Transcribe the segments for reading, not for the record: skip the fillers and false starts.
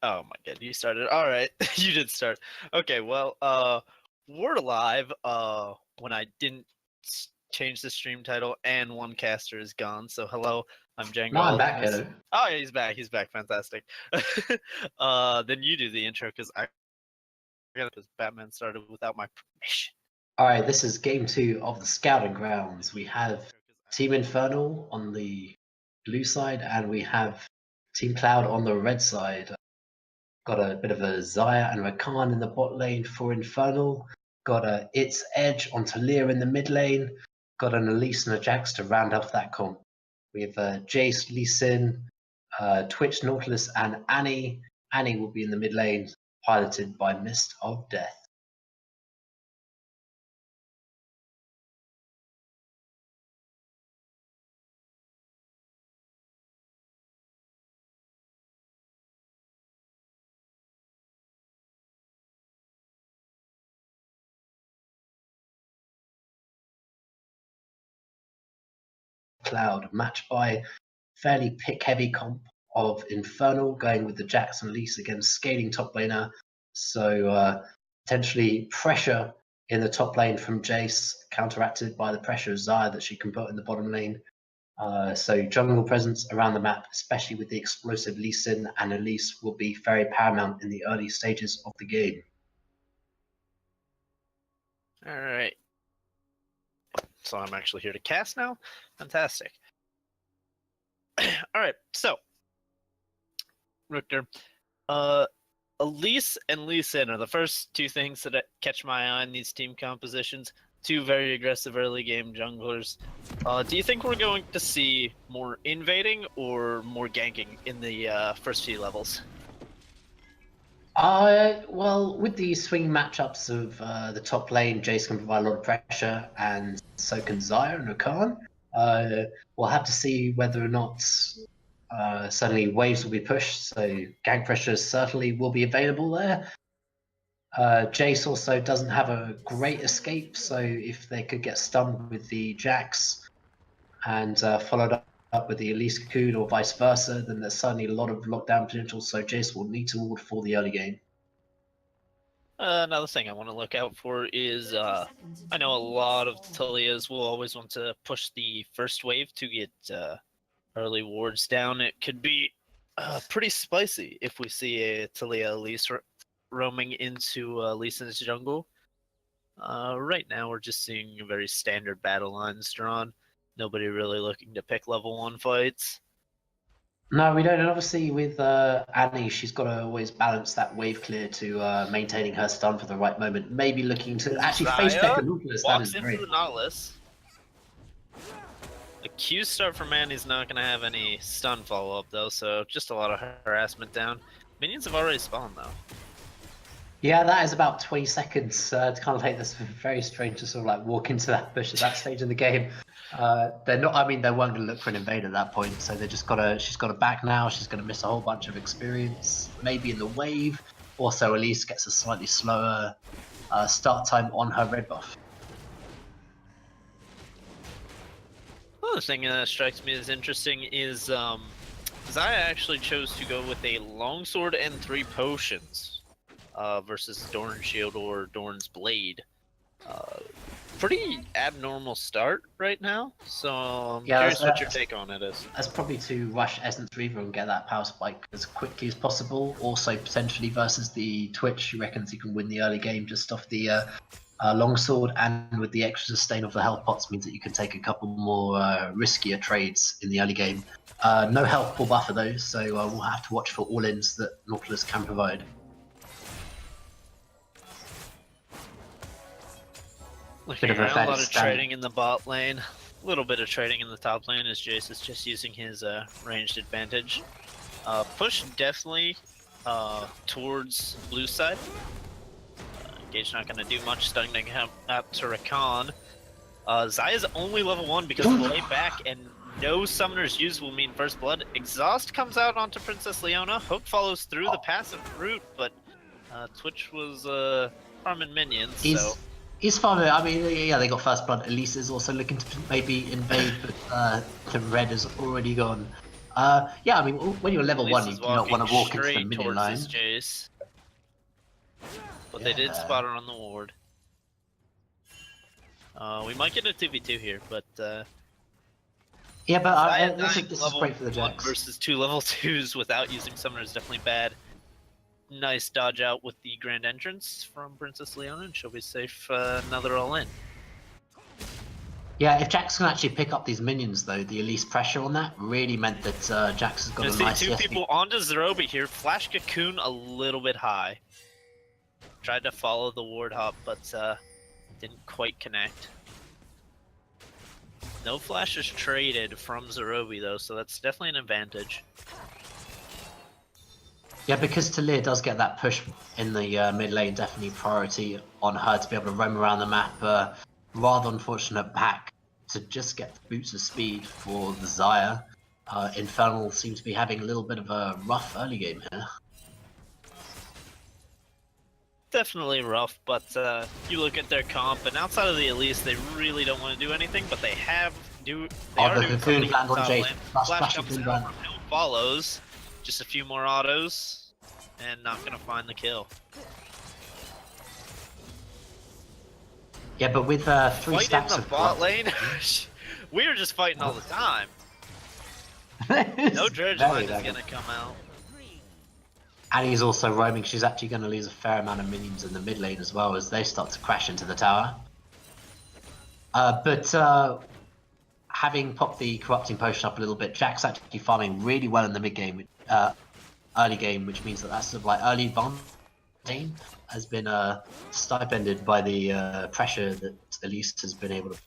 Oh my god, you started. All right, you did start. Okay, well, we're live. When I didn't change the stream title, and one caster is gone. So hello, I'm Django. No, I'm back, Alchemist. hello. Oh yeah, he's back. He's back. Fantastic. Then you do the intro because Batman started without my permission. Alright, this is game 2 of the Scouting Grounds. We have Team Infernal on the blue side, and we have Team Cloud on the red side. Got a bit of a Zaya and Rakan in the bot lane for Infernal. Got a It's Edge on Talia in the mid lane. Got an Elise and a Jax to round off that comp. We have Jace, Lee Sin, Twitch, Nautilus, and Annie. Annie will be in the mid lane, piloted by Mist of Death. Cloud, matched by fairly pick-heavy comp of Infernal, going with the Jax and Lise against scaling top laner. So potentially pressure in the top lane from Jace, counteracted by the pressure of Zaya that she can put in the bottom lane. So jungle presence around the map, especially with the explosive Lee Sin and Elise, will be very paramount in the early stages of the game. All right. So I'm actually here to cast now. Fantastic. All right, so Richter, Elise and Lee Sin are the first two things that catch my eye in these team compositions. Two very aggressive early game junglers. Do you think we're going to see more invading or more ganking in the first few levels? Well, with the swing matchups of the top lane, Jace can provide a lot of pressure, and so can Zaya and Rakan. We'll have to see whether or not suddenly waves will be pushed, so gank pressure certainly will be available there. Jace also doesn't have a great escape, so if they could get stunned with the Jax and followed up with the Elise Cocoon or vice versa, then there's certainly a lot of lockdown potential, so Jace will need to ward for the early game. Another thing I want to look out for is, I know a lot of Talias will always want to push the first wave to get early wards down. It could be pretty spicy if we see a Talia Elise roaming into Lee Sin's jungle. Right now we're just seeing very standard battle lines drawn. Nobody really looking to pick level 1 fights. No, we don't. And obviously with Annie, she's got to always balance that wave clear to maintaining her stun for the right moment. Maybe looking to actually face check a Nautilus. That is into great. The Nautilus. The Q start from Annie's not going to have any stun follow-up though, so just a lot of harassment down. Minions have already spawned though. Yeah, that is about 20 seconds to kind of take this very strange to sort of like walk into that bush at that stage in the game. They're not. I mean, they weren't going to look for an invade at that point, so they just gotta. She's got to back now. She's going to miss a whole bunch of experience, maybe in the wave. Also, Elise gets a slightly slower start time on her red buff. Another thing that strikes me as interesting is Zaya actually chose to go with a longsword and 3 potions. Versus Dorn's Shield or Dorn's Blade. Pretty abnormal start right now, so I'm curious what your take on it is. That's probably to rush Essence Reaver and get that power spike as quickly as possible. Also, potentially versus the Twitch, he reckons he can win the early game just off the longsword, and with the extra sustain of the health pots means that you can take a couple more riskier trades in the early game. No health or buffer though, so we'll have to watch for all-ins that Nautilus can provide. Looking around, a lot of trading in the bot lane, a little bit of trading in the top lane as Jace is just using his ranged advantage. Push definitely towards blue side. Gage not going to do much, stunning out to Rakan. Zaya's only level 1 because of the way back, and no summoners used will mean first blood. Exhaust comes out onto Princess Leona. Hope follows through the passive route, but Twitch was farming minions, so... He's farming. I mean, yeah, they got first blood. Elise is also looking to maybe invade, but the red is already gone. Yeah, I mean, when you're level 1, you Lisa's do not want to walk into the straight minion towards line. his Jace. But they did spot her on the ward. We might get a 2v2 here, but yeah, but this dying is level great for the 1 Jax. versus 2 level 2s without using summoner is definitely bad. Nice dodge out with the grand entrance from Princess Leona, and she'll be safe another all-in. Yeah, if Jax can actually pick up these minions, though, the Elise pressure on that really meant that Jax has got a nice... two people onto Zerobi here. Flash Cocoon a little bit high. Tried to follow the ward hop, but didn't quite connect. No flashes traded from Zerobi, though, so that's definitely an advantage. Yeah, because Talia does get that push in the mid lane, definitely priority on her to be able to roam around the map. Rather unfortunate back to just get the boots of speed for the Xayah. Infernal seems to be having a little bit of a rough early game here. Definitely rough, but you look at their comp, and outside of the Elise, they really don't want to do anything, but they are doing something land on Jace. Flash comes out, no follows, just a few more autos, and not going to find the kill. Yeah, but with 3 stacks in the bot lane, we were just fighting all the time. No dredge line is going to come out. Annie's also roaming. She's actually going to lose a fair amount of minions in the mid lane as well as they start to crash into the tower. But having popped the corrupting potion up a little bit, Jack's actually farming really well in the mid game, early game, which means that that's sort of like early advantage has been stipended by the pressure that Elise has been able to.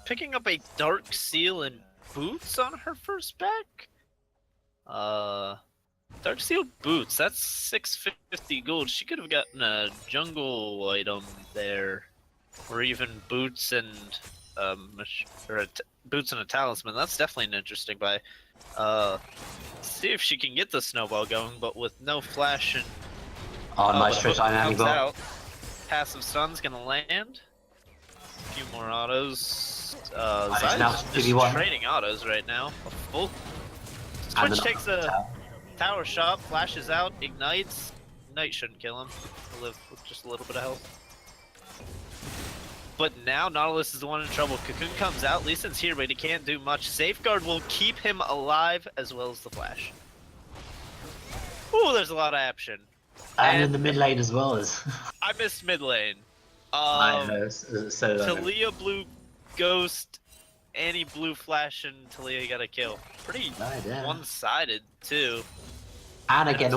Picking up a Dark Seal and boots on her first back? Dark Seal boots, that's 650 gold. She could have gotten a jungle item there. Or even boots and boots and a talisman. That's definitely an interesting buy. See if she can get the snowball going, but with no flash and nice trick on out, passive stun's gonna land. A few more autos. Zayah's trading autos right now. A full Twitch takes a tower shot, flashes out, ignites. Ignite shouldn't kill him. He'll live with just a little bit of health. But now Nautilus is the one in trouble. Cocoon comes out, Lee Sin's here, but he can't do much. Safeguard will keep him alive as well as the flash. Ooh, there's a lot of action. And in the mid lane as well as. I missed mid lane. I know, Talia blue ghost, Annie blue flash, and Talia got a kill. Pretty one-sided too. And again,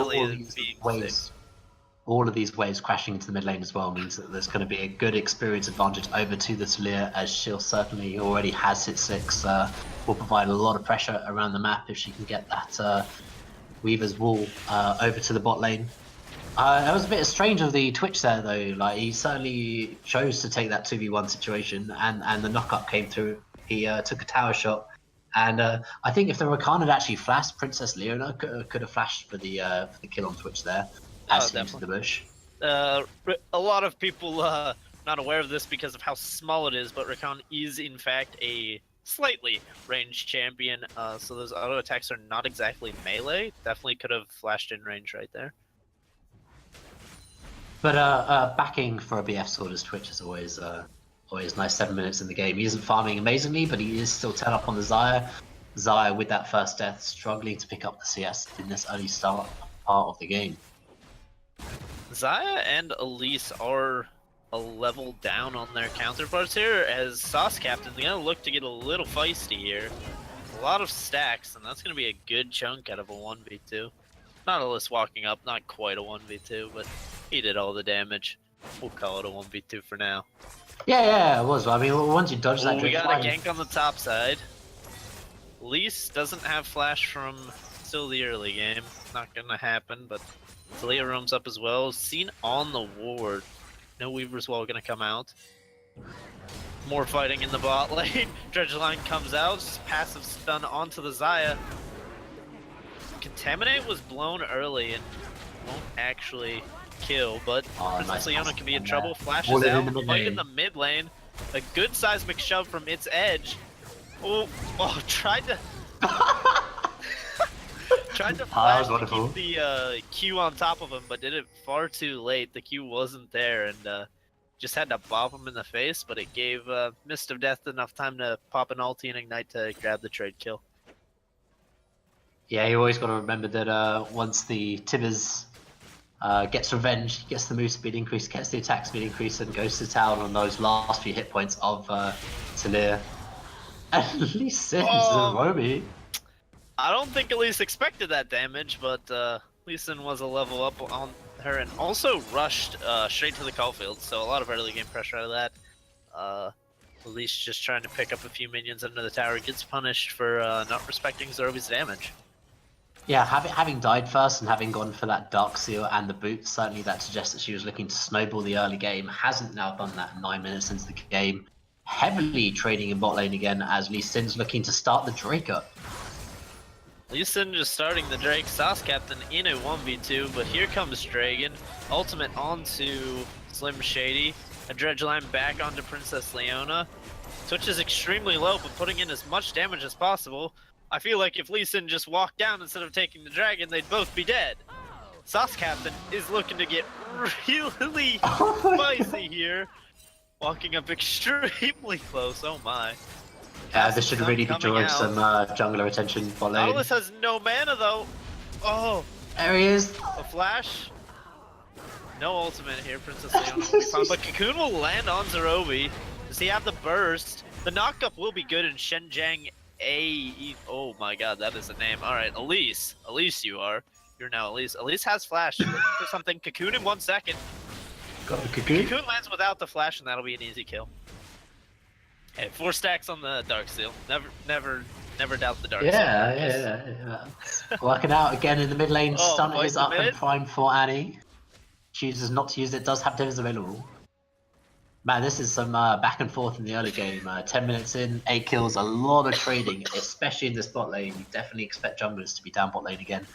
all of these waves crashing into the mid lane as well means that there's going to be a good experience advantage over to the Talia, as she'll certainly already has hit 6. Will provide a lot of pressure around the map if she can get that Weaver's Wall over to the bot lane. That was a bit strange of the Twitch there though, like he certainly chose to take that 2v1 situation and the knock-up came through. He took a tower shot, and I think if the Rakan had actually flashed, Princess Leona could have flashed for the kill on Twitch there. Into the bush. A lot of people not aware of this because of how small it is, but Rakan is in fact a slightly ranged champion, so those auto attacks are not exactly melee. Definitely could have flashed in range right there. But backing for a BF sword as Twitch is always nice. 7 minutes in the game. He isn't farming amazingly, but he is still 10 up on the Xayah. Xayah with that first death, struggling to pick up the CS in this early start part of the game. Xayah and Elise are a level down on their counterparts here, as Sauce Captain's gonna look to get a little feisty here. A lot of stacks, and that's gonna be a good chunk out of a 1v2. Nautilus walking up, not quite a 1v2, but he did all the damage. We'll call it a 1v2 for now. Yeah, it was. I mean, once you dodge that, we got a gank on the top side. Elise doesn't have flash from still the early game. Not gonna happen, but Talia roams up as well. Seen on the ward. No Weaver's Wall gonna come out. More fighting in the bot lane. Dredge line comes out. Passive stun onto the Xayah. Contaminate was blown early and won't actually kill, but Princess Leona can be in trouble. Flashes out. Fight in the mid lane. A good seismic shove from its edge. Oh, tried to flash to keep the Q on top of him, but did it far too late. The Q wasn't there, and just had to bop him in the face, but it gave Mist of Death enough time to pop an ulti and ignite to grab the trade kill. Yeah, you always got to remember that once the Tibbers gets revenge, gets the move speed increase, gets the attack speed increase, and goes to town on those last few hit points of Talir. At least Sin's Roby. I don't think Elise expected that damage, but Lee Sin was a level up on her and also rushed straight to the call field, so a lot of early game pressure out of that. Elise just trying to pick up a few minions under the tower gets punished for not respecting Zorobi's damage. Yeah, having died first and having gone for that Dark Seal and the boot, certainly that suggests that she was looking to snowball the early game. Hasn't now done that 9 minutes into the game. Heavily trading in bot lane again as Lee Sin's looking to start the Drake up. Lee Sin just starting the Drake Sauce Captain in a 1v2, but here comes Dragon. Ultimate onto Slim Shady. A Dredge Line back onto Princess Leona. Twitch is extremely low, but putting in as much damage as possible. I feel like if Lee Sin just walked down instead of taking the dragon, they'd both be dead. Sauce Captain is looking to get really spicy here. Walking up extremely close, oh my. Yeah, this should really be drawing some jungler attention bot lane. Nautilus has no mana though. Oh. There he is. A flash. No ultimate here, Princess Leona will be fine, but Cocoon will land on Zorobi. Does he have the burst? The knockup will be good in Shenjiang A. Oh my god, that is a name. Alright, Elise. Elise you are. You're now Elise. Elise has flash. Looking for something. Cocoon in 1 second. Got the Cocoon. Cocoon lands without the flash and that'll be an easy kill. Hey, 4 stacks on the Dark Seal. Never doubt the Dark Seal. Yeah. Working out again in the mid lane. Stun is up and prime for Annie. Chooses not to use it. Does have divs available. Man, this is some back and forth in the early game. 10 minutes in, 8 kills, a lot of trading, especially in this bot lane. You definitely expect junglers to be down bot lane again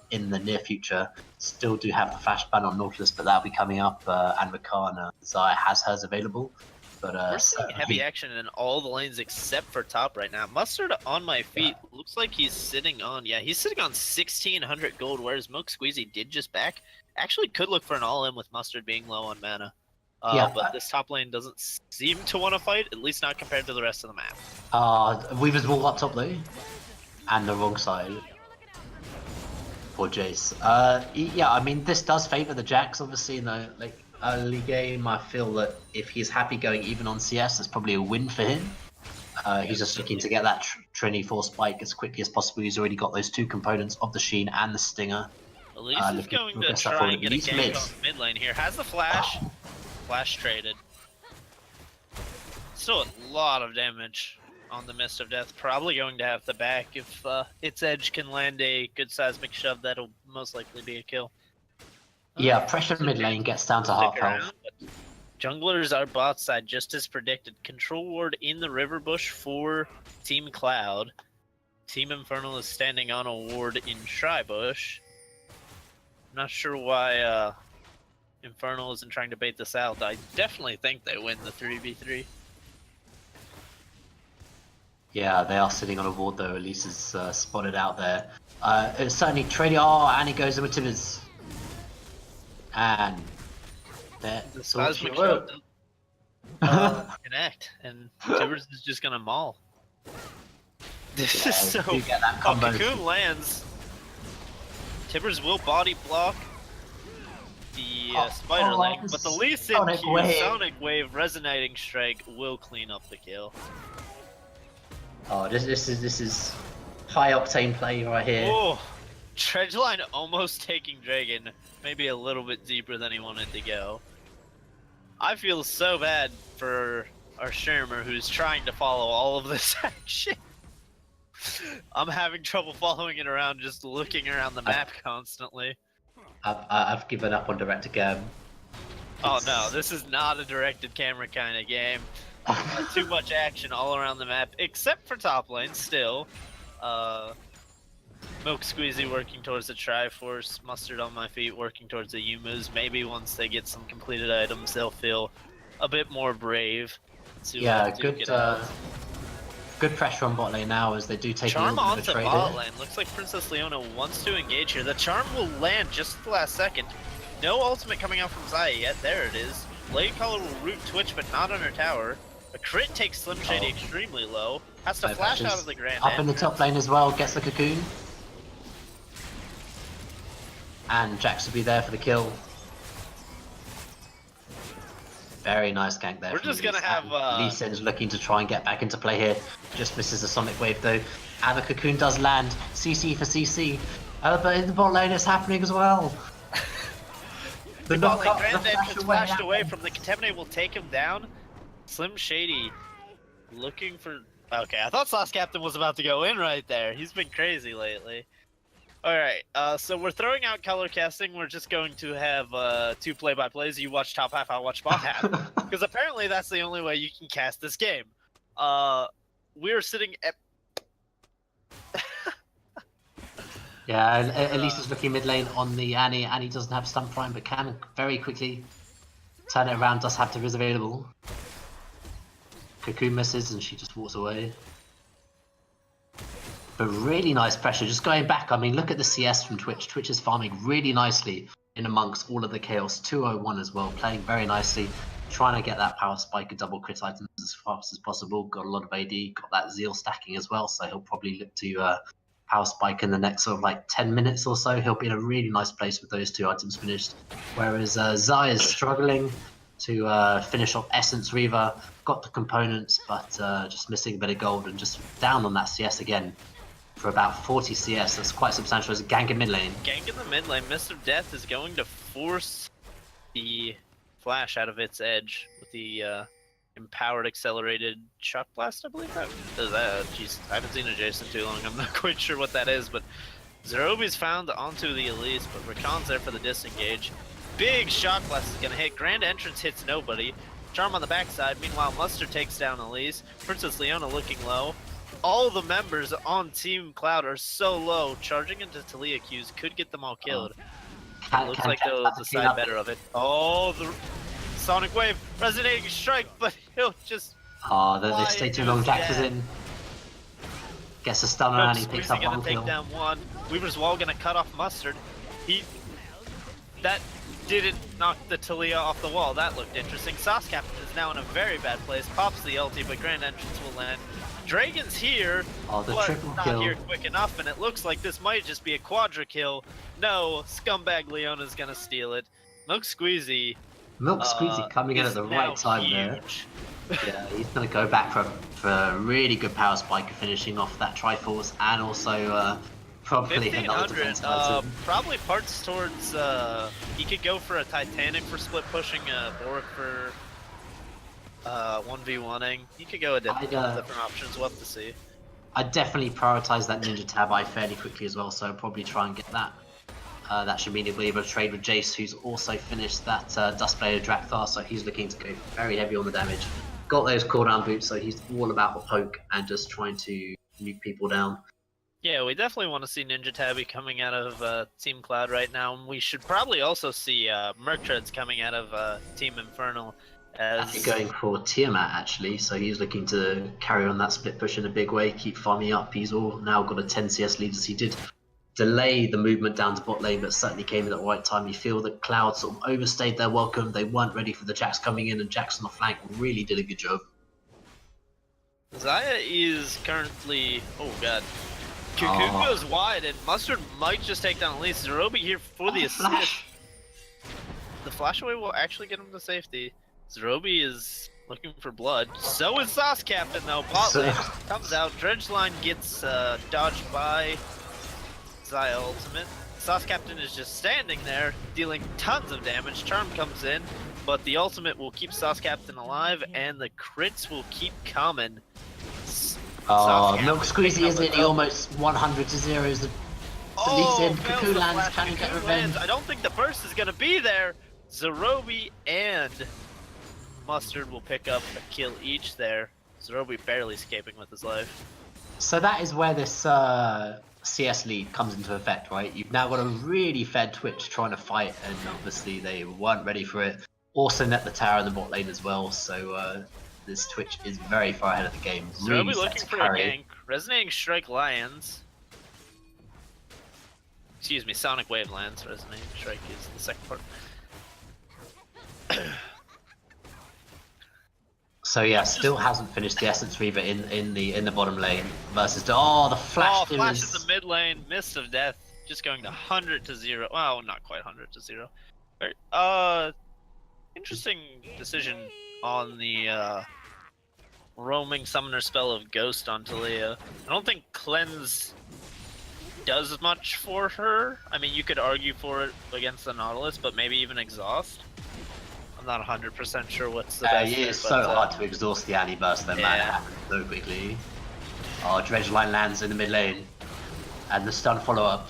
in the near future. Still do have the flash ban on Nautilus, but that'll be coming up. And Rakan Zaya has hers available. But, we're seeing heavy action in all the lanes except for top right now. Mustard on my feet. Yeah. Looks like he's sitting on, he's sitting on 1,600 gold, whereas Milk Squeezy did just back. Actually could look for an all-in with Mustard being low on mana. But this top lane doesn't seem to want to fight, at least not compared to the rest of the map. Weaver's wall up top though. And the wrong side. Poor Jace. Yeah, I mean, this does favour the Jax, obviously, in the early game. I feel that if he's happy going even on CS, that's probably a win for him. He's just looking to get that Trini 4 spike as quickly as possible. He's already got those 2 components of the Sheen and the Stinger. Elise is going to try and get a gank on mid lane here. Has the flash. Flash traded. Still a lot of damage on the Mist of Death. Probably going to have to back if its edge can land a good seismic shove. That'll most likely be a kill. Yeah, pressure mid lane gets down to half health. Junglers are bot side, just as predicted. Control ward in the river bush for Team Cloud. Team Infernal is standing on a ward in Shybush. I'm not sure why Infernal isn't trying to bait this out. I definitely think they win the 3v3. Yeah, they are sitting on a ward though. Elise is spotted out there. It's certainly trading. Oh, and he goes in with Tibbers. And there. The seismic shove doesn't connect, and Tibbers is just gonna maul. This is so. Cocoon lands. Tibbers will body block the spider leg, but the Lee Sin Sonic Wave resonating strike will clean up the kill. Oh, this is high octane play right here. Oh, Dredgeline almost taking Dragon, maybe a little bit deeper than he wanted to go. I feel so bad for our Shermer who's trying to follow all of this action. I'm having trouble following it around, just looking around the map constantly. I've given up on direct to cam. Oh no, this is not a directed camera kind of game. Too much action all around the map, except for top lane still. Milk Squeezy working towards the Triforce, Mustard on my feet working towards the Yumus. Maybe once they get some completed items, they'll feel a bit more brave. Yeah, to good get out. good pressure on bot lane now as they do take Charm a little bit onto of a trade bot here. lane. Looks like Princess Leona wants to engage here. The charm will land just at the last second. No ultimate coming out from Xayah yet. There it is. Blade Caller will root Twitch, but not on her tower. A crit takes Slim Shady extremely low. Has to flash out of the Grand Up in the Entrance. top lane as well, gets the cocoon. And Jax will be there for the kill. Very nice gank there. We're just gonna have Lee Sin's looking to try and get back into play here. Just misses the Sonic Wave though. And the cocoon does land. CC for CC. But in the bot lane it's happening as well. The bot lane Grand Entrance flashed away from the Contaminate will take him down. Slim Shady looking for... Okay, I thought Sauce Captain was about to go in right there. He's been crazy lately. Alright, so we're throwing out color casting. We're just going to have 2 play-by-plays. You watch top half, I'll watch bottom half. Because apparently that's the only way you can cast this game. We're sitting at... Yeah, Elise is looking mid lane on the Annie. Annie doesn't have stun prime, but can very quickly turn it around. Does have the Riz available. Cocoon misses and she just walks away. But really nice pressure. Just going back, I mean, look at the CS from Twitch. Twitch is farming really nicely in amongst all of the chaos. 201 as well, playing very nicely. Trying to get that power spike and double crit items as fast as possible. Got a lot of AD, got that Zeal stacking as well, so he'll probably look to power spike in the next sort of like 10 minutes or so. He'll be in a really nice place with those 2 items finished. Whereas Xayah is struggling to finish off Essence Reaver. Got the components, but just missing a bit of gold and just down on that CS again. For about 40 CS, that's quite substantial. As a gank in mid lane. Gank in the mid lane. Mist of Death is going to force the Flash out of its edge with the empowered accelerated shock blast, I believe that is. Jeez, I haven't seen a Jason too long. I'm not quite sure what that is, but Zerobi's found onto the Elise, but Rakan's there for the disengage. Big shock blast is gonna hit. Grand Entrance hits nobody. Charm on the backside. Meanwhile, Mustard takes down Elise. Princess Leona looking low. All the members on Team Cloud are so low. Charging into Talia Qs could get them all killed. Looks like they'll decide better of it. Oh, the Sonic Wave, resonating strike, but he'll just... Oh, they stay too long. Jax is in. Gets a stunner and he picks up one kill. Take down one. Weaver's Wall gonna cut off Mustard. That didn't knock the Talia off the wall. That looked interesting. Sauce Captain is now in a very bad place. Pops the ulti, but Grand Entrance will land. Dragon's here, but not here quick enough, and it looks like this might just be a quadra kill. No, Scumbag Leona's gonna steal it. Milk Squeezy coming in at the right time there. Yeah, he's gonna go back for a really good power spike, finishing off that Triforce, and also probably another defense item. Probably parts towards. He could go for a Titanic for split pushing, Boric for 1v1ing. You could go with different options. We'll have to see. I'd definitely prioritize that Ninja Tab fairly quickly as well, so probably try and get that. That should mean he'll be able to trade with Jace, who's also finished that Duskblade Drakthar, so he's looking to go very heavy on the damage. Got those cooldown boots, so he's all about the poke and just trying to nuke people down. Yeah, we definitely want to see Ninja Tabby coming out of Team Cloud right now, and we should probably also see Merktreads coming out of Team Infernal. He's going for Tiamat actually, so he's looking to carry on that split push in a big way, keep farming up. He's all now got a 10 CS lead as he did delay the movement down to bot lane, but certainly came in at the right time. You feel that Cloud sort of overstayed their welcome. They weren't ready for the Jax coming in, and Jax on the flank really did a good job. Xayah is currently... Oh god. Cocoon goes wide, and Mustard might just take down Elise. Zerobi here for the assist. The flash away will actually get him to safety. Zerobi is looking for blood. So is Sauce Captain though. Bot lane comes out. Dredge line gets dodged by Xayah ultimate. Sauce Captain is just standing there, dealing tons of damage. Charm comes in, but the ultimate will keep Sauce Captain alive, and the crits will keep coming. Oh, Milk Squeezy is nearly almost 100 to 0. The leads in. Cocoon lands, can he get revenge? I don't think the burst is going to be there. Zerobi and Mustard will pick up a kill each there. Zerobi barely escaping with his life. So that is where this CS lead comes into effect, right? You've now got a really fed Twitch trying to fight, and obviously they weren't ready for it. Also net the tower in the bot lane as well, so this Twitch is very far ahead of the game. So Really are we set looking to for carry. a gank? Resonating Strike lands. Excuse me, Sonic Wave lands. Resonating Strike is the second part. So yeah, still hasn't finished the Essence Reaver in the bottom lane versus the flash. Oh, flash in the mid lane, Mist of Death, just going to 100 to 0. Well, not quite 100 to 0. Interesting decision on the roaming summoner spell of Ghost on Talia. I don't think Cleanse does much for her. I mean, you could argue for it against the Nautilus, but maybe even Exhaust. I'm not 100% sure what's the best. Yeah, it's so hard to exhaust the Annie Burst, though, man. It happens so quickly. Oh, Dredge Line lands in the mid lane. And the stun follow-up.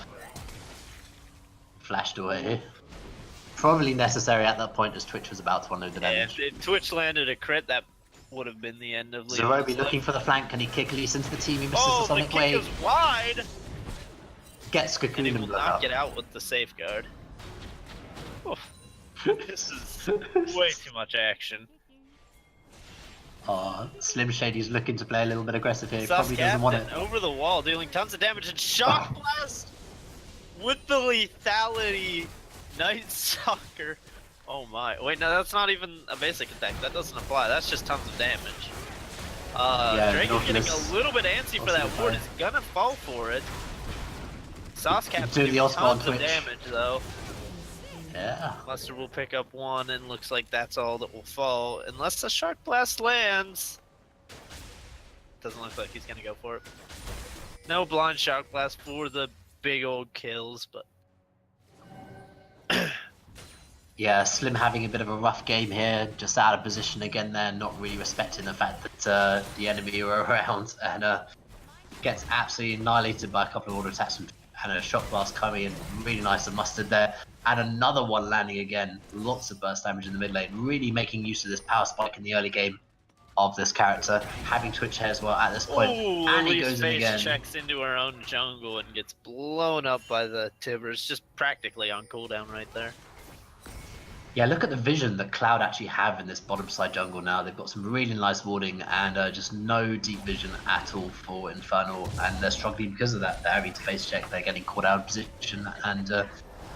Flashed away. Probably necessary at that point as Twitch was about to unload the damage. Yeah, if Twitch landed a crit, that would have been the end of Leon's Zerobi looking for the flank. Can he kick Elise into the team? He misses the Sonic kick Wave. is wide! Gets Cocoon And he and will not get out with the safeguard. Oof. This is way too much action. Slim Shady's looking to play a little bit aggressive here. Sus Probably doesn't want it. over the wall, dealing tons of damage and Shock Blast with the lethality Night Stalker. Oh my! Wait, no, that's not even a basic attack. That doesn't apply. That's just tons of damage. Dragon's getting a little bit antsy for that ward. Is gonna fall for it. Saucecap's doing tons of damage though. Yeah. Mustard will pick up one, and looks like that's all that will fall, unless the Shark Blast lands. Doesn't look like he's gonna go for it. No blind Shark Blast for the big old kills, but yeah, Slim having a bit of a rough game here, just out of position again there, not really respecting the fact that the enemy were around, and gets absolutely annihilated by a couple of auto attacks and a Shock Blast coming in, really nice of Mustard there. And another one landing again, lots of burst damage in the mid lane, really making use of this power spike in the early game of this character, having Twitch here as well at this point. Ooh, and he goes in again. Checks into her own jungle and gets blown up by the Tibbers, just practically on cooldown right there. Yeah, look at the vision that Cloud actually have in this bottom side jungle now. They've got some really nice warding and just no deep vision at all for Infernal, and they're struggling because of that. They're having to face check, they're getting caught out of position, and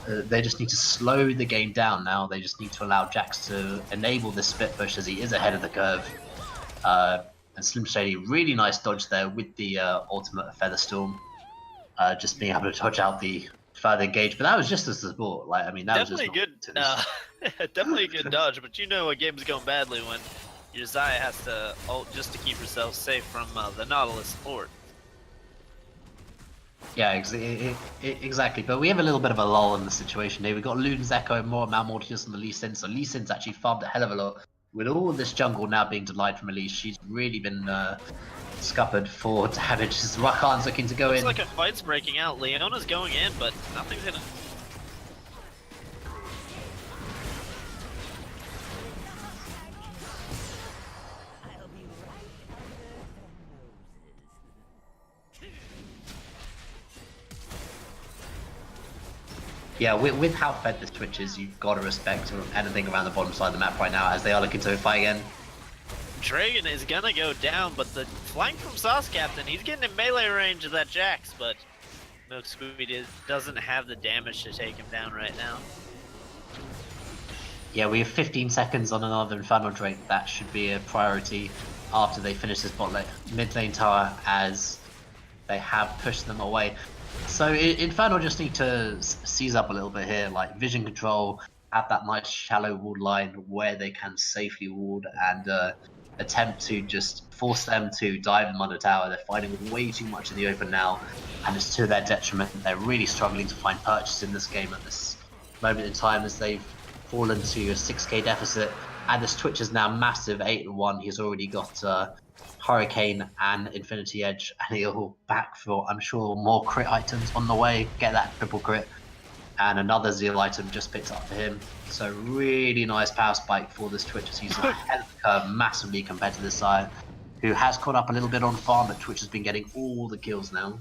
they just need to slow the game down now. They just need to allow Jax to enable this split push as he is ahead of the curve. And Slim Shady, really nice dodge there with the ultimate Featherstorm. Just being able to dodge out the further engage, but that was just a support. Like, I mean, that definitely was just good. Definitely a good dodge, but you know a game's going badly when your Xayah has to ult just to keep herself safe from the Nautilus support. Yeah, exactly. But we have a little bit of a lull in the situation here. We've got Luden's Echo, more Malmortius, and the Lee Sin. So Lee Sin's actually farmed a hell of a lot. With all of this jungle now being denied from Elise, she's really been scuppered for damage. Rakan's looking to go in. Looks like a fight's breaking out. Leona's going in, but nothing's gonna... Yeah, with how fed this Twitch is, you've got to respect anything around the bottom side of the map right now as they are looking to fight again. Dragon is gonna go down, but the flank from Sauce Captain, he's getting in melee range of that Jax, but Milk Squeed doesn't have the damage to take him down right now. Yeah, we have 15 seconds on another Infernal Drake. That should be a priority after they finish this mid lane tower, as they have pushed them away. So Infernal just need to seize up a little bit here, like vision control, have that nice shallow ward line where they can safely ward, and attempt to just force them to dive them under tower. They're fighting way too much in the open now, and it's to their detriment. They're really struggling to find purchase in this game at this moment in time, as they've fallen to a 6k deficit, and this Twitch is now massive, 8-1. He's already got Hurricane and Infinity Edge, and he'll back for, I'm sure, more crit items on the way, get that triple crit, and another Zeal item just picked up for him. So really nice power spike for this Twitch, as he's ahead of the curve massively compared to this side, who has caught up a little bit on farm, but Twitch has been getting all the kills now.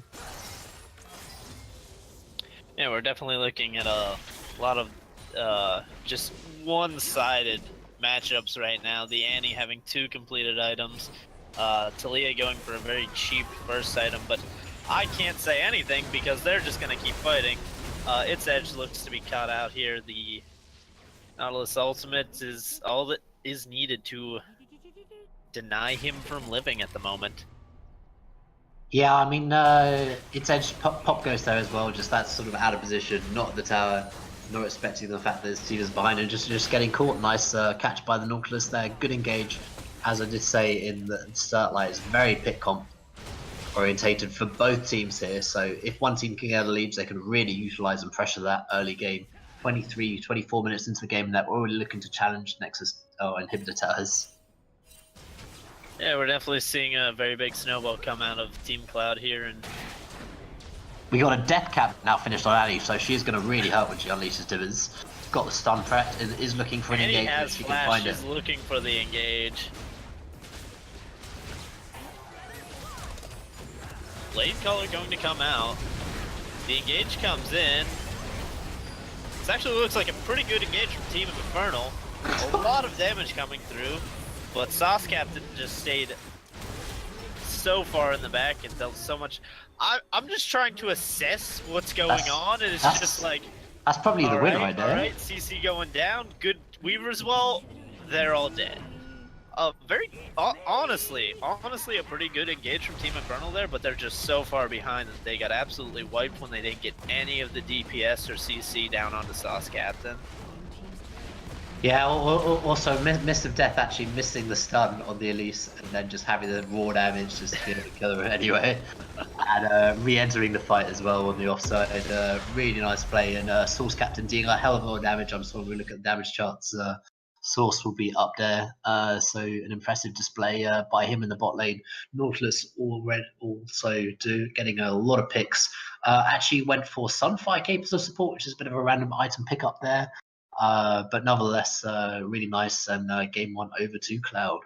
Yeah, we're definitely looking at a lot of just one-sided matchups right now. The Annie having 2 completed items, Talia going for a very cheap first item, but I can't say anything because they're just going to keep fighting. Its edge looks to be caught out here. The Nautilus ultimate is all that is needed to deny him from living at the moment. Yeah, I mean, its edge pop goes there as well. Just that's sort of out of position, not at the tower, not expecting the fact that his team is behind and just getting caught. Nice catch by the Nautilus there. Good engage, as I did say in the start. Like it's very pick comp orientated for both teams here. So if one team can get a lead, they can really utilize and pressure that early game. 23, 24 minutes into the game, that we're already looking to challenge Nexus inhibitor towers. Yeah, we're definitely seeing a very big snowball come out of Team Cloud here, and we got a death cap now finished on Annie, so she's going to really hurt when she unleashes Divers. Got the stun threat, is looking for an engagement. She can find it. She's looking for the engage. Lane Caller going to come out. The engage comes in. This actually looks like a pretty good engage from Team Infernal. A lot of damage coming through, but Sauce Captain just stayed so far in the back and dealt so much. I'm just trying to assess what's going on, and it's just like... That's probably the win right there. Alright, CC going down. Good Weavers well. They're all dead. Honestly, a pretty good engage from Team Infernal there, but they're just so far behind that they got absolutely wiped when they didn't get any of the DPS or CC down onto Sauce Captain. Yeah, also Mist of Death actually missing the stun on the Elise and then just having the raw damage just to be able to kill her anyway. And re-entering the fight as well on the offside. Really nice play, and Source Captain doing a hell of a lot of damage. I'm sorry, we look at the damage charts. Source will be up there, so an impressive display by him in the bot lane. Nautilus also getting a lot of picks. Actually went for Sunfire Capers of Support, which is a bit of a random item pickup there. But nonetheless, really nice, and game 1 over to Cloud.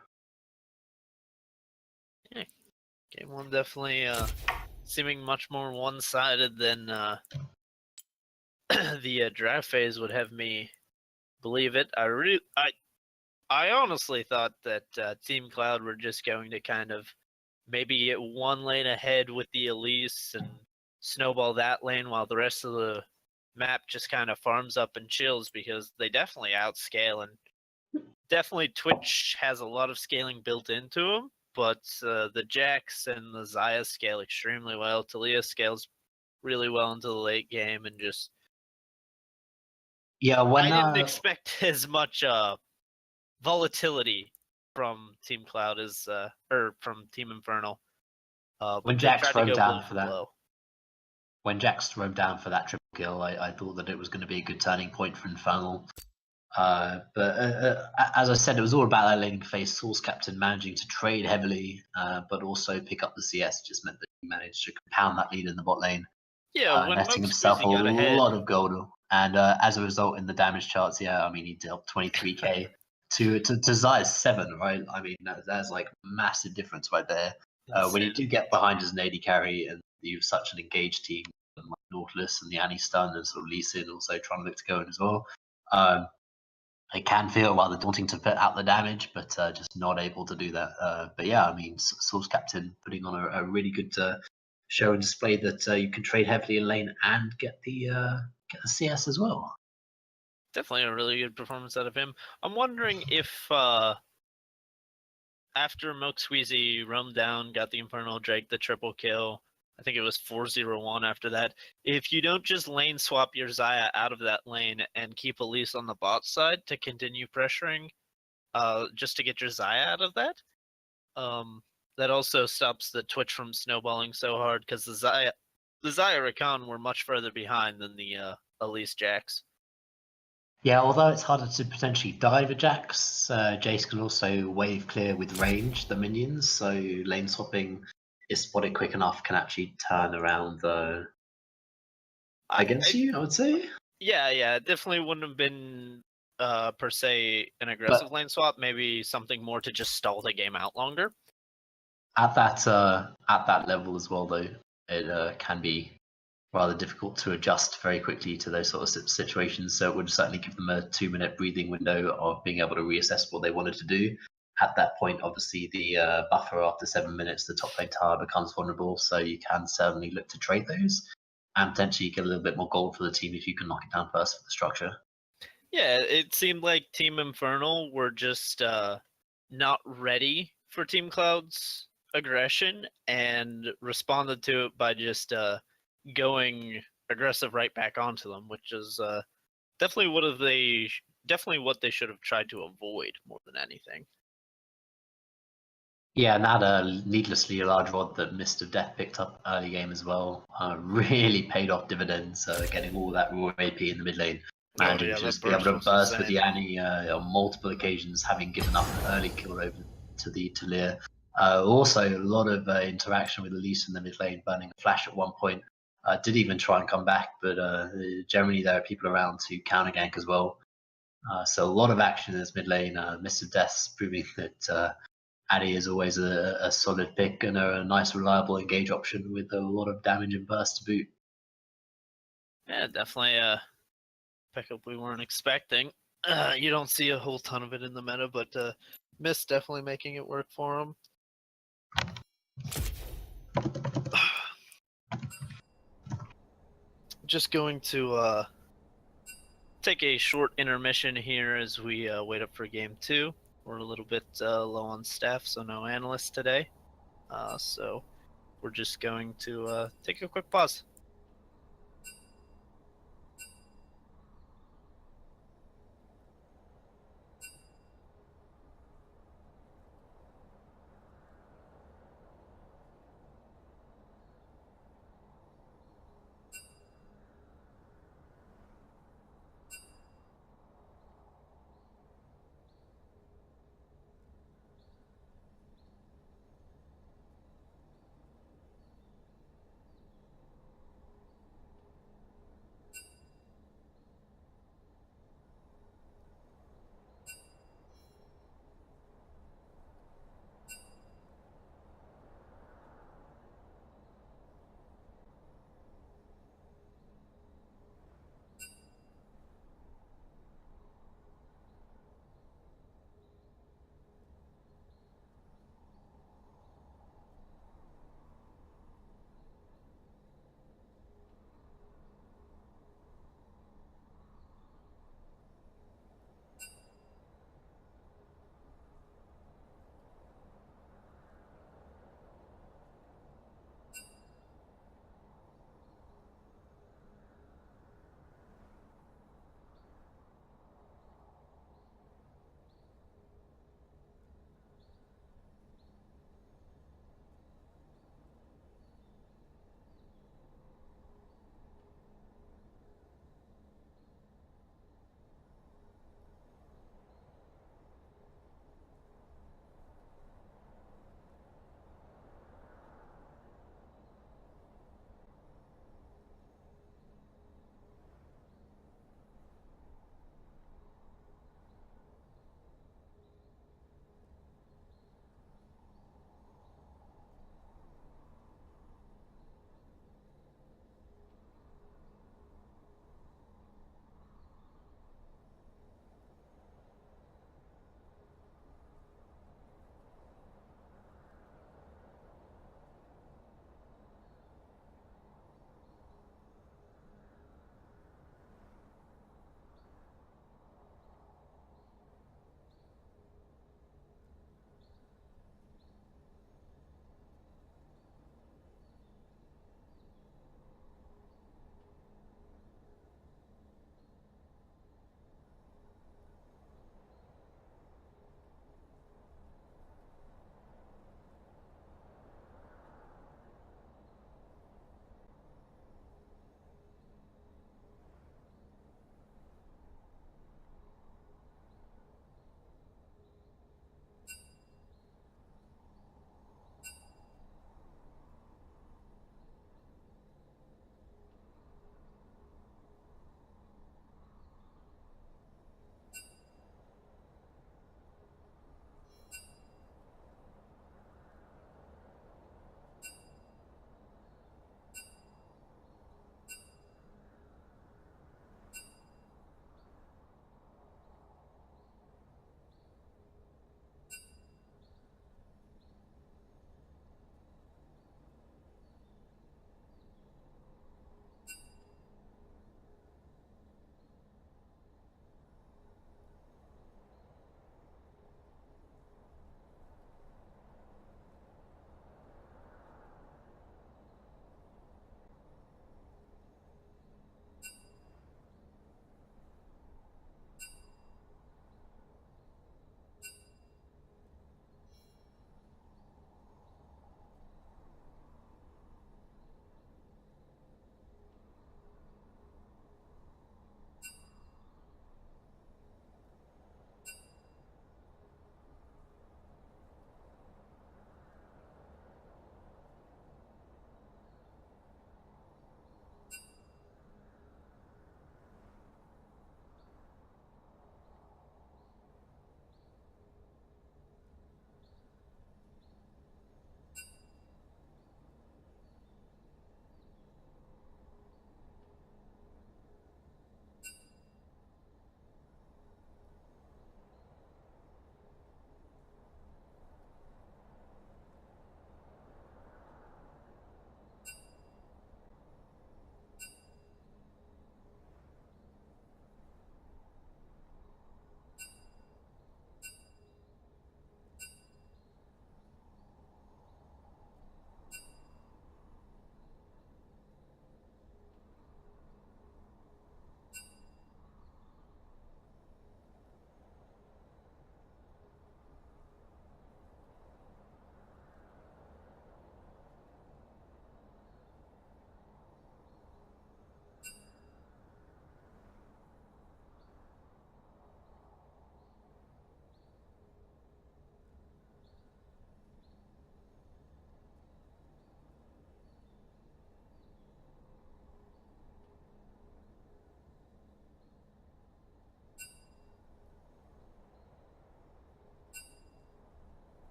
Yeah, game 1 definitely seeming much more one-sided than the draft phase would have me believe it. I honestly thought that Team Cloud were just going to kind of maybe get one lane ahead with the Elise and snowball that lane while the rest of the map just kind of farms up and chills, because they definitely outscale, and definitely Twitch has a lot of scaling built into them, but the Jax and the Xayah scale extremely well. Talia scales really well into the late game, and just I didn't expect as much volatility from Team Cloud as or from Team Infernal. When Jax thrown down for that. When Jax thrown down for that triple kill, I thought that it was going to be a good turning point for Infernal. But as I said, it was all about that laning phase. Source Captain managing to trade heavily, but also pick up the CS just meant that he managed to compound that lead in the bot lane. Yeah, netting himself a lot of gold. And as a result, in the damage charts, yeah, I mean, he dealt 23k to Xayah's 7, right? I mean, that's like massive difference right there. When you do get behind as an AD carry and you have such an engaged team, like Nautilus and the Annie stun and sort of Lee Sin also trying to look to go in as well. It can feel rather daunting to put out the damage, but just not able to do that. But yeah, I mean, Source Captain putting on a really good show and display that you can trade heavily in lane and get the CS as well. Definitely a really good performance out of him. I'm wondering if after Milk Squeezy roamed down, got the Infernal Drake, the triple kill, I think it was 4-0-1 after that, if you don't just lane swap your Xayah out of that lane and keep Elise on the bot side to continue pressuring, just to get your Xayah out of that, that also stops the Twitch from snowballing so hard, because the Xayah Rakan were much further behind than the Elise Jax. Yeah, although it's harder to potentially dive a Jax, Jace can also wave clear with range the minions, so lane swapping, if spotted quick enough, can actually turn around against you, I would say. Yeah, it definitely wouldn't have been per se an aggressive lane swap, maybe something more to just stall the game out longer. At that level as well, though, it can be rather difficult to adjust very quickly to those sort of situations. So it would certainly give them a 2-minute breathing window of being able to reassess what they wanted to do. At that point, obviously, the buffer after 7 minutes, the top lane tower becomes vulnerable. So you can certainly look to trade those and potentially get a little bit more gold for the team if you can knock it down first for the structure. Yeah, it seemed like Team Infernal were just not ready for Team Cloud's aggression and responded to it by just going aggressive right back onto them, which is definitely what they should have tried to avoid more than anything. Yeah, and that needlessly large rod that Mist of Death picked up early game as well really paid off dividends, getting all that raw AP in the mid lane, managing to just be able to burst with the Annie on multiple occasions, having given up an early kill over to the Talir. Also, a lot of interaction with Elise in the mid lane, burning a flash at one point. Did even try and come back, but generally there are people around to counter gank as well. So a lot of action in this mid lane. Mist of Death proving that Addy is always a solid pick and a nice, reliable engage option with a lot of damage and burst to boot. Yeah, definitely a pickup we weren't expecting. You don't see a whole ton of it in the meta, but Mist definitely making it work for him. Just going to take a short intermission here as we wait up for game 2. We're a little bit low on staff, so no analysts today. So we're just going to take a quick pause.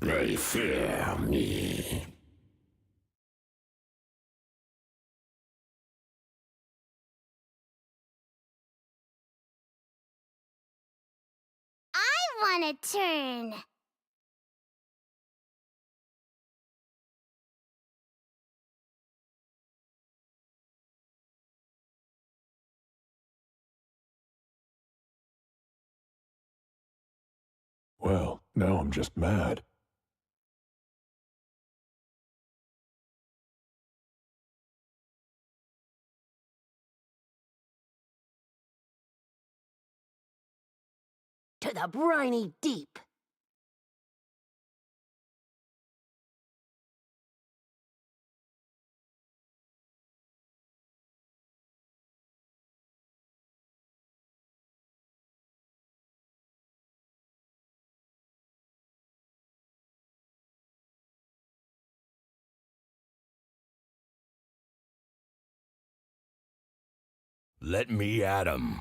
They fear me. I want a turn. Well, now I'm just mad. To the briny deep. Let me at 'em.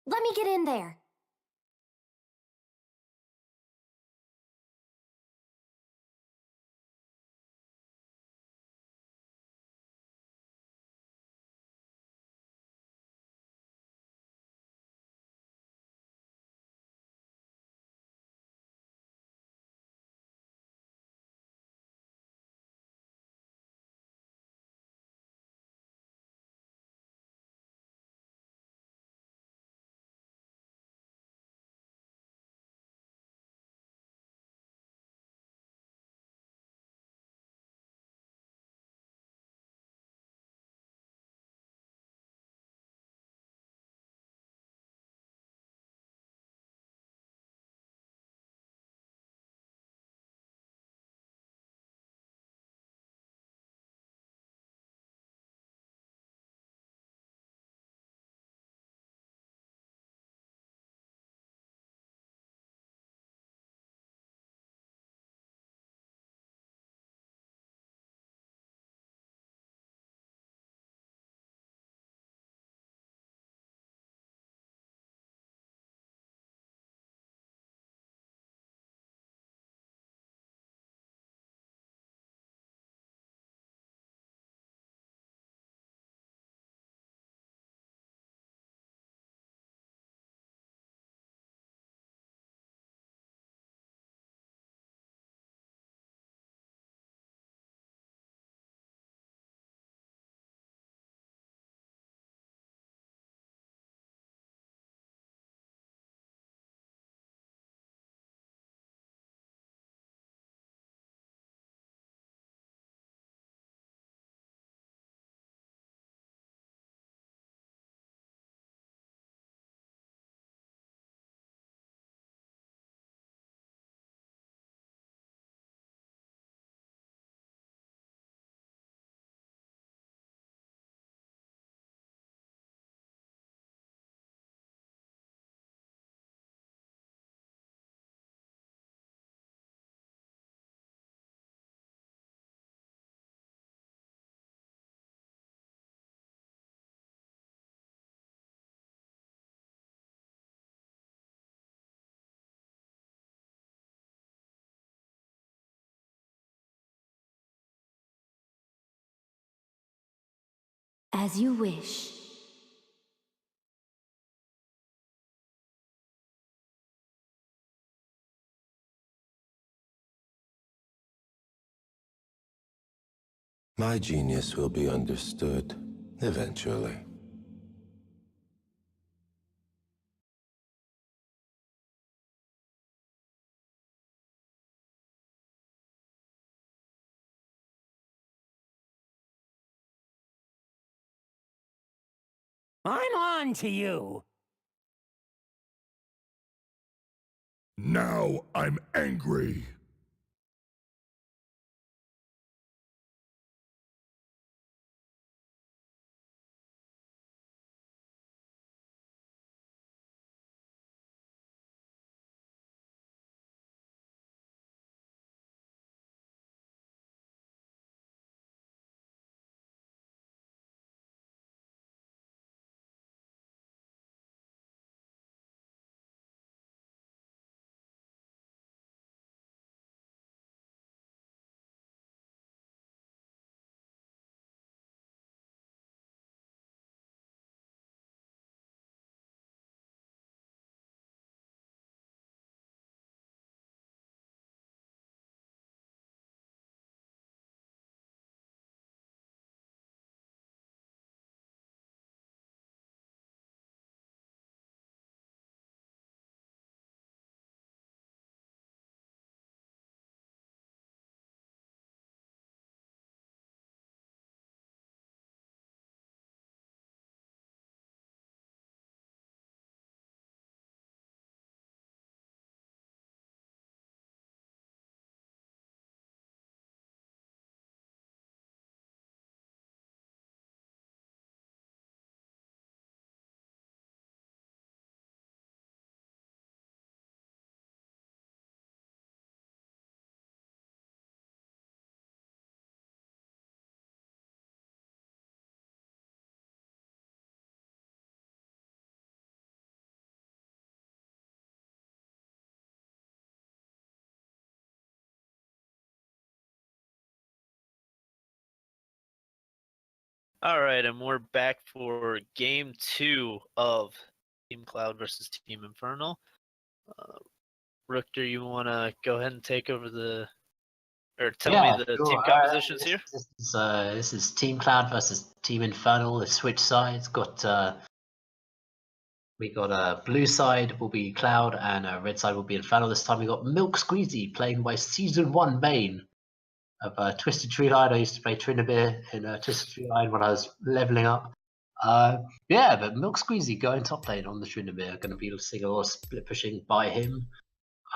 Let me get in there. As you wish. My genius will be understood, eventually. I'm on to you! Now I'm angry. All right, and we're back for game 2 of Team Cloud versus Team Infernal. Richter, you want to go ahead and take over tell me the sure. team compositions here? This is Team Cloud versus Team Infernal. The switch sides we got a blue side will be Cloud and a red side will be Infernal. This time we got Milk Squeezy playing by Season 1 main of Twisted Tree Line. I used to play Trinabir in Twisted Tree Line when I was leveling up. Yeah, but Milk Squeezy going top lane on the Trinabir. Going to be seeing a lot of split pushing by him.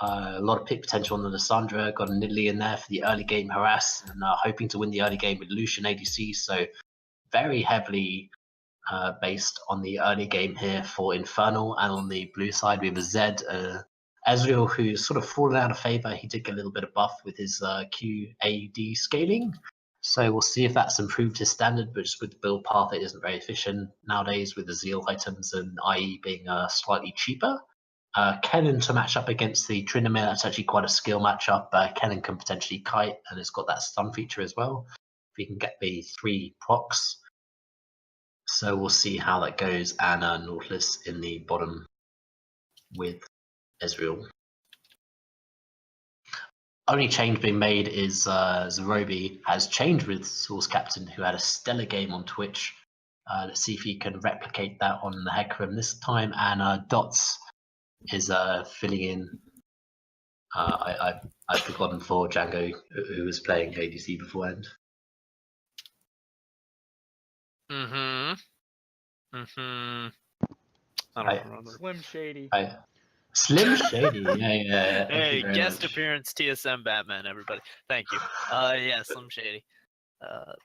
A lot of pick potential on the Lissandra. Got a Nidalee in there for the early game harass, and hoping to win the early game with Lucian ADC. So very heavily based on the early game here for Infernal, and on the blue side we have a Zed, Ezreal, who's sort of fallen out of favor. He did get a little bit of buff with his QAD scaling, so we'll see if that's improved his standard, but just with the build path it isn't very efficient nowadays with the Zeal items and IE being slightly cheaper. Kennen to match up against the Tryndamere, that's actually quite a skill matchup. Kennen can potentially kite, and it's got that stun feature as well, if you can get the 3 procs. So we'll see how that goes. And Nautilus in the bottom with Ezreal. Only change being made is Zerobi has changed with Source Captain, who had a stellar game on Twitch. Let's see if he can replicate that on the Hecarim this time. And Dots is filling in. I've forgotten for Django, who was playing ADC beforehand. I don't remember. Slim Shady. Slim Shady, yeah. Hey, guest appearance TSM Batman, everybody. Thank you. Yeah, Slim Shady.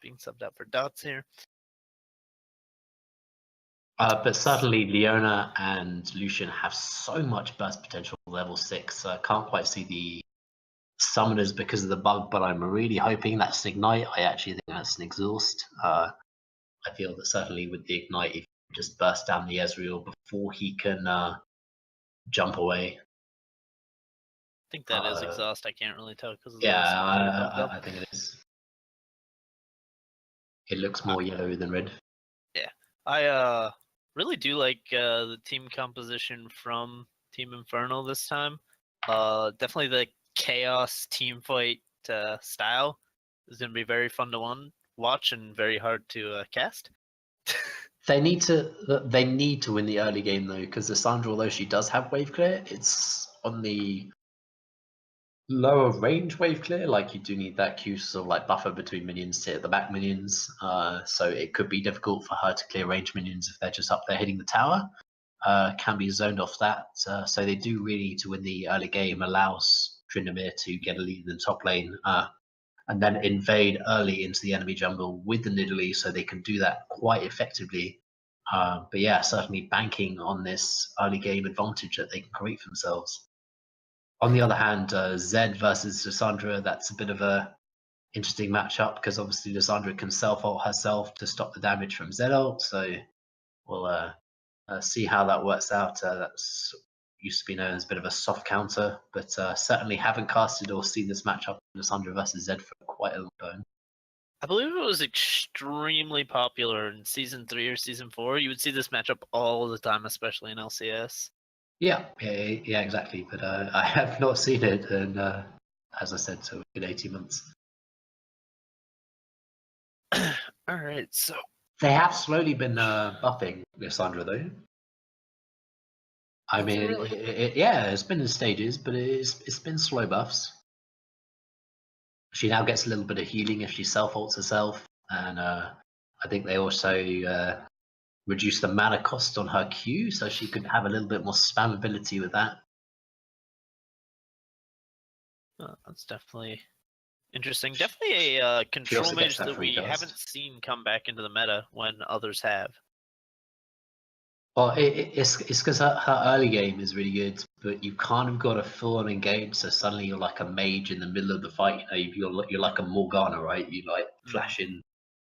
Being subbed out for Dots here. But certainly Leona and Lucian have so much burst potential level 6. Can't quite see the summoners because of the bug, but I'm really hoping that's an Ignite. I actually think that's an Exhaust. I feel that certainly with the Ignite, if you just burst down the Ezreal before he can jump away. I think that is Exhaust. I can't really tell because of I think it is. It looks more yellow than red. Yeah, I really do like the team composition from Team Infernal this time. Definitely the chaos team fight style is going to be very fun to watch and very hard to cast. They need to win the early game though, because Lissandra, although she does have wave clear, it's on the lower range wave clear. Like you do need that Q sort of like buffer between minions to hit the back minions. So it could be difficult for her to clear range minions if they're just up there hitting the tower. Can be zoned off that. So they do really need to win the early game. Allows Tryndamere to get a lead in the top lane. And then invade early into the enemy jungle with the Nidalee, so they can do that quite effectively. But yeah, certainly banking on this early game advantage that they can create for themselves. On the other hand, Zed versus Lissandra, that's a bit of a interesting matchup because obviously Lissandra can self-ult herself to stop the damage from Zed ult, so we'll see how that works out. That's used to be known as a bit of a soft counter, but certainly haven't casted or seen this matchup Lissandra versus Zed for quite a long time. I believe it was extremely popular in Season 3 or Season 4. You would see this matchup all the time, especially in LCS. Yeah, exactly. But I have not seen it, and as I said, so in 18 months. All right, so they have slowly been buffing Lissandra though. I mean, really? It's been in stages, but it's been slow buffs. She now gets a little bit of healing if she self-ults herself, and I think they also reduce the mana cost on her Q, so she could have a little bit more spammability with that. That's definitely interesting. Definitely a control mage that we haven't seen come back into the meta when others have. Well, it's because her early game is really good, but you've kind of got a full-on engage, so suddenly you're like a mage in the middle of the fight. You know, you're like a Morgana, right? You like flash in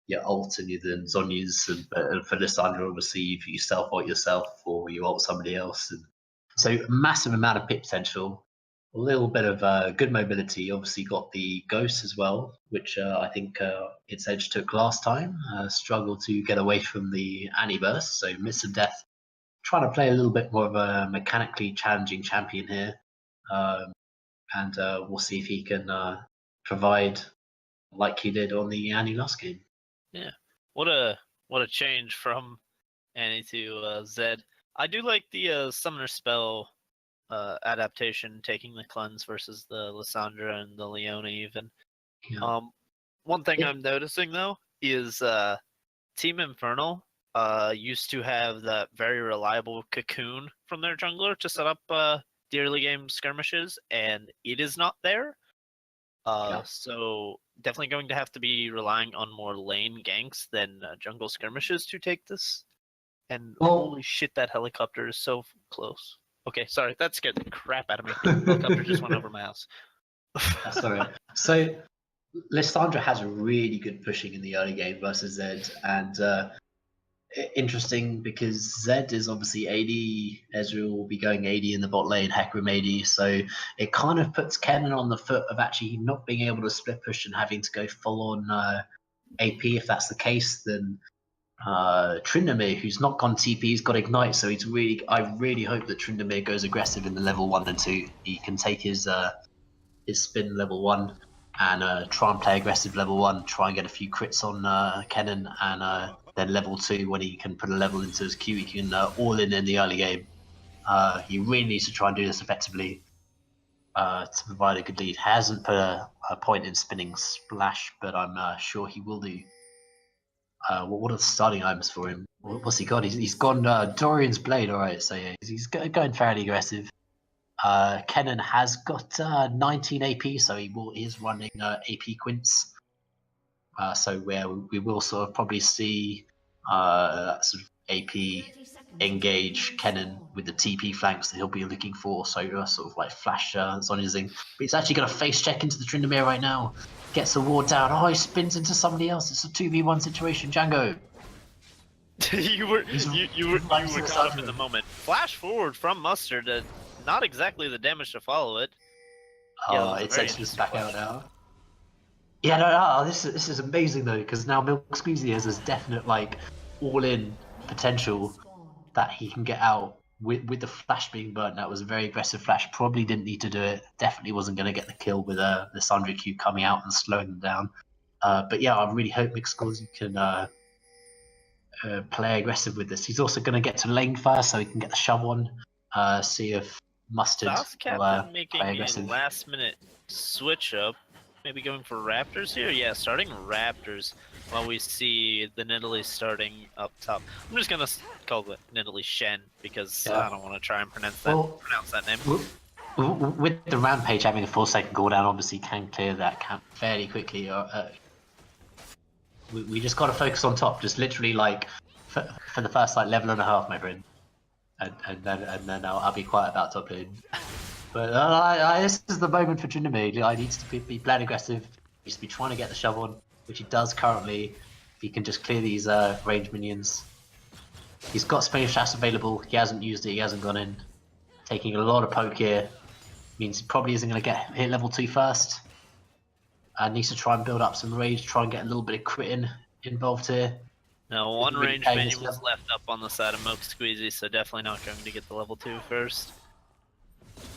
your ult and you then Zhonya's, and for Lissandra, obviously, if you self-ult yourself or you ult somebody else. And so massive amount of pit potential. A little bit of good mobility. Obviously, got the Ghost as well, which I think its Edge took last time. Struggled to get away from the Annie Burst, so Miss of Death trying to play a little bit more of a mechanically challenging champion here. And we'll see if he can provide like he did on the Annie last game. Yeah, what a change from Annie to Zed. I do like the summoner spell adaptation, taking the cleanse versus the Lysandra and the Leona even. Yeah. One thing I'm noticing though is Team Infernal used to have that very reliable cocoon from their jungler to set up the early game skirmishes, and it is not there. So definitely going to have to be relying on more lane ganks than jungle skirmishes to take this. And holy shit, that helicopter is so close. Okay, sorry, that scared the crap out of me. The helicopter just went over my house. That's alright. So Lysandra has really good pushing in the early game versus Zed, and interesting because Zed is obviously AD. Ezreal will be going AD in the bot lane, Hecarim AD, so it kind of puts Kennen on the foot of actually not being able to split push and having to go full on AP. If that's the case, then Tryndamere, who's not gone TP, he's got Ignite, so he's really. I really hope that Tryndamere goes aggressive in the level 1 and 2. He can take his spin level 1 and try and play aggressive level 1, try and get a few crits on Kennen, and then level 2, when he can put a level into his Q, he can all in the early game. He really needs to try and do this effectively to provide a good lead. Hasn't put a point in spinning Splash, but I'm sure he will do. What are the starting items for him? What's he got? He's gone Dorian's Blade, alright, so yeah, he's going fairly aggressive. Kennen has got 19 AP, so he is running AP Quints. So we will sort of probably see sort of AP engage Kennen with the TP flanks that he'll be looking for. So sort of like flash Zonyazing. But he's actually going to face check into the Tryndamere right now. Gets a ward down. Oh, he spins into somebody else. It's a 2v1 situation. Django. you were caught up in the moment. Flash forward from Mustard. Not exactly the damage to follow it. Oh, it's actually back out now. Yeah, no, this is amazing though, because now Milk Squeezy has this definite like all-in potential that he can get out with the flash being burnt. That was a very aggressive flash. Probably didn't need to do it. Definitely wasn't going to get the kill with the Sandra Q coming out and slowing them down. But yeah, I really hope Milk Squeezy can play aggressive with this. He's also going to get to lane first, so he can get the shove on. See if Mustard South Captain making a last-minute switch up. Maybe going for Raptors here? Yeah, starting Raptors while we see the Nidalee starting up top. I'm just going to call it Nidalee Shen because I don't want to try and pronounce that name. With the Rampage having a 4-second cooldown, obviously can clear that camp fairly quickly. We just got to focus on top, just literally like for the first like level and a half, my friend. And then I'll be quiet about top lane. But this is the moment for Tryndamere. He needs to be playing aggressive. He needs to be trying to get the shove on, which he does currently. If he can just clear these range minions. He's got Spinning Shaft available. He hasn't used it. He hasn't gone in. Taking a lot of poke here. Means he probably isn't going to hit level 2 first. Needs to try and build up some rage. Try and get a little bit of critting involved here. Now, one range minion was left up on the side of Milk Squeezy, so definitely not going to get the level 2 first.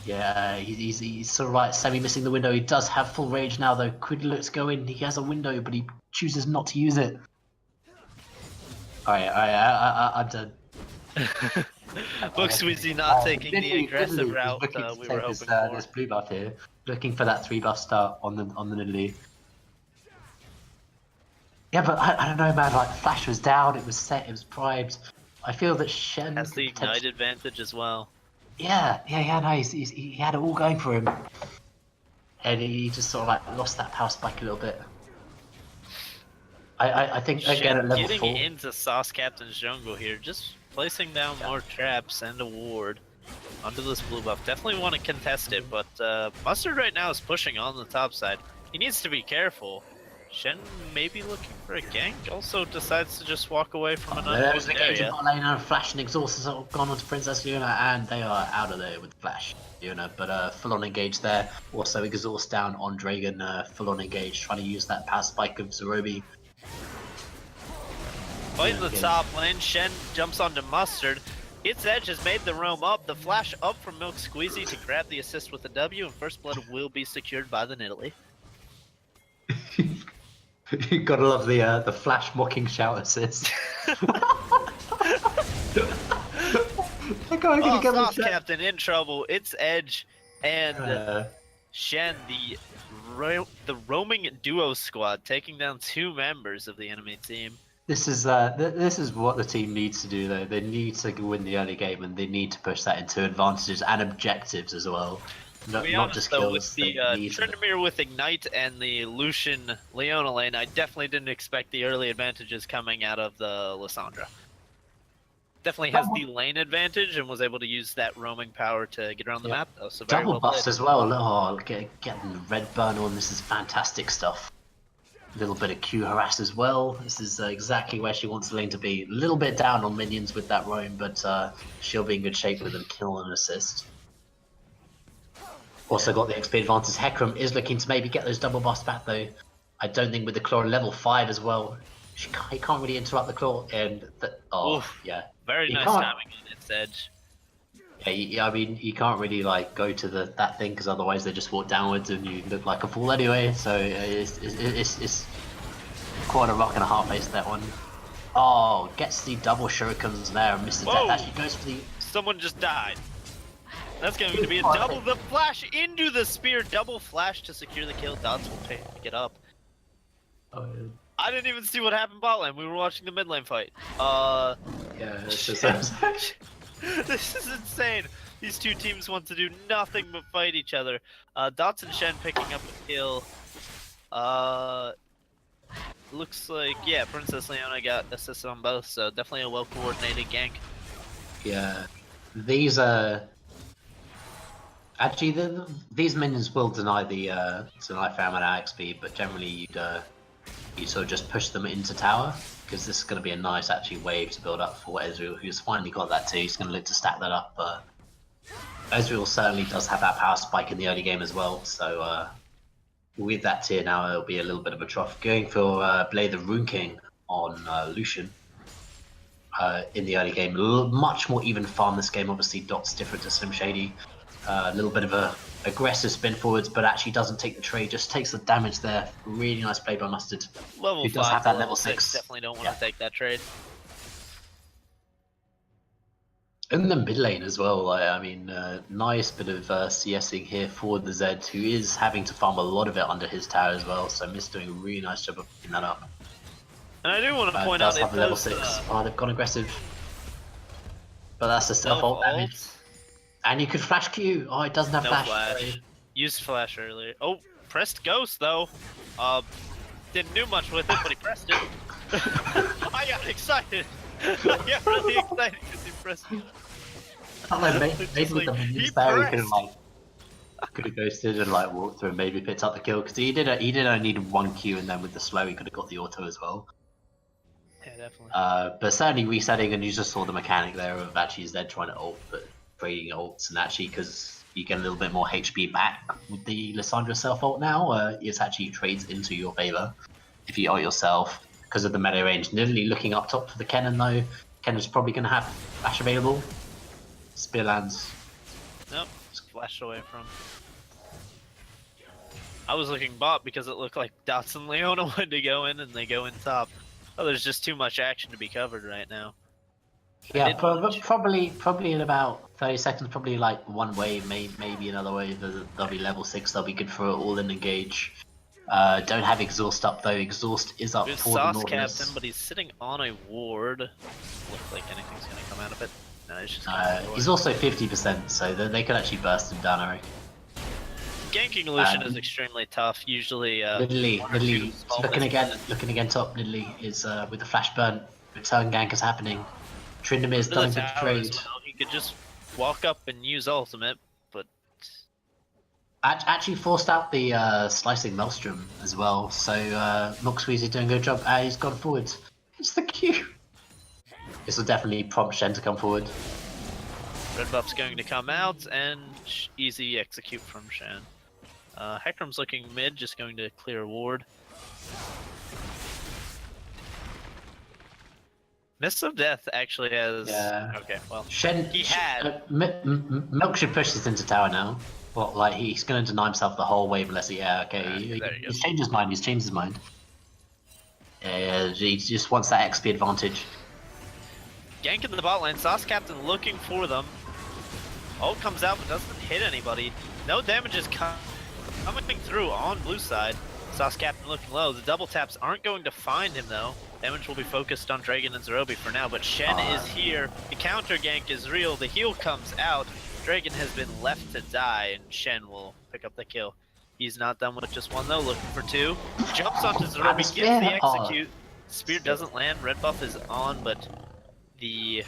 Yeah, he's sort of like semi-missing the window. He does have full rage now, though. Could look to go in. He has a window, but he chooses not to use it. Alright, I'm done. Milk Squeezy not taking the aggressive route we were hoping for. This blue buff here, looking for that 3-buff start on the Nidalee. Yeah, but I don't know, man. Like Flash was down, it was set, it was primed. I feel that Shen has the ignite advantage as well. Yeah, no, he had it all going for him, and he just sort of like lost that power spike a little bit. I think again at level 4. Getting into Sauce Captain's jungle here, just placing down more traps and a ward onto this blue buff. Definitely want to contest it, but Mustard right now is pushing on the top side. He needs to be careful. Shen maybe looking for a gank, also decides to just walk away from an There was an unbooked engage in area. bot lane and Flash and Exhaust has gone onto Princess Leona and they are out of there with Flash Leona, but full on engage there. Also Exhaust down on Dragon, full on engage, trying to use that power spike of Zerobi. Fighting the top lane, Shen jumps onto Mustard. Its Edge has made the roam up, the flash up from Milk Squeezy to grab the assist with the W, and first blood will be secured by the Nidalee. You gotta love the Flash mocking shout assist. Oh, Sauce Captain in trouble. Its Edge and Shen, the roaming duo squad, taking down 2 members of the enemy team. This is what the team needs to do though. They need to win the early game and they need to push that into advantages and objectives as well. Not just kills. With the Tryndamere with Ignite and the Lucian Leona lane, I definitely didn't expect the early advantages coming out of the Lissandra. Definitely has the lane advantage and was able to use that roaming power to get around the map though. So very double well bust played. as well. Oh, getting the red burn on. This is fantastic stuff. A little bit of Q harass as well. This is exactly where she wants the lane to be. A little bit down on minions with that roam, but she'll be in good shape with them kill and assist. Also got the XP advantage. Hecarim is looking to maybe get those double busts back though. I don't think with the claw level 5 as well. He can't really interrupt the claw and yeah. Very nice timing on its Edge. Yeah, I mean you can't really like go to that thing because otherwise they just walk downwards and you look like a fool anyway. So it's quite a rock and a hard place that one. Oh, gets the double shurikens there and misses death. Actually goes for the. Someone just died. That's going to be a double. The flash into the spear, double flash to secure the kill. Dots will pick it up. I didn't even see what happened bot lane. We were watching the mid lane fight. Yeah, it's just. This is insane. These two teams want to do nothing but fight each other. Dots and Shen picking up a kill. Looks like, yeah, Princess Leona got assists on both, so definitely a well-coordinated gank. Yeah, these actually these minions will deny Famine XP, but generally you'd sort of just push them into tower because this is going to be a nice actually wave to build up for Ezreal, who's finally got that too. He's going to look to stack that up. Ezreal certainly does have that power spike in the early game as well, so with that tier now it'll be a little bit of a trough. Going for Blade the Rune King on Lucian. In the early game, much more even farm this game. Obviously, Dot's different to Slim Shady. A little bit of a aggressive spin forwards, but actually doesn't take the trade. Just takes the damage there. Really nice play by Mustard. Level who 5 does have that level 6. Definitely don't want to take that trade. In the mid lane as well. I mean, nice bit of CSing here for the Zed, who is having to farm a lot of it under his tower as well. So Mist doing a really nice job of picking that up. And I do want to point out it does level 6. Oh, they've gone aggressive. But that's a self-ult damage. And you could flash Q. Oh, it doesn't have flash. Used flash earlier. Oh, pressed Ghost though. Didn't do much with it, but he pressed it. I got excited. I got really excited because he pressed it. Maybe with the minions there, he could have ghosted and like walked through and maybe picked up the kill because he did only need 1 Q and then with the slow he could have got the auto as well. Yeah, definitely. But certainly resetting, and you just saw the mechanic there of actually Zed trying to ult, but trading ults, and actually because you get a little bit more HP back with the Lissandra self ult now, it actually trades into your favor if you ult yourself because of the melee range. Nidalee looking up top for the Kennen though. Kennen's probably going to have flash available. Spear lands. Nope, just flashed away from. I was looking bot because it looked like Dots and Leona wanted to go in and they go in top. Oh, there's just too much action to be covered right now. Yeah, probably in about 30 seconds, probably like one wave, maybe another wave. They'll be level 6, they'll be good for all in engage. Don't have Exhaust up though, Exhaust is up for the Nautilus. Captain, but he's sitting on a ward. Looks like anything's going to come out of it. No, he's just he's also 50%, so they could actually burst him down, I reckon. Ganking Lucian is extremely tough. Usually, Nidalee, looking again top. Nidalee is with the flash burn. Return gank is happening. Tryndamere's done a good trade. Well. He could just walk up and use ultimate, but Actually forced out the slicing Maelstrom as well, so Milk Squeezy doing a good job. He's gone forward. It's the Q. This will definitely prompt Shen to come forward. Red buff's going to come out, and easy execute from Shen. Hecarim's looking mid, just going to clear a ward. Mist of Death actually has... Yeah. Okay, well, Shen, he had... Milk should push this into tower now. Well, like, he's going to deny himself the whole wave unless he... Yeah, okay. He's changed his mind. He's changed his mind. Yeah, he just wants that XP advantage. Gank in the bot lane, Sauce Captain looking for them. Ult comes out but doesn't hit anybody. No damage is coming through on blue side. Sauce Captain looking low. The double taps aren't going to find him though. Damage will be focused on Dragon and Zerobi for now, but Shen is here. The counter gank is real. The heal comes out. Dragon has been left to die, and Shen will pick up the kill. He's not done with just one though, looking for two. Jumps onto Zerobi, gets the execute. Spear doesn't land, red buff is on, but the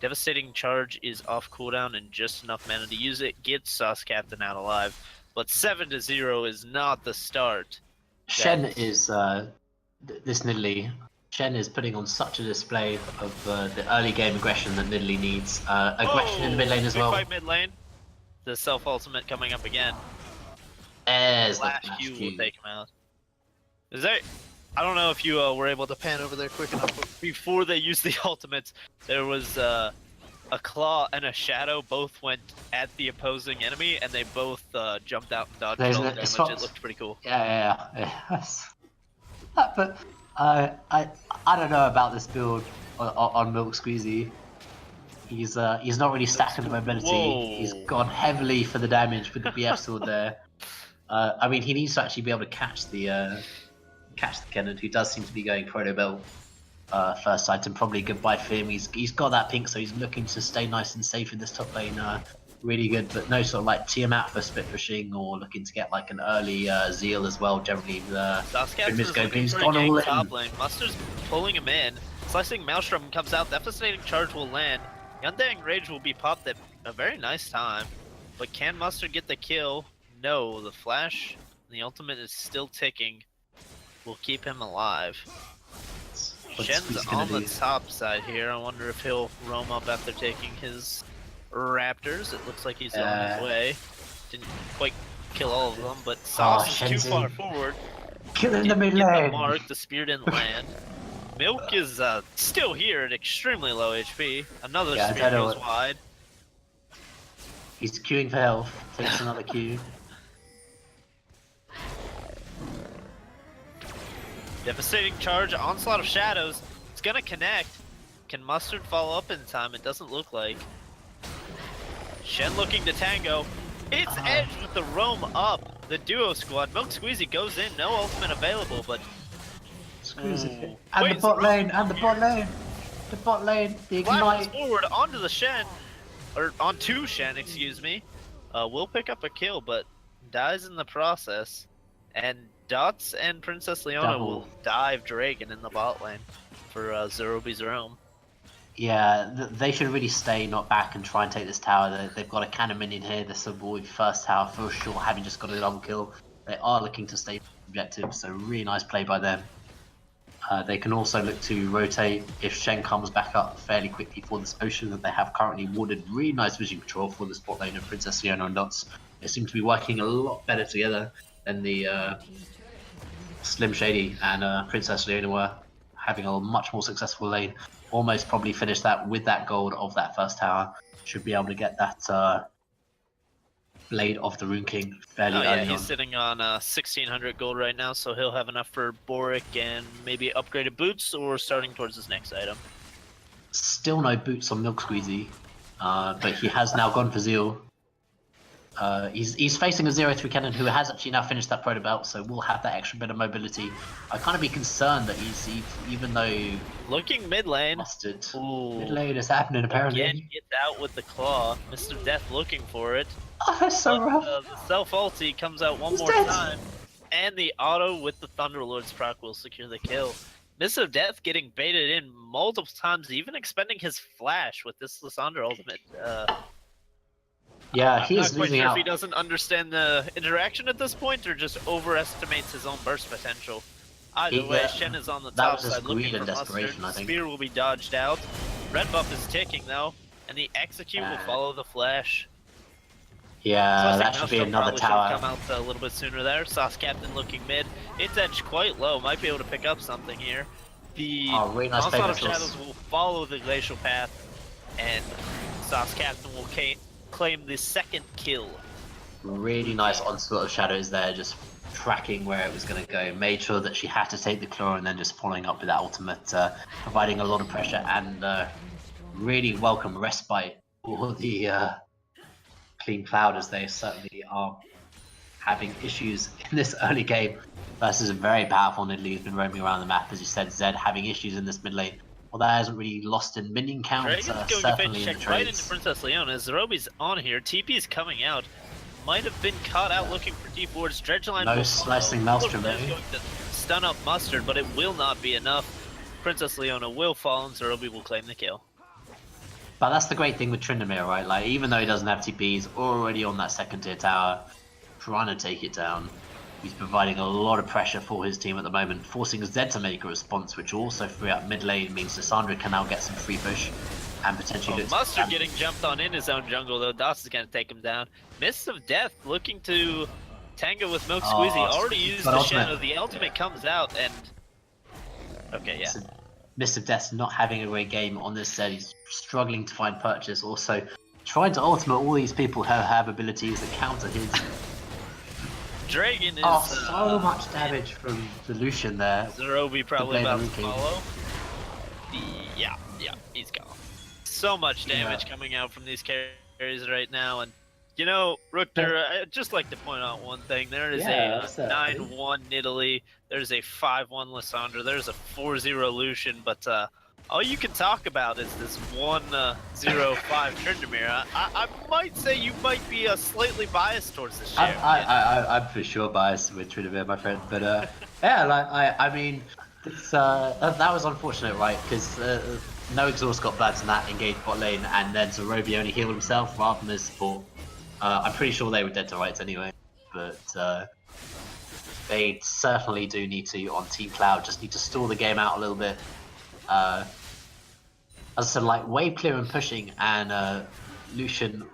devastating charge is off cooldown and just enough mana to use it. Gets Sauce Captain out alive, but 7-0 is not the start. Shen is, this Nidalee, Shen is putting on such a display of the early game aggression that Nidalee needs. Aggression in the mid lane as well. Fight mid lane. The self ultimate coming up again. There's Flash the Q Flash will Q. take him out. Is there? I don't know if you were able to pan over there quick enough, but before they used the ultimates, there was a claw and a shadow both went at the opposing enemy, and they both jumped out and dodged all the damage. It looked pretty cool. Yeah. But I don't know about this build on Milk Squeezy. He's not really stacking the mobility. Whoa. He's gone heavily for the damage with the BF sword there. I mean, he needs to actually be able to catch the Kennard, who does seem to be going Proto Belt first item. Probably goodbye for him. He's got that pink, so he's looking to stay nice and safe in this top lane. Really good, but no sort of like Tiamat for split pushing or looking to get like an early Zeal as well. Generally, he's gone all in. Top lane. Mustard's pulling him in. Slicing Maelstrom comes out. Devastating charge will land. The Undying Rage will be popped at a very nice time. But can Mustard get the kill? No. The flash, the ultimate is still ticking. Will keep him alive. Shen's on the top side here. I wonder if he'll roam up after taking his Raptors. It looks like he's on his way. Didn't quite kill all of them, but Sauce is too far forward. Killing the mid lane. Mark, the spear didn't land. Milk is still here at extremely low HP. Another spear goes wide. He's queuing for health. Takes another Q. Devastating charge, onslaught of shadows. It's gonna connect. Can Mustard follow up in time? It doesn't look like. Shen looking to tango. It's Edge with the roam up. The duo squad. Milk Squeezy goes in. No ultimate available, but... Squeezy. And the bot lane. The bot lane. The Flashes ignite. forward onto the Shen. Or onto Shen, excuse me. Will pick up a kill, but dies in the process. And Dots and Princess Leona will dive Dragon in the bot lane for Zerobi's roam. Yeah, they should really stay, not back, and try and take this tower. They've got a cannon minion here. This will be first tower for sure, having just got a double kill. They are looking to stay objective, so really nice play by them. They can also look to rotate if Shen comes back up fairly quickly for this potion that they have currently warded. Really nice vision control for the spot lane of Princess Leona and Dots. They seem to be working a lot better together than the Slim Shady and Princess Leona were, having a much more successful lane. Almost probably finished that with that gold of that first tower. Should be able to get that Blade of the Rune King fairly early on. He's sitting on 1600 gold right now, so he'll have enough for Boric and maybe upgraded boots or starting towards his next item. Still no boots on Milk Squeezy, but he has now gone for Zeal. He's facing a 0-3 cannon who has actually now finished that proto belt, so we'll have that extra bit of mobility. I kind of be concerned that he's even though looking mid lane. Mustard. Ooh. Mid lane is happening apparently. Again, gets out with the claw. Mr. Death looking for it. Oh, that's so rough. The self ulti comes out one more time, and the auto with the Thunderlord's proc will secure the kill. Mr. Death getting baited in multiple times, even expending his flash with this Lysandra ultimate. Yeah, he I'm is not quite losing sure if out. he doesn't understand the interaction at this point or just overestimates his own burst potential. Either way, Shen is on the that top was just side looking greed for and desperation, Mustard. I think. Spear will be dodged out. Red buff is ticking though, and the execute will follow the flash. Yeah, So I think that should be Maelstrom another probably should have tower. come out a little bit sooner there. Sauce Captain looking mid. It's edged quite low. Might be able to pick up something here. The Really nice Onslaught of Pegasus. Shadows will follow the glacial path, and Sauce Captain will claim the second kill. Really nice onslaught of shadows there, just tracking where it was going to go. Made sure that she had to take the claw and then just following up with that ultimate, providing a lot of pressure and really welcome respite for the Clean Cloud, as they certainly are having issues in this early game versus a very powerful Nidalee who's been roaming around the map. As you said, Zed having issues in this mid lane. Well, that hasn't really lost in minion count, Dragon's going to certainly face in the check right into trades. Princess Leona. Zerobi's on here. TP is coming out. Might have been caught out looking for deep wards. Dredgeline No will slicing follow. Maelstrom, Is though. going to stun up Mustard, but it will not be enough. Princess Leona will fall, and Zerobi will claim the kill. But that's the great thing with Tryndamere, right? Like, even though he doesn't have TP, he's already on that second tier tower, trying to take it down. He's providing a lot of pressure for his team at the moment, forcing Zed to make a response, which will also free up mid lane, means Lissandra can now get some free push and potentially look to Mustard getting jumped on in his own jungle, though. Dots is going to take him down. Mists of Death looking to tango with Milk Squeezy. Already used the shadow. The ultimate comes out, and... Okay, yeah. Mist of Death not having a great game on this set. He's struggling to find purchase. Also, trying to ultimate all these people who have abilities that counter his. Dragon is. So much damage from the Lucian there. Zerobi probably about to follow. Yeah, he's gone. So much damage coming out from these carries right now, and you know, Rookter, I'd just like to point out one thing. There is a 9-1 Nidalee, there's a 5-1 Lissandra, there's a 4-0 Lucian, but all you can talk about is this 1-0-5 Tryndamere. I might say you might be slightly biased towards this share. I'm for sure biased with Tryndamere, my friend, but yeah, like I mean, it's, that was unfortunate, right? Because no exhaust got burned in that engaged bot lane, and then Zerobi only healed himself rather than his support. I'm pretty sure they were dead to rights anyway, but they certainly do need to, on Team Cloud, just need to stall the game out a little bit. As I said, like, wave clear and pushing, and Lucian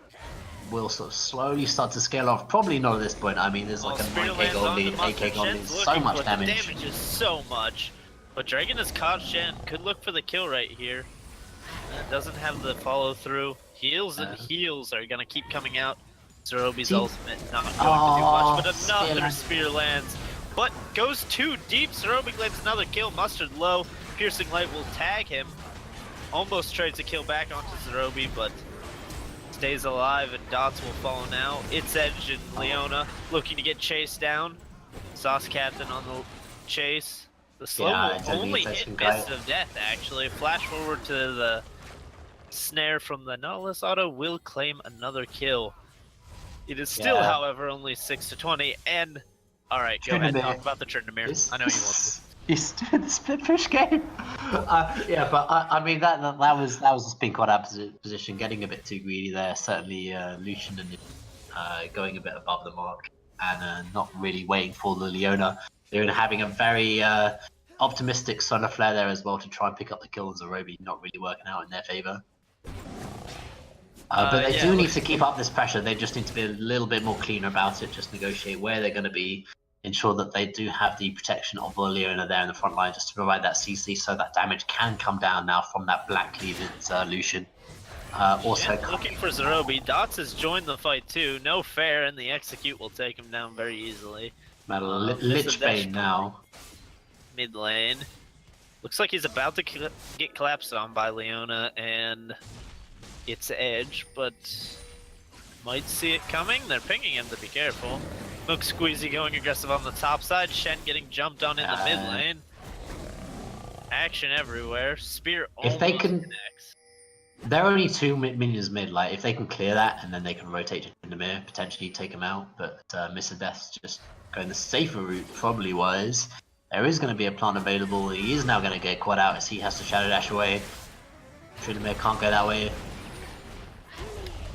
will sort of slowly start to scale off. Probably not at this point. I mean, there's like a 9k gold lead, 8k gold lead, so much damage. The damage is so much, but Dragon has caught Shen. Could look for the kill right here. Doesn't have the follow through. Heals and heals are gonna keep coming out. Zerobi's ultimate not going to do much, but another spear lands. But goes too deep. Zerobi claims another kill. Mustard low. Piercing Light will tag him. Almost trades a kill back onto Zerobi, but stays alive, and Dots will follow now. It's Edge and Leona looking to get chased down. Sauce Captain on the chase. The slow will only hit Mist of Death, actually. Flash forward to the snare from the Nautilus auto will claim another kill. It is still, however, only 6-20, and... Alright, go ahead and talk about the Tryndamere. I know you want to. He's doing the split push game. Yeah, but I mean, that was a spin quad out position, getting a bit too greedy there. Certainly Lucian and going a bit above the mark, and not really waiting for the Leona. They're having a very optimistic Solar Flare there as well to try and pick up the kill on Zerobi, not really working out in their favor. But they do need to keep up this pressure. They just need to be a little bit more cleaner about it, just negotiate where they're going to be, ensure that they do have the protection of Leona there in the front line, just to provide that CC so that damage can come down now from that black cleaved Lucian. Also looking for Zerobi. Dots has joined the fight too. No fair, and the execute will take him down very easily. Lichbane now. Mid lane. Looks like he's about to get collapsed on by Leona, and it's Edge, but might see it coming. They're pinging him to be careful. Milk Squeezy going aggressive on the top side. Shen getting jumped on in the mid lane. Action everywhere. Spear almost if they can connects. There are only 2 minions mid, like if they can clear that and then they can rotate in the mirror, potentially take him out, but Mr. Death's just going the safer route probably wise. There is going to be a plant available. He is now going to get quad out as he has to Shadow Dash away. Tryndamere can't go that way.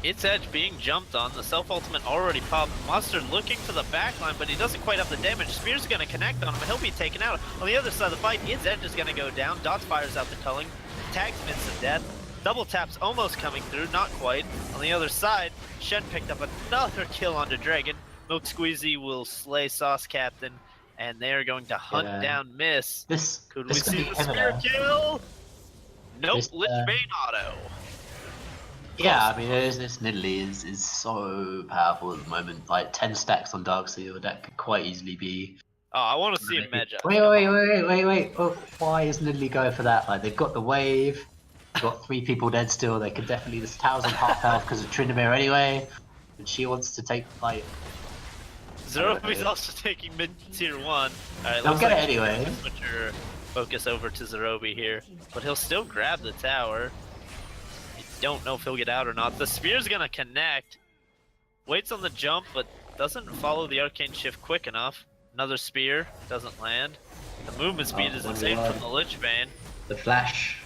Its Edge being jumped on, the self-ultimate already popped. Mustard looking for the backline, but he doesn't quite have the damage. Spear's gonna connect on him, he'll be taken out. On the other side of the fight, Its Edge is gonna go down. Dots fires out the culling, tags him instant death. Double taps almost coming through, not quite. On the other side, Shen picked up another kill onto Dragon. Milk Squeezy will slay Sauce Captain, and they're going to hunt down Miss. Could we see the spear kill? Nope, Lichbane auto. Yeah, I mean, this Nidalee is so powerful at the moment. Like 10 stacks on Darkseal, that could quite easily be. Oh, I want to see a Medja. Wait. Oh, why is Nidalee going for that? Like, they've got the wave, they've got 3 people dead still. They could definitely. This tower's on half health because of Tryndamere anyway. And she wants to take, like. Zerobi's also taking mid tier 1. Alright, They'll get it anyway. Put your focus over to Zerobi here. But he'll still grab the tower. Don't know if he'll get out or not. The spear's gonna connect. Waits on the jump, but doesn't follow the arcane shift quick enough. Another spear doesn't land. The movement speed is insane from the Lichbane. The flash.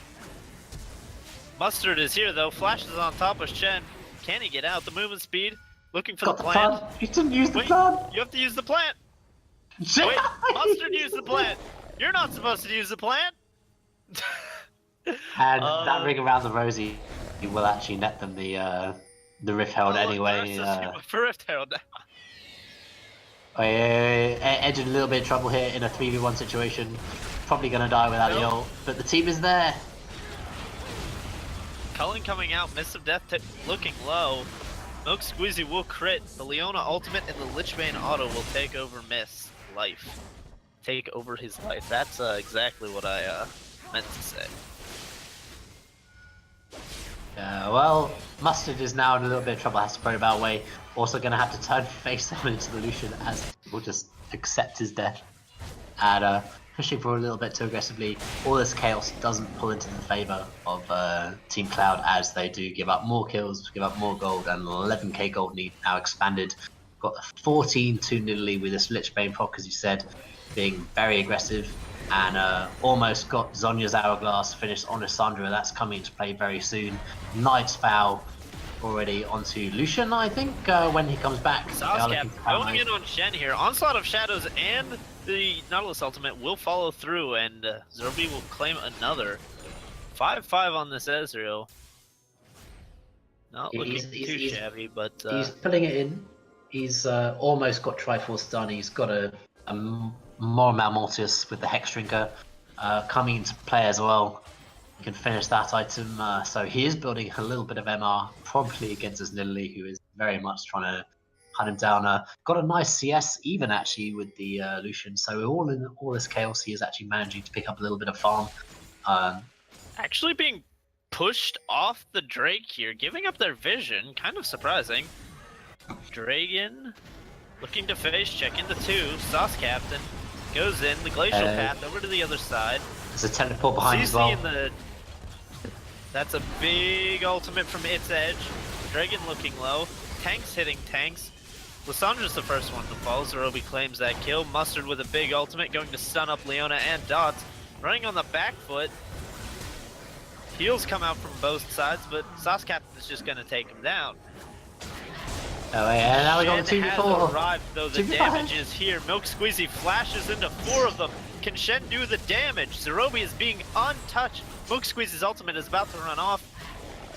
Mustard is here though. Flash is on top of Shen. Can he get out? The movement speed. Looking for Got the plant. You didn't use the Wait, plant. you have to use the plant. Wait, Mustard used the plant. You're not supposed to use the plant. And that ring around the rosy will actually net them the Rift Herald anyway. For Rift Herald now. Edge in a little bit of trouble here in a 3v1 situation. Probably gonna die without the ult, but the team is there. Culling coming out, Mist of Death looking low. Milk Squeezy will crit. The Leona ultimate and the Lichbane auto will take over Mist's life. Take over his life. That's exactly what I meant to say. Well, Mustard is now in a little bit of trouble, has to pray about way. Also going to have to turn face on into the Lucian as we'll just accept his death. And pushing for a little bit too aggressively. All this chaos doesn't pull into the favour of Team Cloud as they do give up more kills, give up more gold, and 11k gold need now expanded. Got 14 to Nidalee with this Lichbane proc, as you said, being very aggressive. And almost got Zonya's Hourglass finished on Lissandra. That's coming into play very soon. Knight's Vow already onto Lucian, I think, when he comes back. Saucecap going in on Shen here. Onslaught of Shadows and the Nautilus ultimate will follow through, and Zerobi will claim another. 5-5 on this Ezreal. Not looking too shabby, but... he's pulling it in. He's almost got Triforce done. He's got a more Malmortius with the Hex Drinker coming into play as well. You can finish that item, so he is building a little bit of MR, probably against his Nidalee, who is very much trying to hunt him down. Got a nice CS even actually with the Lucian, so all in all this chaos, he is actually managing to pick up a little bit of farm. Actually being pushed off the Drake here, giving up their vision, kind of surprising. Dragon looking to face, check into 2, Sauce Captain. Goes in, the glacial path over to the other side. There's a teleport behind CC as well. That's a big ultimate from Its Edge. Dragon looking low. Tanks hitting tanks. Lissandra's the first one to fall. Zerobi claims that kill. Mustard with a big ultimate going to stun up Leona and Dots. Running on the back foot. Heals come out from both sides, but Sauce Captain is just going to take him down. Oh yeah, now we got 2v4. Arrived, though the damage is here. Milk Squeezy flashes into 4 of them. Can Shen do the damage? Zerobi is being untouched. Milk Squeezy's ultimate is about to run off.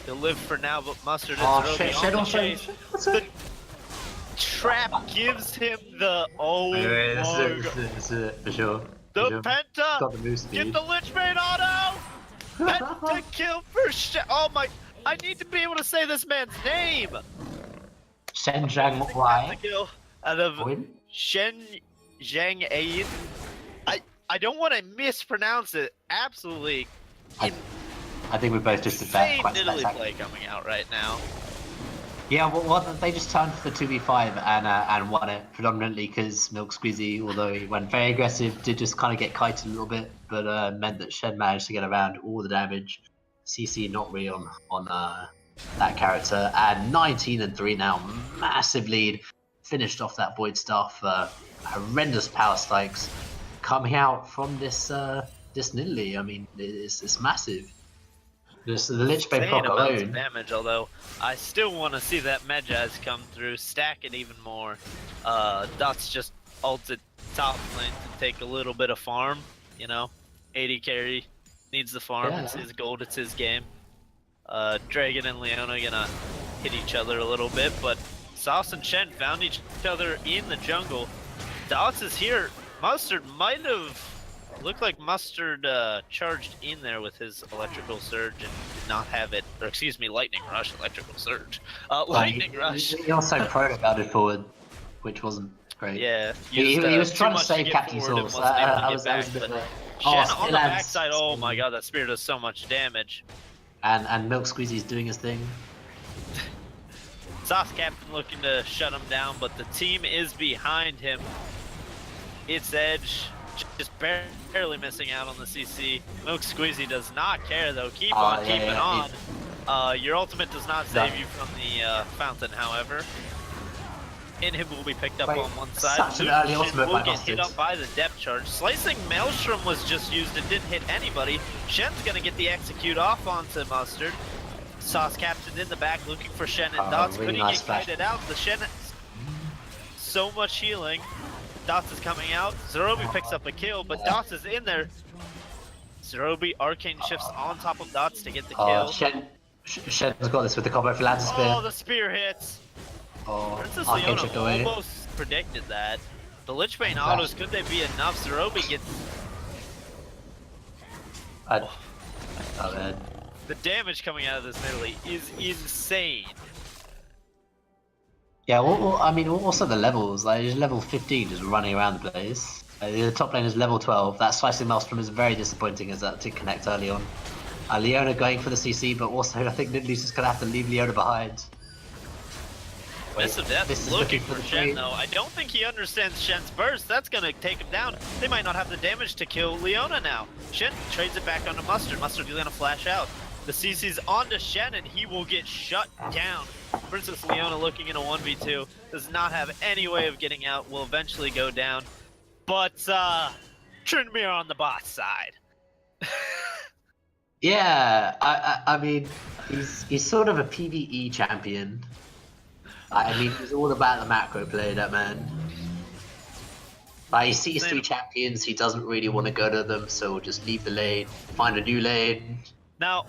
He'll live for now, but Mustard and Zerobi on the chase. The trap gives him the This is for sure. The Penta! Got the move speed. Get the Lichbane auto! Penta kill for Shen. Oh my! I need to be able to say this man's name! Shen Zhang Wai. Out of Shen Zhang Ayin. I don't want to mispronounce it. Absolutely. I think we both just did that quite Nidalee play coming out right now. Yeah, well, they just turned for the 2v5 and won it predominantly because Milk Squeezy, although he went very aggressive, did just kind of get kited a little bit, but meant that Shen managed to get around all the damage. CC not really on that character, and 19-3 now, massive lead. Finished off that Void Staff, horrendous power spikes coming out from this Nidalee. I mean, it's massive. Just the Lich Bane insane proc amounts of alone. damage, although I still want to see that Medjaz come through, stack it even more. Dots just ulted top lane to take a little bit of farm, you know? 80 carry, needs the farm, Yeah. it's his gold, it's his game. Dragon and Leona gonna hit each other a little bit, but Sauce and Shen found each other in the jungle. Dots is here. Mustard might have looked like Mustard charged in there with his electrical surge and did not have it, or excuse me, lightning rush, electrical surge. Lightning rush. He also pro-guarded forward, which wasn't great. Yeah, He used, was too trying to much save get Captain forward and Sauce. wasn't able to That get was a back, bit of but a... Shen on the Still backside, oh my god, that spear does so much damage. And Milk Squeezy's doing his thing. Sauce Captain looking to shut him down, but the team is behind him. It's Edge, just barely missing out on the CC. Milk Squeezy does not care though. Keep on keeping on. Your ultimate does not save you from the fountain, however. Inhib will be picked up on one side. Such an early Lucian ultimate will by get hit Mustard. up by the depth charge. Slicing Maelstrom was just used and didn't hit anybody. Shen's gonna get the execute off onto Mustard. Sauce Captain in the back looking for Shen and Dots. Really Couldn't nice get flash. kited out. The Shen, so much healing. Dots is coming out. Zerobi picks up a kill, but Dots is in there. Zerobi arcane shifts on top of Dots to get the kill. Shen's got this with the combo for Lance Spear. Oh, the spear hits. Princess Arcane Leona shift away. almost predicted that. The Lich Bane autos, could they be enough? Zerobi gets... The damage coming out of this melee is insane. Yeah, well, I mean, also the levels. Like, he's level 15 just running around the place. The top lane is level 12. That Slicing Maelstrom is very disappointing as that did connect early on. Leona going for the CC, but also I think Nidalee just going to have to leave Leona behind. Miss of Death this is looking looking for for the Shen trade. though. I don't think he understands Shen's burst. That's gonna take him down. They might not have the damage to kill Leona now. Shen trades it back onto Mustard. Mustard is gonna flash out. The CC's onto Shen and he will get shut down. Princess Leona looking in a 1v2. Does not have any way of getting out. Will eventually go down. But Trinmere on the bot side. Yeah, I mean, he's sort of a PvE champion. I mean, he's all about the macro play, that man. He sees three champions, he doesn't really want to go to them, so we'll just leave the lane, find a new lane. Now,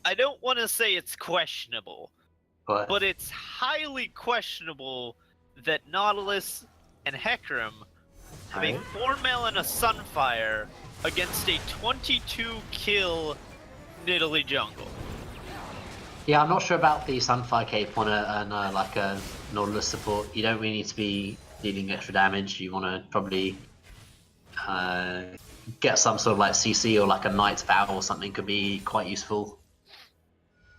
I don't want to say it's questionable, but it's highly questionable that Nautilus and Hecarim have a 4-mail and a Sunfire against a 22-kill Nidalee jungle. Yeah, I'm not sure about the Sunfire Cape on like a Nautilus support. You don't really need to be dealing extra damage. You want to probably get some sort of like CC or like a Knight's Vow or something could be quite useful.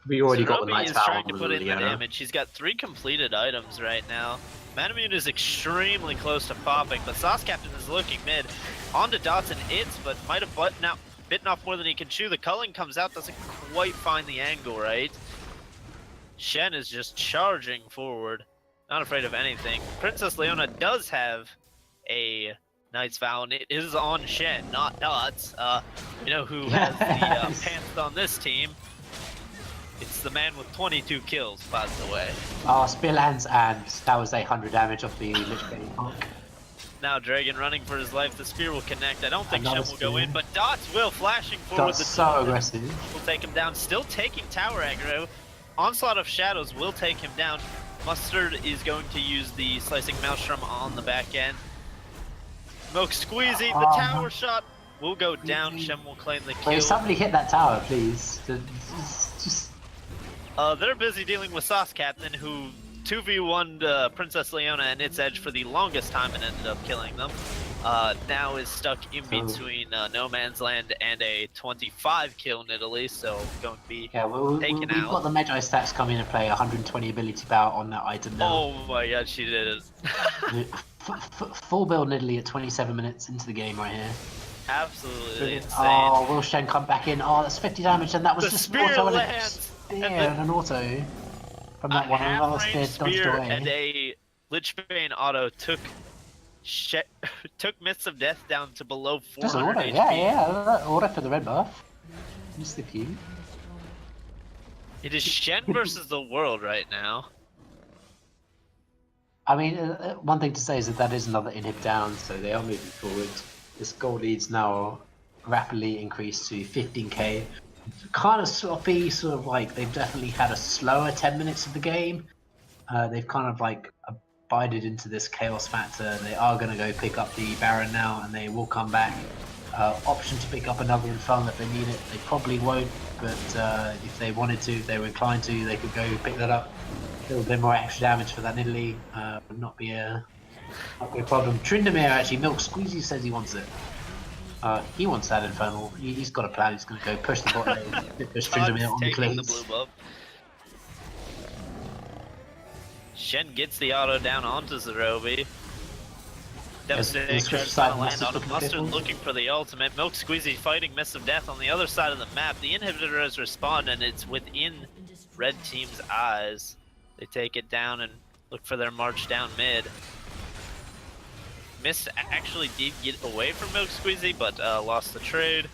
We already got the Knight's is Vow trying on to put in the Leona. damage. He's got 3 completed items right now. Manamune is extremely close to popping, but Sauce Captain is looking mid. Onto Dots and It's, but might have bitten off more than he can chew. The culling comes out, doesn't quite find the angle right. Shen is just charging forward, not afraid of anything. Princess Leona does have a Knight's Vow, and it is on Shen, not Dots. You know who has the pants on this team? It's the man with 22 kills, by the way. Spear lands, and that was 100 damage off the Lich Bane punk. Now Dragon running for his life. The spear will connect. I don't think Another Shen will go spear. in, but Dots will flashing forward. That's The so aggressive. will take him down. Still taking tower aggro. Onslaught of Shadows will take him down. Mustard is going to use the Slicing Maelstrom on the back end. Milk Squeezy, the tower shot will go down. Shen will claim the kill. Wait, somebody hit that tower, please. Just... They're busy dealing with Sauce Captain, who 2v1'd Princess Leona and Its Edge for the longest time and ended up killing them. Now is stuck in between No Man's Land and a 25-kill Nidalee, so going to be taken we've out. got the Magi stats coming into play, 120 ability power on that item now. Oh my god, she did it. Full build Nidalee at 27 minutes into the game right here. Absolutely insane. Oh, will Shen come back in? Oh, that's 50 damage, and that was The just spear auto lands, and an auto from that one. Another spear dodged spear away. and a Lich Bane auto took Mists of Death down to below 400 Just an auto, HP. yeah, auto for the red buff. Mr. Q. It is Shen versus the world right now. I mean, one thing to say is that is another inhib down, so they are moving forward. This goal lead's now rapidly increased to 15k. Kind of sloppy, sort of like they've definitely had a slower 10 minutes of the game. They've kind of like abided into this chaos factor. They are going to go pick up the Baron now, and they will come back. Option to pick up another Infernal if they need it. They probably won't, but if they wanted to, if they were inclined to, they could go pick that up. A little bit more extra damage for that Italy would not be a problem. Tryndamere actually, Milk Squeezy says he wants it. He wants that Infernal. He's got a plan. He's going to go push the bot lane, push Tryndamere on the taking the cleans. blue buff. Shen gets the auto down onto Zerobi. Devastating charge trying to land on him. Mustard looking for the ultimate. Milk Squeezy fighting Mist of Death on the other side of the map. The inhibitor has respawned and it's within red team's eyes. They take it down and look for their march down mid. Mist actually did get away from Milk Squeezy, but lost the trade.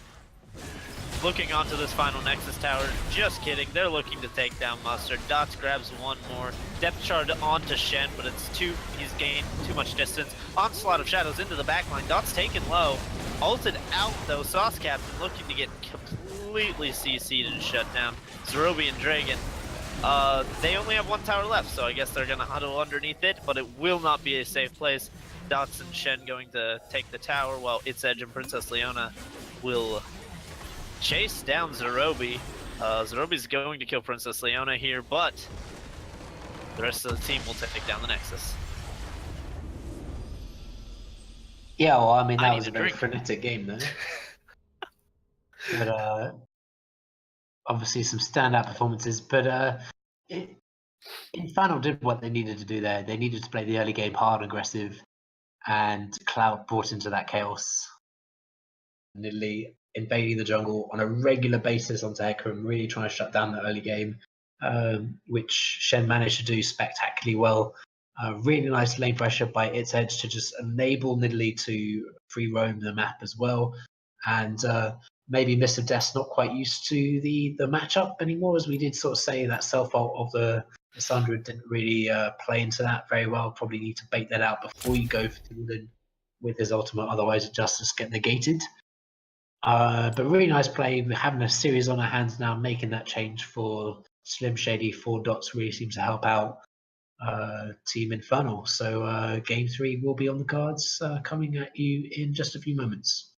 Looking onto this final Nexus tower, just kidding, they're looking to take down Mustard. Dots grabs one more, depth charge onto Shen, but he's gained too much distance. Onslaught of Shadows into the backline, Dots taken low. Ulted out though, Sauce Captain looking to get completely CC'd and shut down. Zerobi and Dragon, they only have one tower left, so I guess they're gonna huddle underneath it, but it will not be a safe place. Dots and Shen going to take the tower, while Its Edge and Princess Leona will chase down Zerobi. Zerobi's going to kill Princess Leona here, but the rest of the team will take down the Nexus. Yeah, well, I mean, that was a very frenetic game, though. But obviously some standout performances. But Infernal did what they needed to do there. They needed to play the early game hard, aggressive, and Cloud brought into that chaos. Nidalee invading the jungle on a regular basis onto Hecarim, really trying to shut down the early game, which Shen managed to do spectacularly well. Really nice lane pressure by Its Edge to just enable Nidalee to free roam the map as well. And maybe Mr. Death's not quite used to the matchup anymore, as we did sort of say that self-ult of the Sundred didn't really play into that very well. Probably need to bait that out before you go for Tilden with his ultimate, otherwise it just get negated. But really nice play. We're having a series on our hands now, making that change for Slim Shady. 4 dots really seems to help out Team Infernal. So Game 3 will be on the cards coming at you in just a few moments.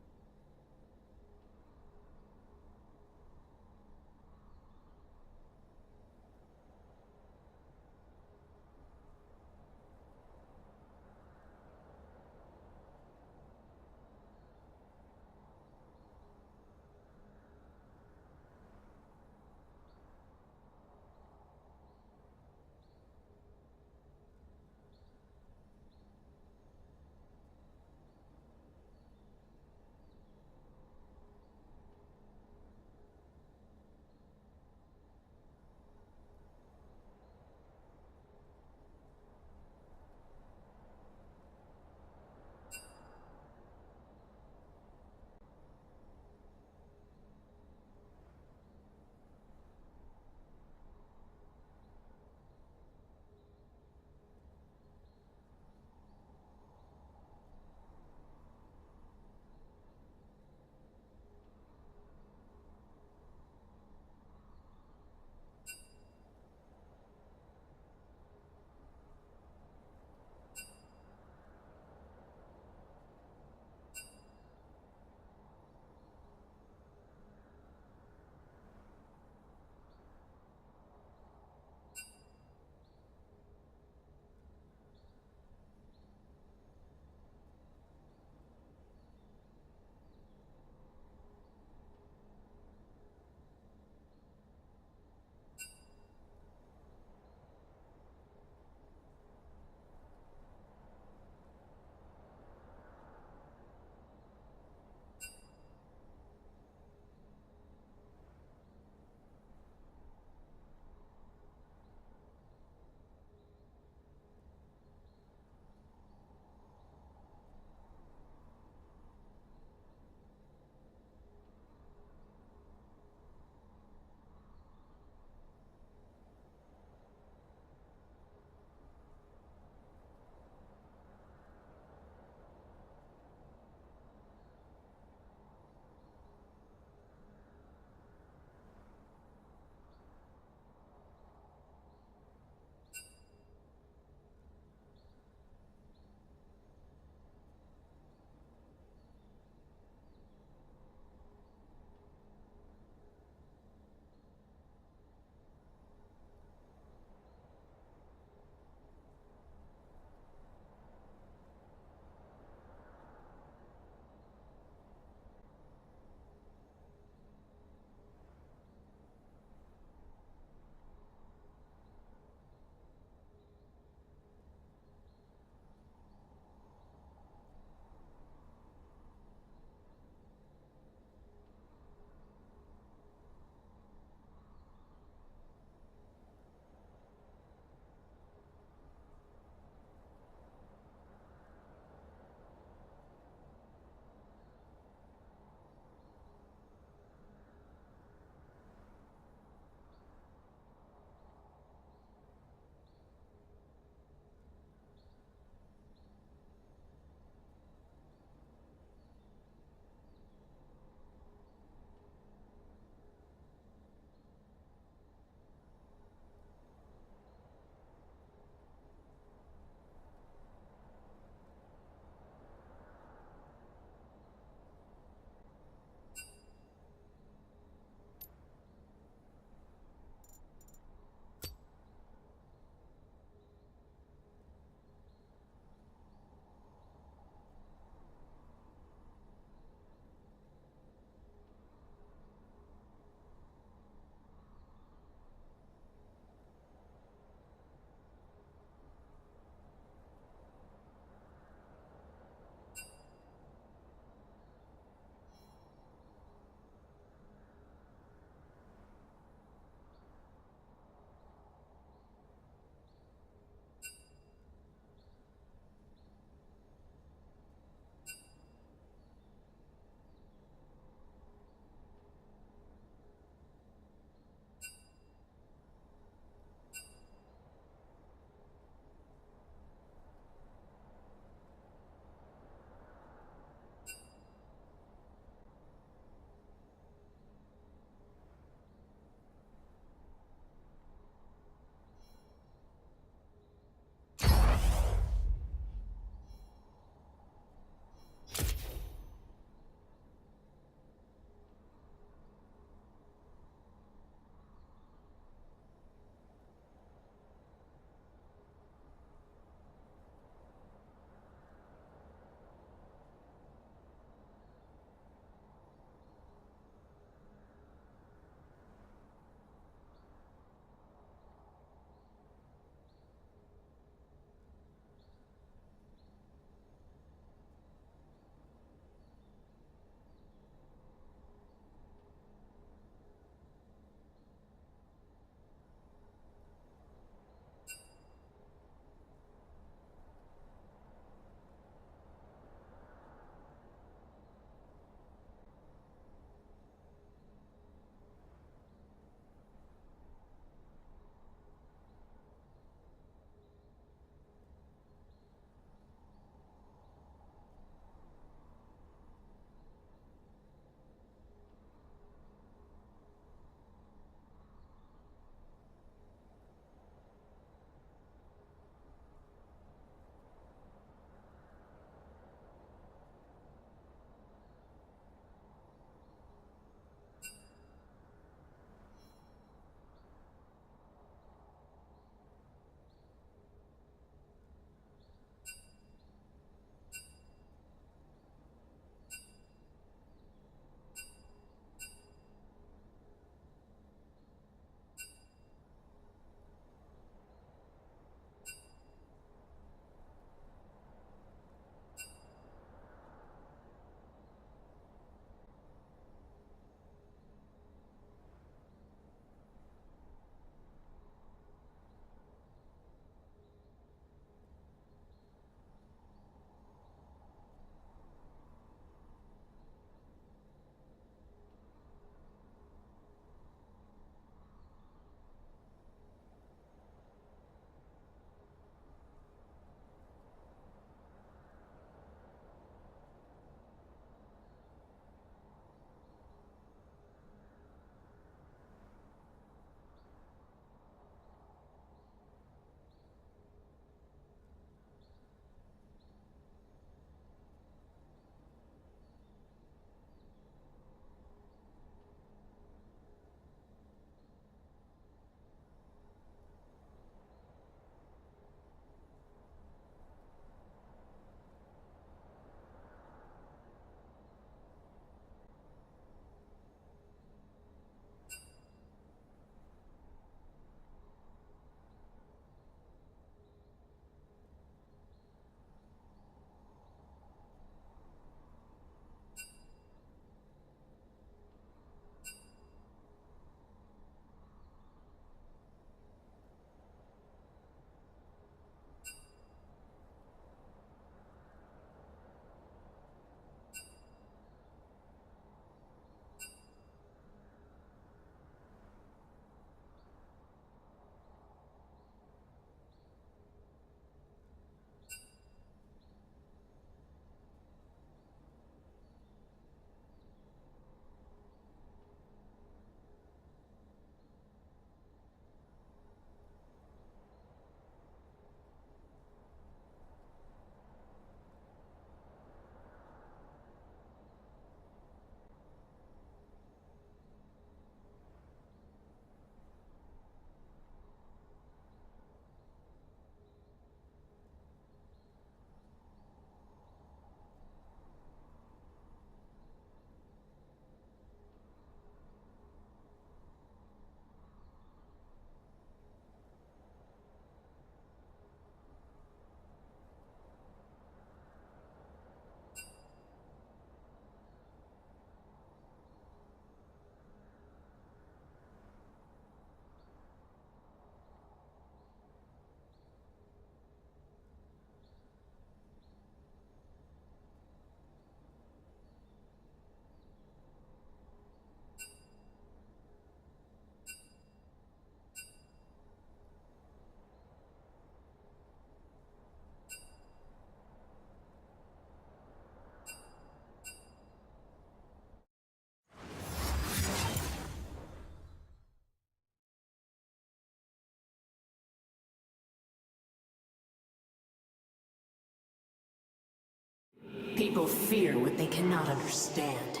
People fear what they cannot understand.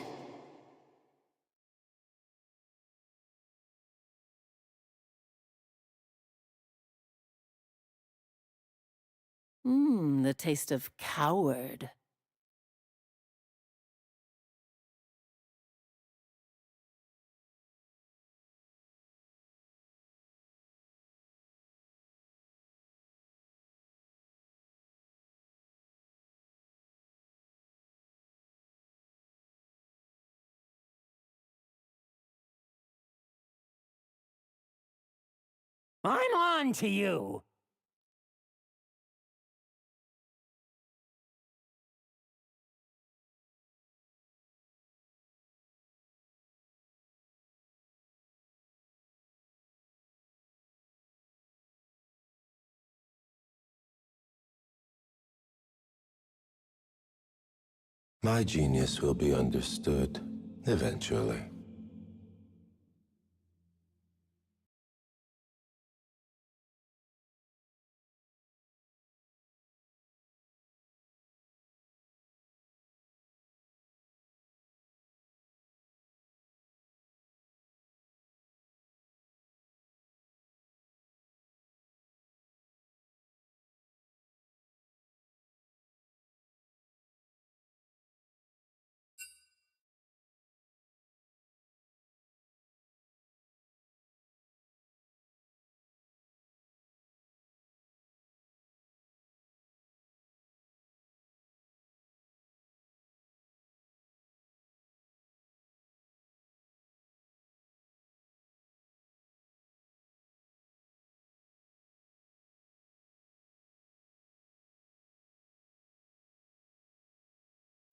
The taste of coward. I'm on to you! My genius will be understood eventually.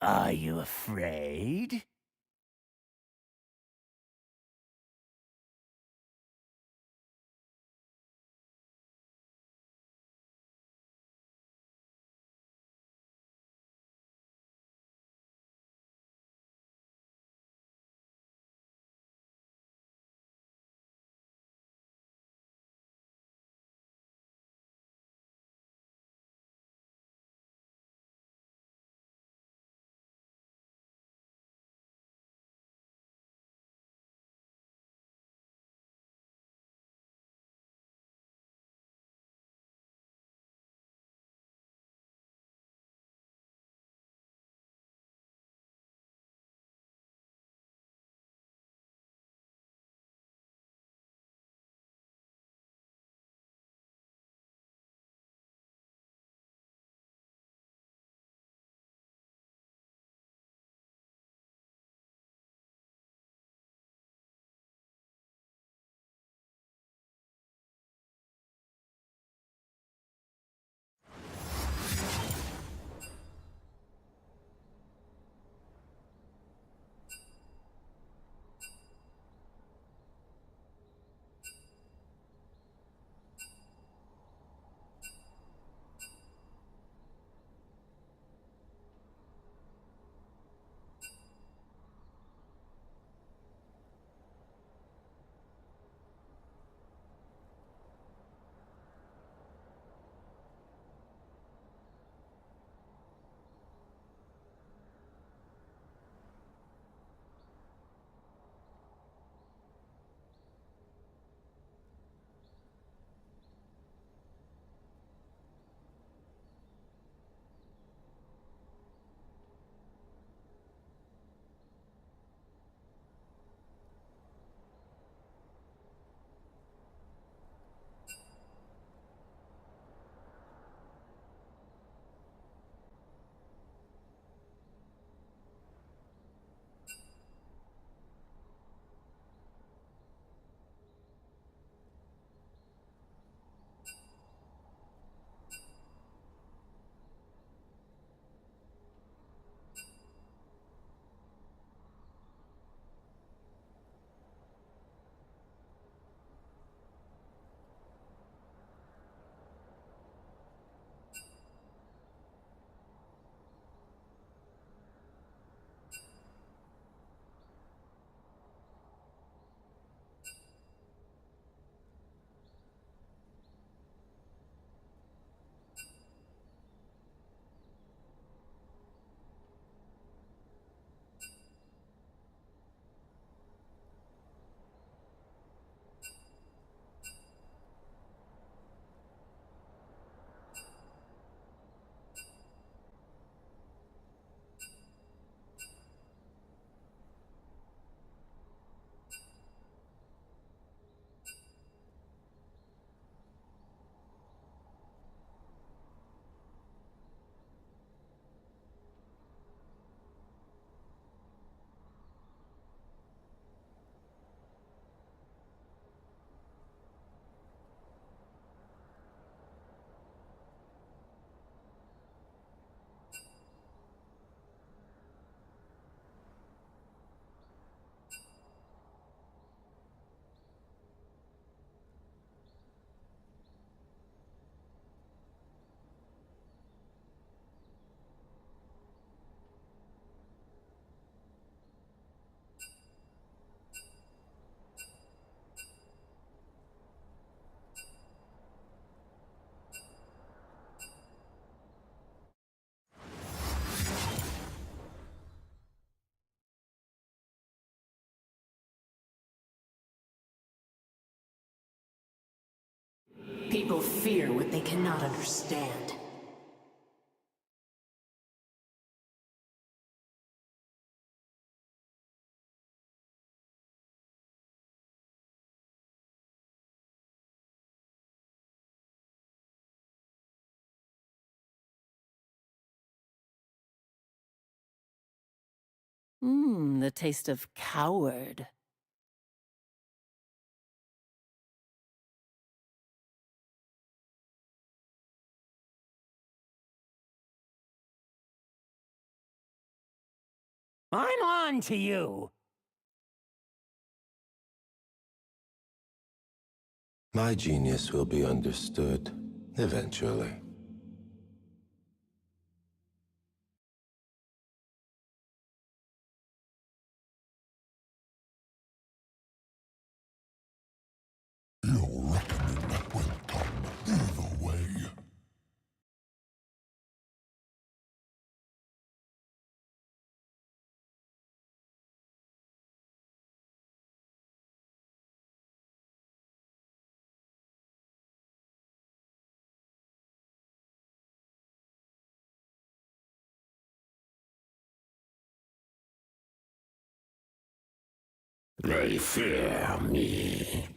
Are you afraid? People fear what they cannot understand. The taste of coward. I'm on to you! My genius will be understood eventually. Your reckoning will come either way. They fear me.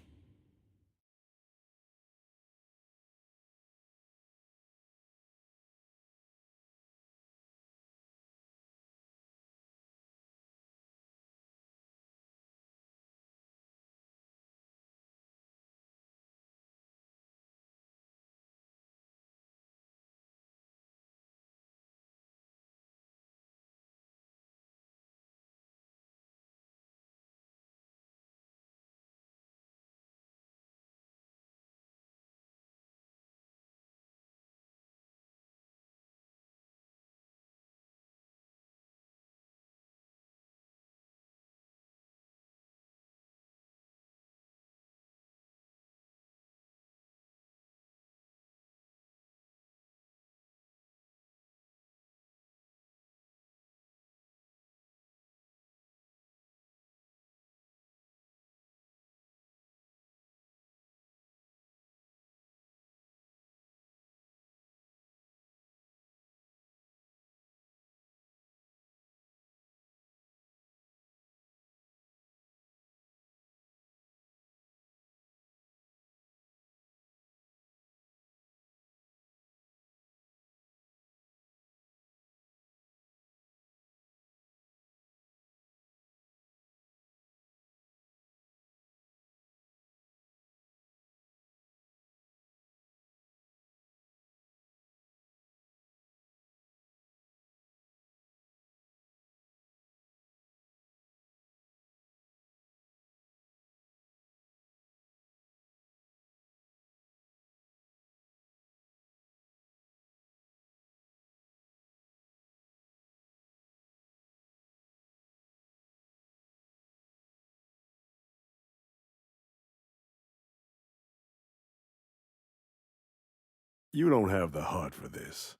You don't have the heart for this.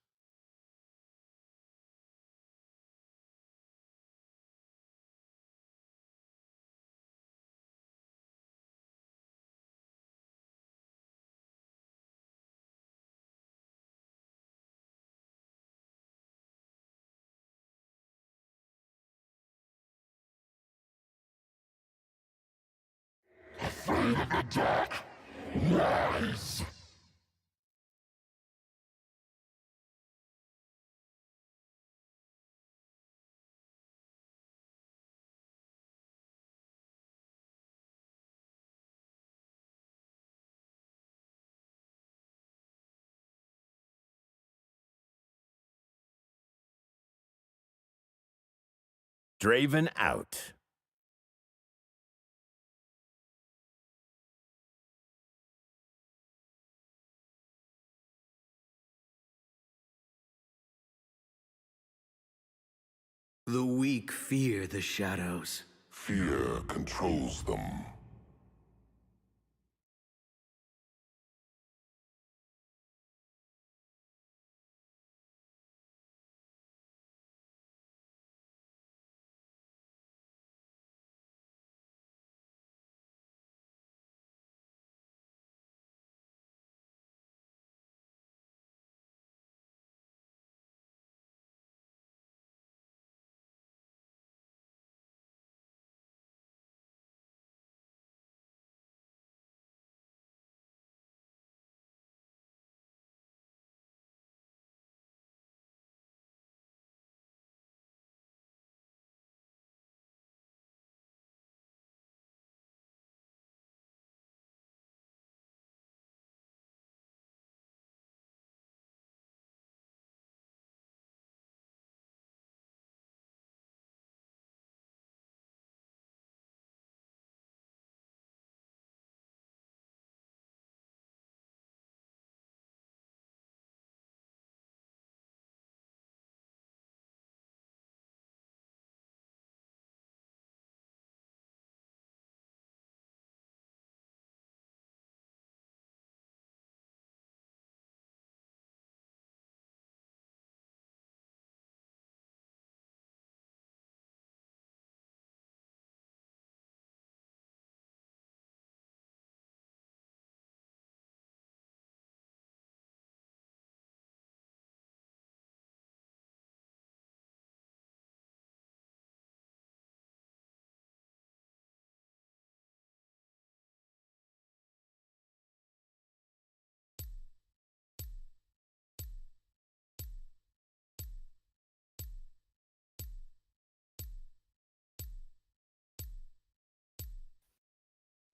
Afraid of the dark? Lies! Draven out. The weak fear the shadows. Fear controls them.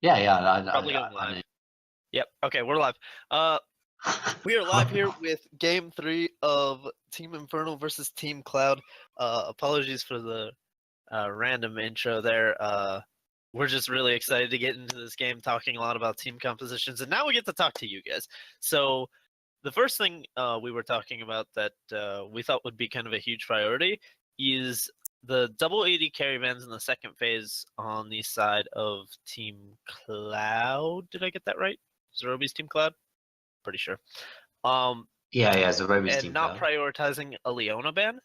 Yeah. Probably going live. Yep. Okay, we're live. We are live here with Game 3 of Team Infernal versus Team Cloud. Apologies for the random intro there. We're just really excited to get into this game, talking a lot about team compositions, and now we get to talk to you guys. So the first thing we were talking about that we thought would be kind of a huge priority is the double AD carry vans in the second phase on the side of Team Cloud. Did I get that right? Zerobi's Team Cloud? Pretty sure. Zerobi's and Team not Cloud. prioritizing a Leona ban.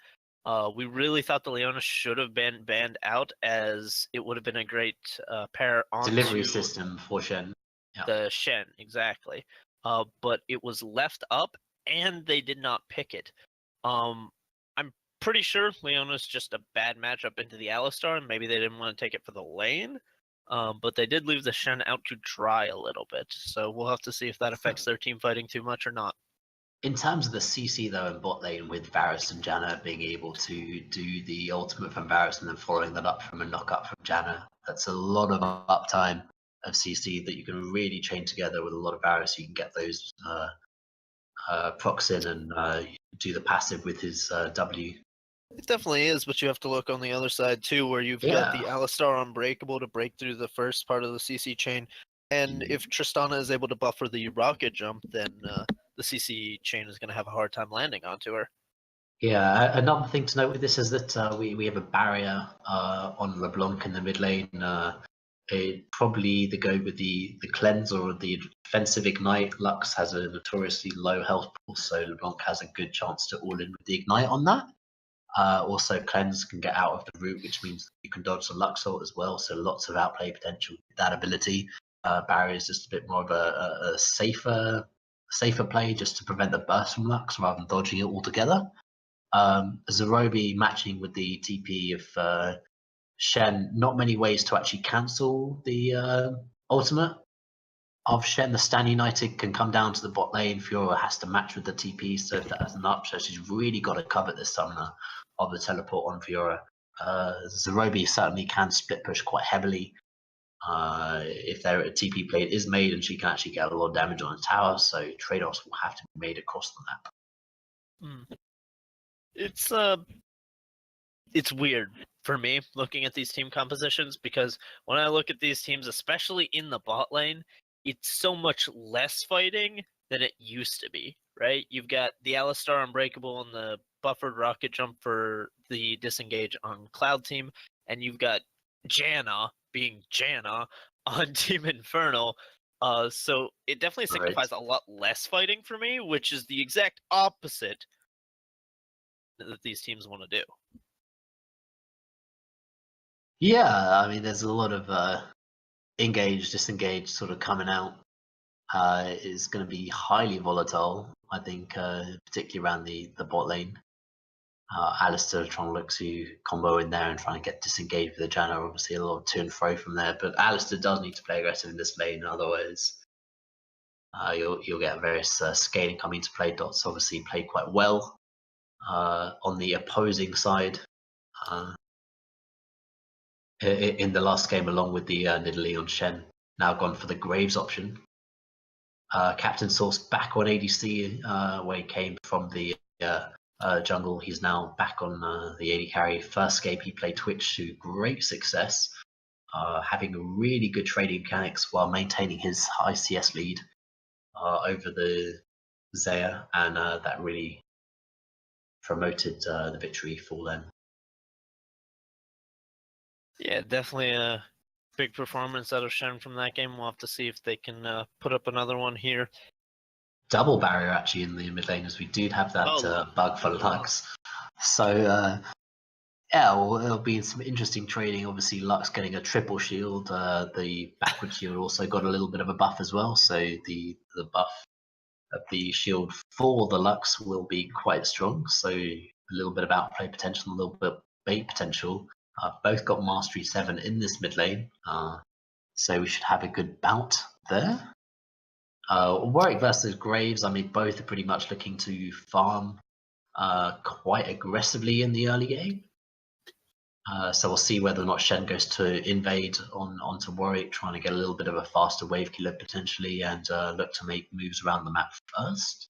We really thought the Leona should have been banned out, as it would have been a great pair onto Delivery system for Shen. the Shen, exactly. But it was left up, and they did not pick it. I'm pretty sure Leona's just a bad matchup into the Alistar, and maybe they didn't want to take it for the lane. But they did leave the Shen out to dry a little bit, so we'll have to see if that affects their team fighting too much or not. In terms of the CC though in bot lane, with Varus and Janna being able to do the ultimate from Varus and then following that up from a knockup from Janna, that's a lot of uptime of CC that you can really chain together with a lot of Varus. You can get those procs in and do the passive with his W. It definitely is, but you have to look on the other side too, where you've got the Alistar Unbreakable to break through the first part of the CC chain, and if Tristana is able to buffer the rocket jump, then the CC chain is going to have a hard time landing onto her. Yeah, another thing to note with this is that we have a barrier on LeBlanc in the mid lane. Probably the go with the cleanse or the defensive ignite. Lux has a notoriously low health pool, so LeBlanc has a good chance to all in with the ignite on that. Also, cleanse can get out of the route, which means you can dodge the Lux ult as well. So lots of outplay potential with that ability. Barrier is just a bit more of a safer play, just to prevent the burst from Lux rather than dodging it altogether. Zerobi matching with the TP of Shen, not many ways to actually cancel the ultimate of Shen. The Stan United can come down to the bot lane. Fiora has to match with the TP, so if that has an up, so she's really got to cover this summoner of the teleport on Fiora. Zerobi certainly can split push quite heavily if there a TP play is made, and she can actually get a lot of damage on the tower, so trade-offs will have to be made across the map. It's weird for me looking at these team compositions, because when I look at these teams, especially in the bot lane, it's so much less fighting than it used to be, right? You've got the Alistar Unbreakable and the buffered rocket jump for the disengage on Cloud team, and you've got Janna being Janna on Team Infernal. So it definitely signifies a lot less fighting for me, which is the exact opposite that these teams want to do. Yeah, I mean, there's a lot of engage, disengage sort of coming out. Is going to be highly volatile, I think, particularly around the bot lane. Alistair trying to look to combo in there and trying to get disengaged with the Janna. Obviously, a lot of to and fro from there, but Alistair does need to play aggressive in this lane, otherwise you'll get various scaling coming into play. Dots obviously play quite well on the opposing side in the last game, along with the Nidalee on Shen. Now gone for the Graves option. Captain Source back on ADC where he came from the jungle. He's now back on the AD carry. First game he played Twitch to great success, having really good trading mechanics while maintaining his high CS lead over the Zaya, and that really promoted the victory for them. Yeah, definitely a big performance out of Shen from that game. We'll have to see if they can put up another one here. Double barrier actually in the mid lane, as we did have that bug for Lux. So yeah, well, it'll be some interesting trading. Obviously, Lux getting a triple shield. The backward shield also got a little bit of a buff as well. So the buff of the shield for the Lux will be quite strong. So a little bit of outplay potential, a little bit of bait potential. Both got Mastery 7 in this mid lane. So we should have a good bout there. Warwick versus Graves, I mean, both are pretty much looking to farm quite aggressively in the early game. So we'll see whether or not Shen goes to invade onto Warwick, trying to get a little bit of a faster wave killer potentially, and look to make moves around the map first.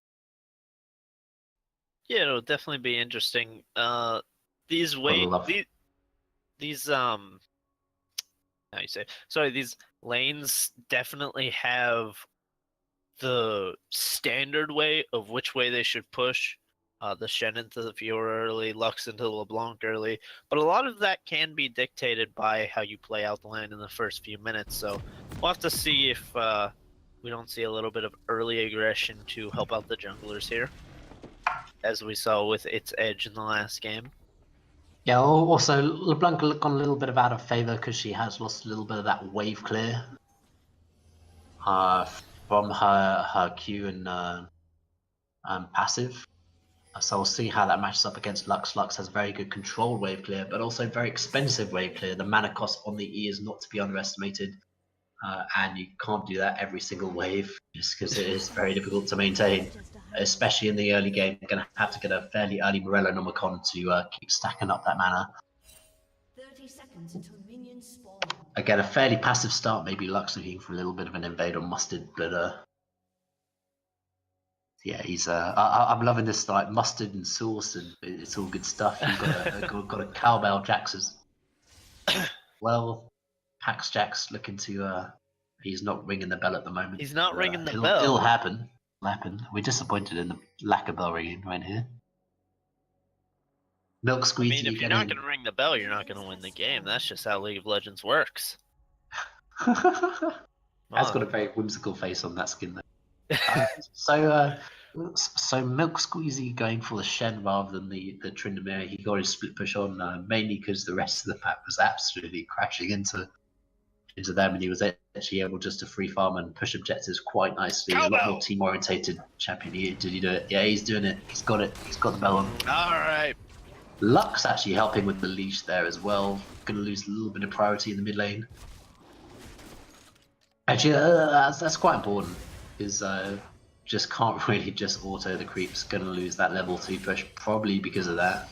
Yeah, it'll definitely be interesting. These how you say? Sorry, these lanes definitely have the standard way of which way they should push. The Shen into the Fiora early, Lux into the LeBlanc early, but a lot of that can be dictated by how you play out the lane in the first few minutes. So we'll have to see if we don't see a little bit of early aggression to help out the junglers here, as we saw with its edge in the last game. Yeah, also LeBlanc gone a little bit of out of favor because she has lost a little bit of that wave clear from her Q and passive. So we'll see how that matches up against Lux. Lux has very good controlled wave clear, but also very expensive wave clear. The mana cost on the E is not to be underestimated, and you can't do that every single wave just because it is very difficult to maintain, especially in the early game. You're going to have to get a fairly early Morello Nomicon to keep stacking up that mana. 30 seconds until minions spawn. Again, a fairly passive start. Maybe Lux looking for a little bit of an invade on Mustard, but yeah, he's. I'm loving this like mustard and sauce, and it's all good stuff. You've got a cowbell Jax's. Well, Pax Jax looking to. He's not ringing the bell at the moment. He's not ringing the bell. It'll happen. We're disappointed in the lack of bell ringing right here. Milk Squeezy. I mean, if you're not going to ring the bell, you're not going to win the game. That's just how League of Legends works. Has got a very whimsical face on that skin though. So Milk Squeezy going for the Shen rather than the Tryndamere. He got his split push on mainly because the rest of the map was absolutely crashing into them, and he was actually able just to free farm and push objectives quite nicely. A lot more team orientated champion. Did he do it? Yeah, he's doing it. He's got it. He's got the bell on. All right. Lux actually helping with the leash there as well. Going to lose a little bit of priority in the mid lane. Actually, that's quite important because just can't really just auto the creeps. Going to lose that level 2 push probably because of that.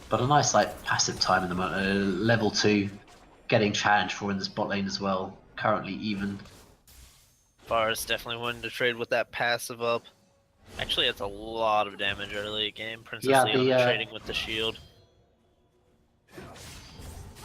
But a nice like passive time in the moment. Level 2 getting challenged for in this bot lane as well. Currently even. Bars definitely wanted to trade with that passive up. Actually, it's a lot of damage early game. Princess Leona trading with the shield.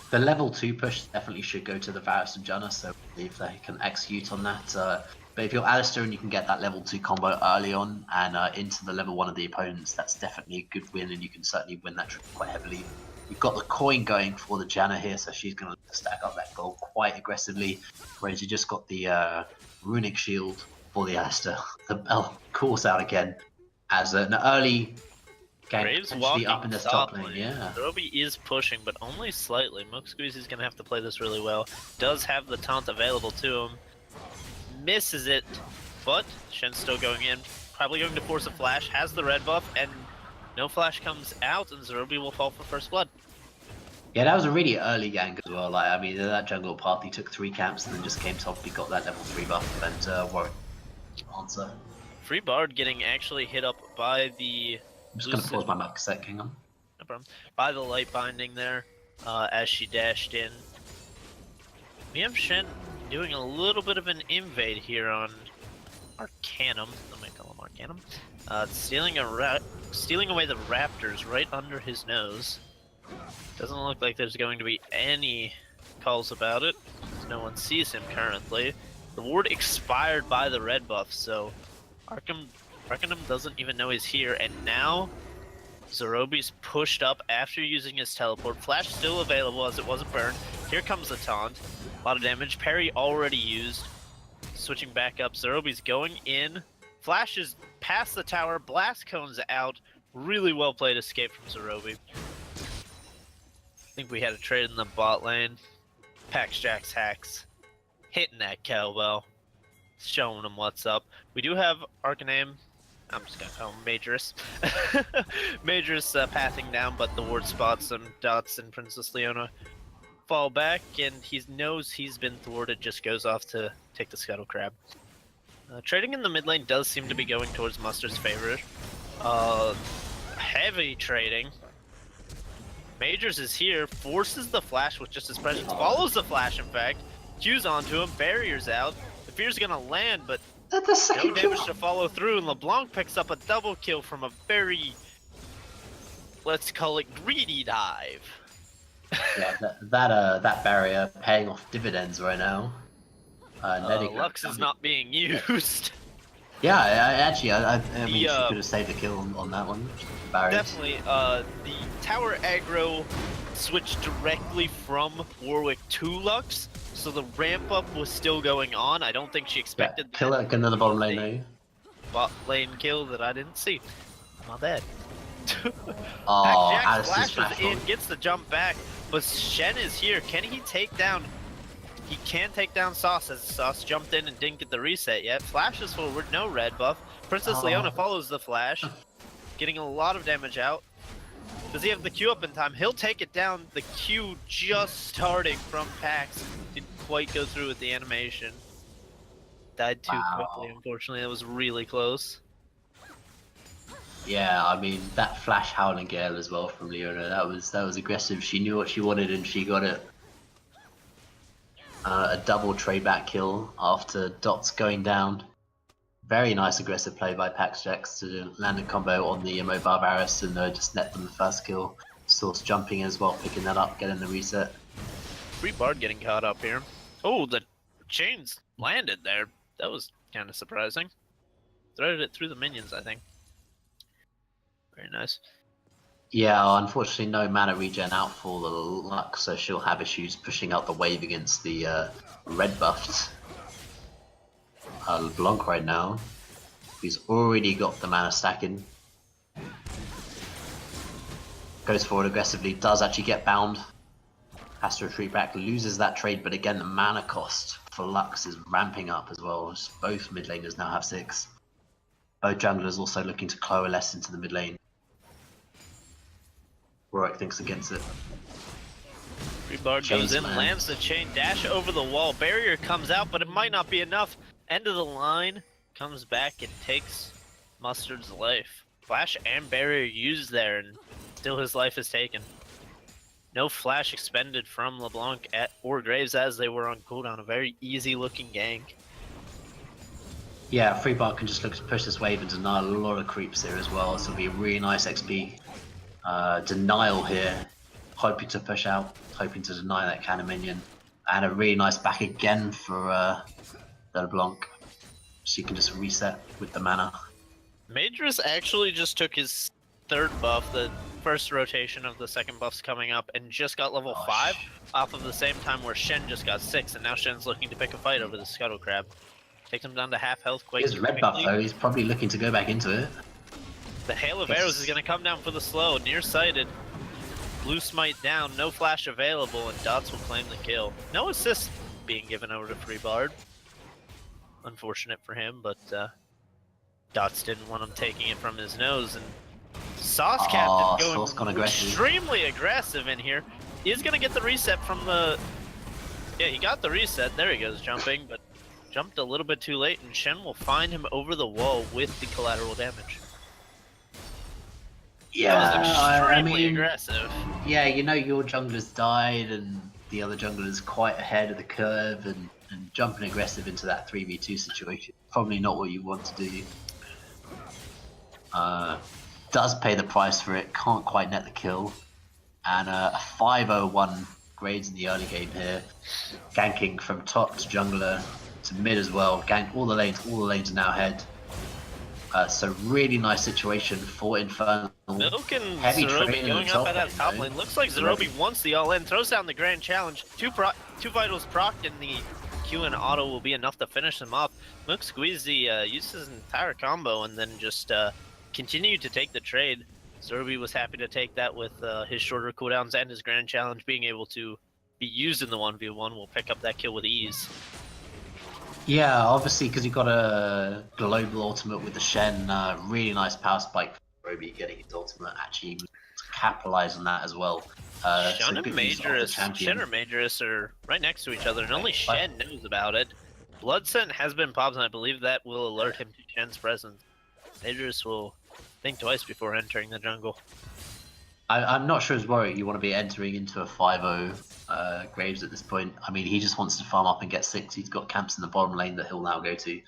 The level 2 push definitely should go to the Varus and Janna, so if they can execute on that. But if you're Alistair and you can get that level 2 combo early on and into the level 1 of the opponents, that's definitely a good win, and you can certainly win that trip quite heavily. You've got the coin going for the Janna here, so she's going to stack up that gold quite aggressively, whereas you just got the runic shield for the Alistair. The bell calls out again as an early game potentially up in the top lane. Yeah, Zerobi is pushing, but only slightly. Milk Squeeze is going to have to play this really well. Does have the taunt available to him. Misses it, but Shen's still going in. Probably going to force a flash. Has the red buff, and no flash comes out, and Zerobi will fall for first blood. Yeah, that was a really early gank as well. Like, I mean, that jungle path, he took 3 camps and then just came top. He got that level 3 buff and Warwick answer. Free Bard getting actually hit up by the. I'm just going to pause my mic a sec, hang on. No problem. By the light binding there, as she dashed in. We have Shen doing a little bit of an invade here on Arcanum. Let me call him Arcanum. Stealing away the raptors right under his nose. Doesn't look like there's going to be any calls about it. No one sees him currently. The ward expired by the red buff, so Arcanum doesn't even know he's here, and now Zerobi's pushed up after using his teleport. Flash still available as it wasn't burned. Here comes the taunt. A lot of damage. Parry already used. Switching back up. Zerobi's going in. Flash is past the tower. Blast cones out. Really well played escape from Zerobi. I think we had a trade in the bot lane. Pax Jax hacks. Hitting that cowbell. Showing him what's up. We do have Arcaname. I'm just gonna call him Majorus. Majorus pathing down, but the ward spots him. Dots and Princess Leona fall back, and he knows he's been thwarted, just goes off to take the Scuttle Crab. Trading in the mid lane does seem to be going towards Mustard's favor. Heavy trading. Majors is here, forces the flash with just his presence, follows the flash in fact, Q's onto him, barriers out. The fear's gonna land, but The no second damage kill. to follow through, and LeBlanc picks up a double kill from a very, let's call it, greedy dive. Yeah, that barrier paying off dividends right now. Netting Lux is not being used. Yeah, I mean, The, she could have saved a kill on that one. Barriers. Definitely, the tower aggro switched directly from Warwick to Lux, so the ramp up was still going on. I don't think she Yeah, expected kill it, get another bottom lane now. bot lane kill that I didn't see. My bad. Oh, Jack Alice's flashes in, flash. gets the jump back, but Shen is here. Can he take down? He can take down Sauce, as Sauce jumped in and didn't get the reset yet. Flashes forward, no red buff. Princess Leona follows the flash, getting a lot of damage out. Does he have the Q up in time? He'll take it down. The Q just starting from Pax. Didn't quite go through with the animation. Died too quickly, unfortunately. That was really close. Yeah, I mean that flash howling gale as well from Leona. That was aggressive. She knew what she wanted and she got it. A double trade back kill after Dots going down. Very nice aggressive play by PaxJax to land a combo on the Emo Barbaris and just net them the first kill. Source jumping as well, picking that up, getting the reset. Free Bard getting caught up here. Oh, the chains landed there. That was kind of surprising. Threaded it through the minions, I think. Very nice. Yeah, unfortunately no mana regen out for the Lux, so she'll have issues pushing out the wave against the red buffed LeBlanc right now. He's already got the mana stacking. Goes forward aggressively, does actually get bound. Has to retreat back, loses that trade, but again the mana cost for Lux is ramping up as well. Both mid laners now have 6. Both junglers also looking to coalesce into the mid lane. Warwick thinks against it. Free Bard goes in, lands the chain, dash over the wall, barrier comes out, but it might not be enough. End of the line, comes back and takes Mustard's life. Flash and barrier used there, and still his life is taken. No flash expended from LeBlanc or Graves as they were on cooldown. A very easy looking gank. Yeah, Free Bard can just look to push this wave and deny a lot of creeps here as well, so it'll be a really nice XP denial here. Hoping to push out, hoping to deny that cannon minion. And a really nice back again for the LeBlanc. So you can just reset with the mana. Majorus actually just took his 3rd buff, the first rotation of the 2nd buff's coming up, and just got level 5 off of the same time where Shen just got 6, and now Shen's looking to pick a fight over the Scuttle Crab. Takes him down to half health quite His red buff though, he's probably looking to go back into it. The Hail of Arrows is going to come down for the slow, nearsighted. Blue Smite down, no flash available, and Dots will claim the kill. No assist being given over to Free Bard. Unfortunate for him, but Dots didn't want him taking it from his nose, and Sauce Captain going extremely aggressive in here. He's going to get the reset from the... Yeah, he got the reset. There he goes, jumping, but jumped a little bit too late, and Shen will find him over the wall with the collateral damage. Yeah, I mean, aggressive. Yeah, you know your jungler's died and the other jungler's quite ahead of the curve, and jumping aggressive into that 3v2 situation. Probably not what you want to do. Does pay the price for it, can't quite net the kill. And a 501 grades in the early game here. Ganking from top to jungler to mid as well. Gank all the lanes are now ahead. So really nice situation for Infernal. Milk and Heavy Zerobi train going up at that top lane. Looks like Zerobi wants the all-in, throws down the grand challenge. Two vitals procced, and the Q and auto will be enough to finish them off. Milk Squeezy used his entire combo and then just continued to take the trade. Zerobi was happy to take that with his shorter cooldowns and his grand challenge being able to be used in the 1v1. Will pick up that kill with ease. Yeah, obviously because you got a global ultimate with the Shen, really nice power spike for Roby getting his ultimate, actually to capitalize on that as well. Shen and Majorus are right next to each other, and only Shen knows about it. Blood Scent has been popped, and I believe that will alert him to Shen's presence. Majorus will think twice before entering the jungle. I'm not sure as Warwick you want to be entering into a 5-0 Graves at this point. I mean, he just wants to farm up and get 6. He's got camps in the bottom lane that he'll now go to.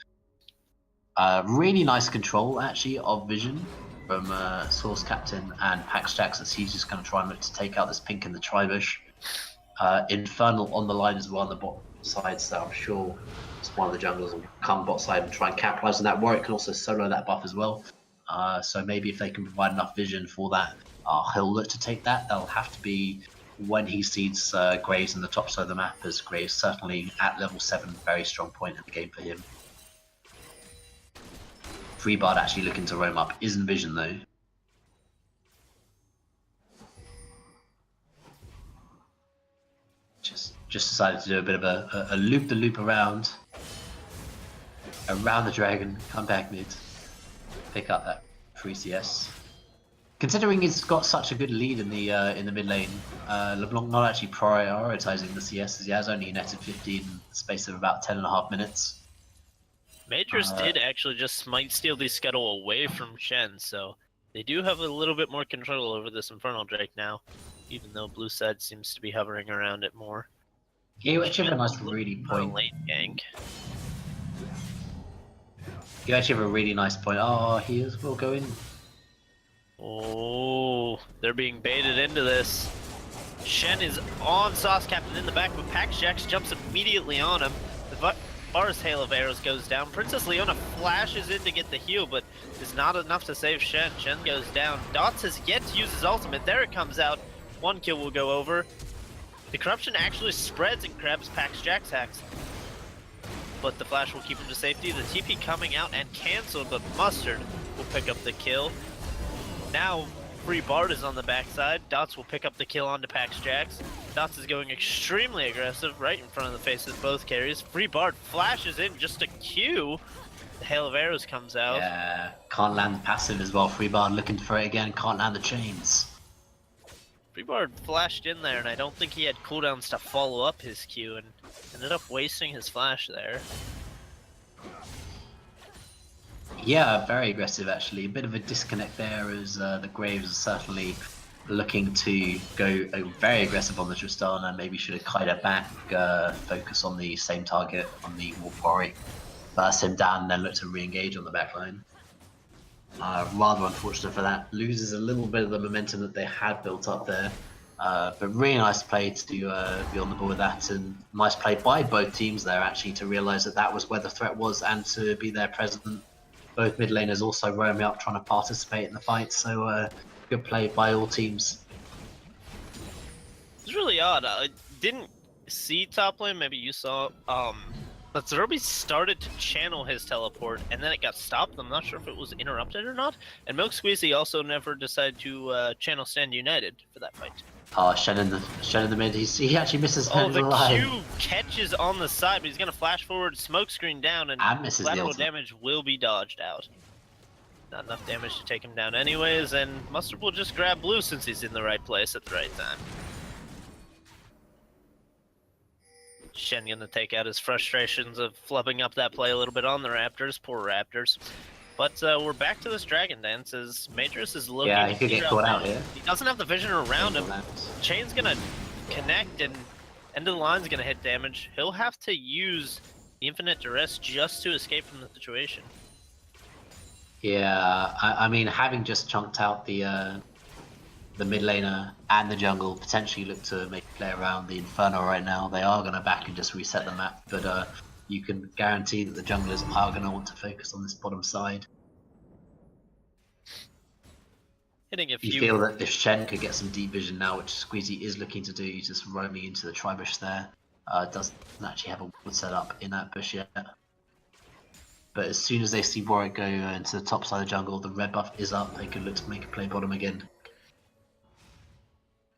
Really nice control, actually, of vision from Source Captain and Pax Jax, as he's just going to try and look to take out this pink in the Tribush. Infernal on the line as well on the bot side, so I'm sure it's one of the junglers will come bot side and try and capitalize on that. Warwick can also solo that buff as well. So maybe if they can provide enough vision for that, he'll look to take that. That'll have to be when he sees Graves in the top side of the map, as Graves certainly at level 7, very strong point in the game for him. Freebard actually looking to roam up, isn't vision though. Just decided to do a bit of a loop-the-loop around the dragon, come back mid, pick up that free CS. Considering he's got such a good lead in the mid lane, LeBlanc not actually prioritizing the CS, as he has only netted 15 in the space of about 10.5 minutes. Majors did actually just might steal the scuttle away from Shen, so they do have a little bit more control over this Infernal Drake now, even though blue side seems to be hovering around it more. You actually have a nice really point. Lane gank. You actually have a really nice point. Oh, he will go in. Oh, they're being baited into this. Shen is on Sauce Captain in the back, but Pax Jax jumps immediately on him. The Bar's Hail of Arrows goes down. Princess Leona flashes in to get the heal, but is not enough to save Shen. Shen goes down. Dots has yet to use his ultimate. There it comes out. 1 kill will go over. The corruption actually spreads and grabs Pax Jax hacks. But the flash will keep him to safety. The TP coming out and canceled, but Mustard will pick up the kill. Now, Free Bard is on the backside. Dots will pick up the kill onto Pax Jax. Dots is going extremely aggressive right in front of the faces of both carries. Free Bard flashes in just a Q. The Hail of Arrows comes out. Yeah, can't land the passive as well. Free Bard looking for it again, can't land the chains. Free Bard flashed in there, and I don't think he had cooldowns to follow up his Q, and ended up wasting his flash there. Yeah, very aggressive actually. A bit of a disconnect there, as the Graves are certainly looking to go very aggressive on the Tristana. Maybe should have kite her back, focus on the same target on the Wolf Warwick, burst him down, and then look to re-engage on the backline. Rather unfortunate for that. Loses a little bit of the momentum that they had built up there. But really nice play to be on the ball with that, and nice play by both teams there actually to realise that that was where the threat was and to be there present. Both mid laners also roaming up trying to participate in the fight, so good play by all teams. It's really odd. I didn't see top lane, maybe you saw. But Zerobi started to channel his teleport, and then it got stopped. I'm not sure if it was interrupted or not. And Milk Squeezy also never decided to channel Stand United for that fight. Oh, Shen in the mid, he actually misses Oh, the alive. Q catches on the side, but he's going to flash forward, smoke screen down, and misses lateral damage will be dodged out. Not enough damage to take him down anyways, and Mustard will just grab blue since he's in the right place at the right time. Shen gonna take out his frustrations of flubbing up that play a little bit on the Raptors. Poor Raptors. But we're back to this Dragon Dance as Matrix is looking. Yeah, he could get caught out here. He doesn't have the vision around him. Chain's gonna connect and end of the line's gonna hit damage. He'll have to use the Infinite Duress just to escape from the situation. Yeah, I mean, having just chunked out the mid laner and the jungle, potentially look to make a play around the Infernal right now. They are going to back and just reset the map, but you can guarantee that the junglers are going to want to focus on this bottom side. Hitting a You few. feel that if Shen could get some deep vision now, which Squeezy is looking to do, just roaming into the Tribush there, doesn't actually have a ward set up in that bush yet. But as soon as they see Warwick go into the top side of the jungle, the red buff is up, they can look to make a play bottom again.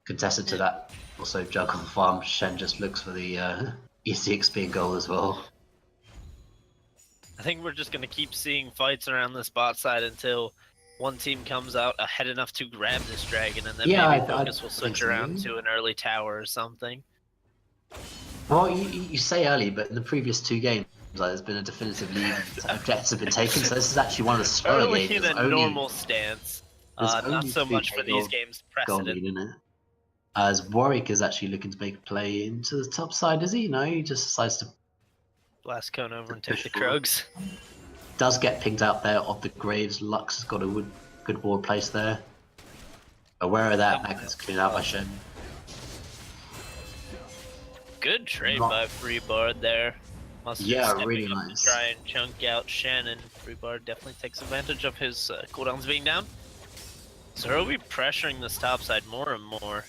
Contested to that, also jungle farm, Shen just looks for the easy XP goal as well. I think we're just going to keep seeing fights around this bot side until one team comes out ahead enough to grab this dragon, and then maybe focus will switch around to an early tower or something. Well, you say early, but in the previous two games, like there's been a definitive lead. Objectives have been taken, so this is actually one of the slower Early games. in a normal stance. There's Not only so much 2K for these games gold precedent. lead in it. As Warwick is actually looking to make a play into the top side, is he? No, he just decides to Blast cone over and take push the forward. Krogs. Does get pinged out there of the Graves. Lux has got a good ward place there. Aware of that, that gets cleaned out by Shen. Good trade by Freebard there. Mustard stepping really up nice. to try and chunk out Shen, and Freebard definitely takes advantage of his cooldowns being down. Zerobi pressuring this top side more and more.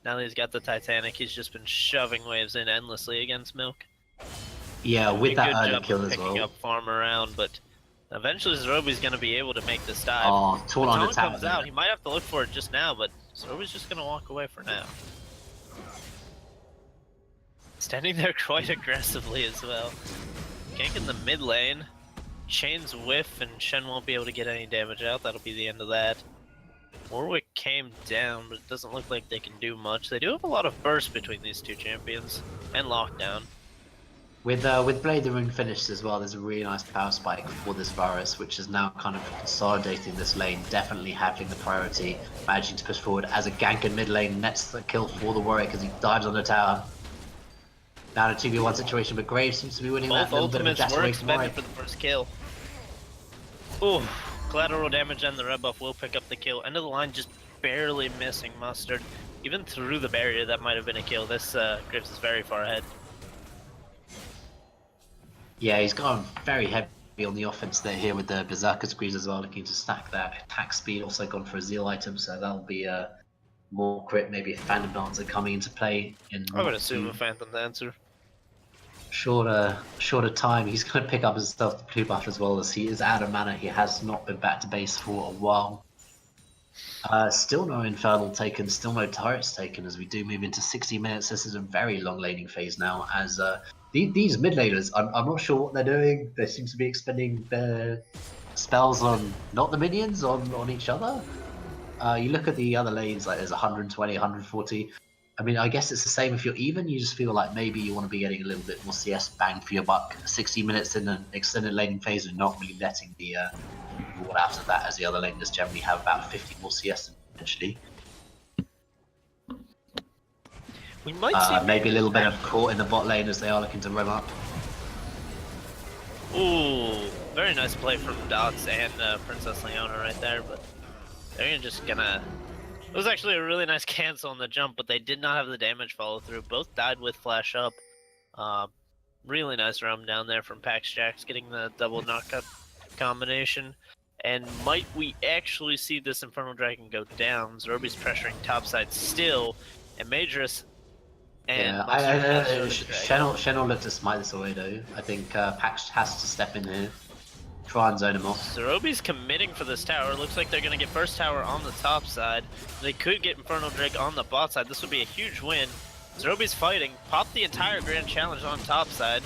Now that he's got the Titanic, he's just been shoving waves in endlessly against Milk. Yeah, with that early kill as picking well. up farm around, but eventually Zerobi's going to be able to make this dive. Oh, Taunt on attack. Comes out. He might have to look for it just now, but Zerobi's just going to walk away for now. Standing there quite aggressively as well. Gank in the mid lane. Chains whiff, and Shen won't be able to get any damage out. That'll be the end of that. Warwick came down, but it doesn't look like they can do much. They do have a lot of burst between these two champions, and lockdown. With Blade the Rune finished as well, there's a really nice power spike for this Varus, which is now kind of consolidating this lane, definitely having the priority, managing to push forward as a gank in mid lane, nets the kill for the Warwick as he dives on the tower. Now in a 2v1 situation, but Graves seems to be winning Both that little bit of a ultimates dash were away from expended Warwick. for the first kill. Ooh, collateral damage and the red buff will pick up the kill. End of the line just barely missing Mustard. Even through the barrier, that might have been a kill. This Graves is very far ahead. Yeah, he's gone very heavy on the offense there here with the Berserker Squeeze as well, looking to stack that attack speed. Also gone for a Zeal item, so that'll be more crit, maybe a Phantom Dancer coming into play. I would assume a Phantom Dancer. Shorter time. He's going to pick up his stealth blue buff as well, as he is out of mana. He has not been back to base for a while. Still no Infernal taken, still no turrets taken as we do move into 60 minutes. This is a very long laning phase now, as these mid laners, I'm not sure what they're doing. They seem to be expending their spells on not the minions, on each other. You look at the other lanes, like there's 120, 140. I mean, I guess it's the same if you're even. You just feel like maybe you want to be getting a little bit more CS bang for your buck. 60 minutes in an extended laning phase and not really letting the reward after that, as the other laners generally have about 50 more CS eventually. We might see maybe a little bit of caught in the bot lane as they are looking to roam up. Ooh, very nice play from Dots and Princess Leona right there, but they're just gonna... It was actually a really nice cancel on the jump, but they did not have the damage follow through. Both died with flash up. Really nice roam down there from Pax Jax, getting the double knockup combination. And might we actually see this Infernal Dragon go down? Zerobi's pressuring topside still, and Majoris and Shen will look to smite this away though. I think Pax has to step in here, try and zone him off. Zerobi's committing for this tower. Looks like they're going to get first tower on the top side. They could get Infernal Drake on the bot side. This would be a huge win. Zerobi's fighting. Pop the entire Grand Challenge on top side.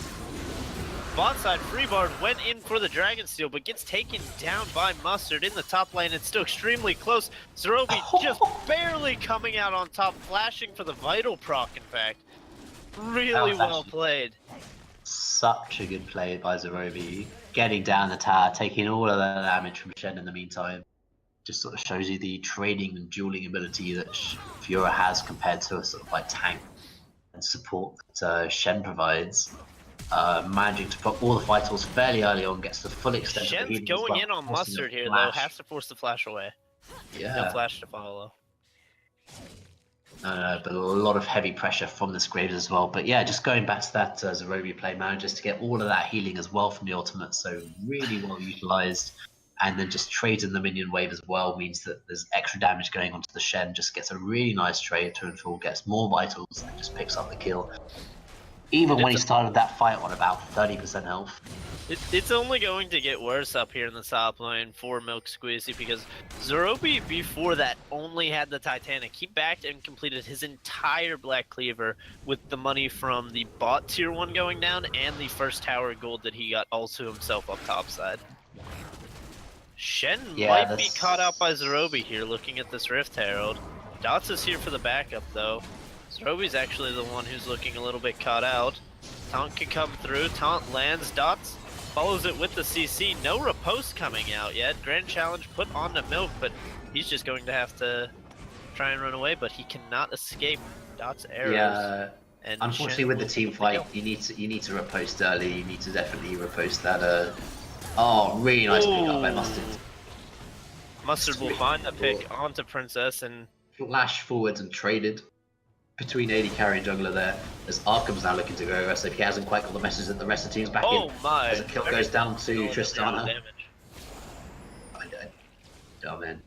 Bot side, Freebard went in for the Dragon Steel, but gets taken down by Mustard in the top lane. It's still extremely close. Zerobi just barely coming out on top, flashing for the Vital proc, in fact. Really well played. Such a good play by Zerobi. Getting down the tower, taking all of the damage from Shen in the meantime. Just sort of shows you the trading and dueling ability that Fiora has compared to a sort of like tank and support that Shen provides. Managing to put all the vitals fairly early on, gets the full extent of the healing. Shen's going in on Mustard here though, has to force the flash away. Yeah. No flash to follow. But a lot of heavy pressure from this Graves as well. But yeah, just going back to that Zerobi play, manages to get all of that healing as well from the ultimate, so really well utilized. And then just trades in the minion wave as well means that there's extra damage going onto the Shen, just gets a really nice trade to and full, gets more vitals, and just picks up the kill. Even when he started that fight on about 30% health. It's only going to get worse up here in the top lane for Milk Squeezy, because Zerobi before that only had the Titanic. He backed and completed his entire Black Cleaver with the money from the bot tier 1 going down and the first tower gold that he got all to himself up top side. Shen might be caught out by Zerobi here looking at this Rift Herald. Dots is here for the backup though. Zerobi's actually the one who's looking a little bit caught out. Taunt can come through. Taunt lands. Dots follows it with the CC. No riposte coming out yet. Grand challenge put on to Milk, but he's just going to have to try and run away. But he cannot escape Dot's arrows. Yeah. And Unfortunately, Shen with the will team take fight, kill. you need to riposte early. You need to definitely riposte that. Oh, really nice pick up by Mustard. Mustard will find the pick onto Princess and Flash forwards and traded between AD carry and jungler there. As Arkham's now looking to go aggressive. If he hasn't quite got the message that the rest of the team's back in. oh my! As a kill goes down to Zero Tristana. damage. Oh man.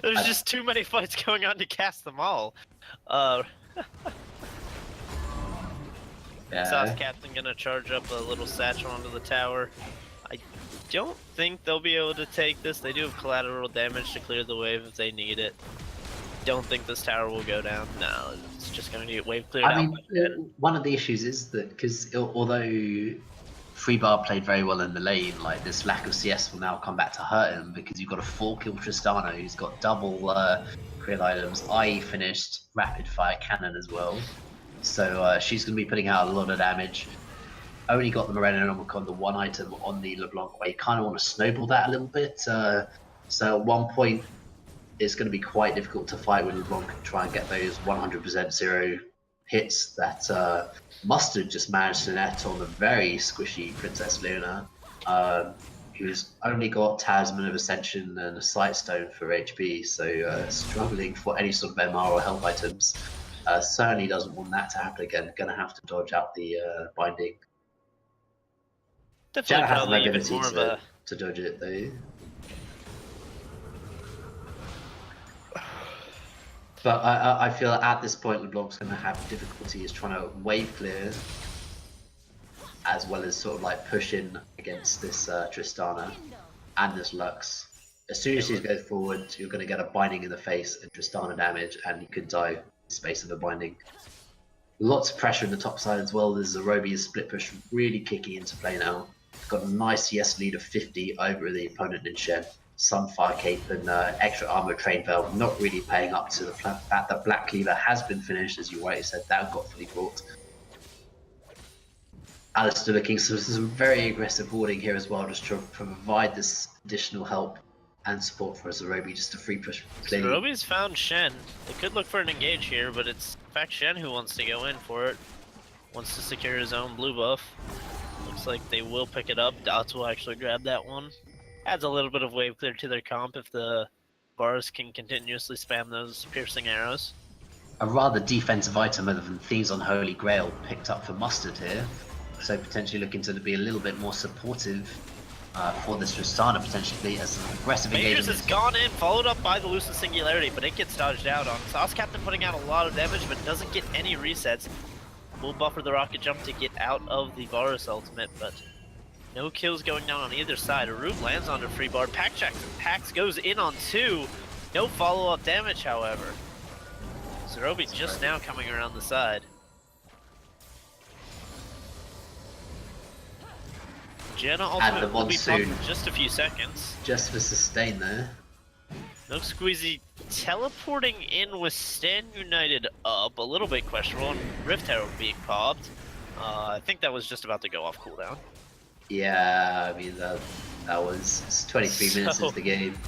There's just too many fights going on to cast them all. Yeah. South Captain gonna charge up a little satchel onto the tower. I don't think they'll be able to take this. They do have collateral damage to clear the wave if they need it. Don't think this tower will go down. No, it's just going to get wave cleared out. I mean, one of the issues is that because although Freebar played very well in the lane, like this lack of CS will now come back to hurt him because you've got a 4-kill Tristana who's got double crit items, IE finished, rapid fire cannon as well. So she's going to be putting out a lot of damage. Only got the Morenonomicon, the one item on the LeBlanc where you kind of want to snowball that a little bit. So at one point, it's going to be quite difficult to fight with LeBlanc and try and get those 100% zero hits that Mustard just managed to net on the very squishy Princess Leona, who's only got Talisman of Ascension and a Sight Stone for HP, so struggling for any sort of MR or health items. Certainly doesn't want that to happen again. Going to have to dodge out the binding. Definitely has the probably even ability more of a... to dodge it though. But I feel at this point LeBlanc's going to have difficulties trying to wave clear, as well as sort of like push in against this Tristana and this Lux. As soon as he goes forward, you're going to get a binding in the face and Tristana damage, and you could die in the space of a binding. Lots of pressure in the top side as well. There's Zerobi's split push really kicking into play now. Got a nice CS lead of 50 over the opponent in Shen. Sunfire Cape and extra armor train valve not really paying up to the fact that Black Cleaver has been finished, as you rightly said, that got fully brought. Alistair looking so some very aggressive warding here as well, just to provide this additional help and support for Zerobi, just a free push. Zerobi's found Shen. They could look for an engage here, but it's in fact Shen who wants to go in for it. Wants to secure his own blue buff. Looks like they will pick it up. Dots will actually grab that one. Adds a little bit of wave clear to their comp if the bars can continuously spam those piercing arrows. A rather defensive item other than Thieves on Holy Grail picked up for Mustard here. So potentially looking to be a little bit more supportive for this Tristana, potentially as an aggressive Majors engagement. has gone in, followed up by the Lucent Singularity, but it gets dodged out on. Sauce Captain putting out a lot of damage, but doesn't get any resets. Will buffer the rocket jump to get out of the Varus ultimate, but no kills going down on either side. A root lands onto Freebar. Pax goes in on 2. No follow-up damage, however. Zerobi just now coming around the side. Janna ultimate will be popped in just a few seconds. Just for sustain there. Milk Squeezy teleporting in with Stand United up, a little bit questionable, and Rift Herald being popped. I think that was just about to go off cooldown. Yeah, I mean that was 23 minutes into the game.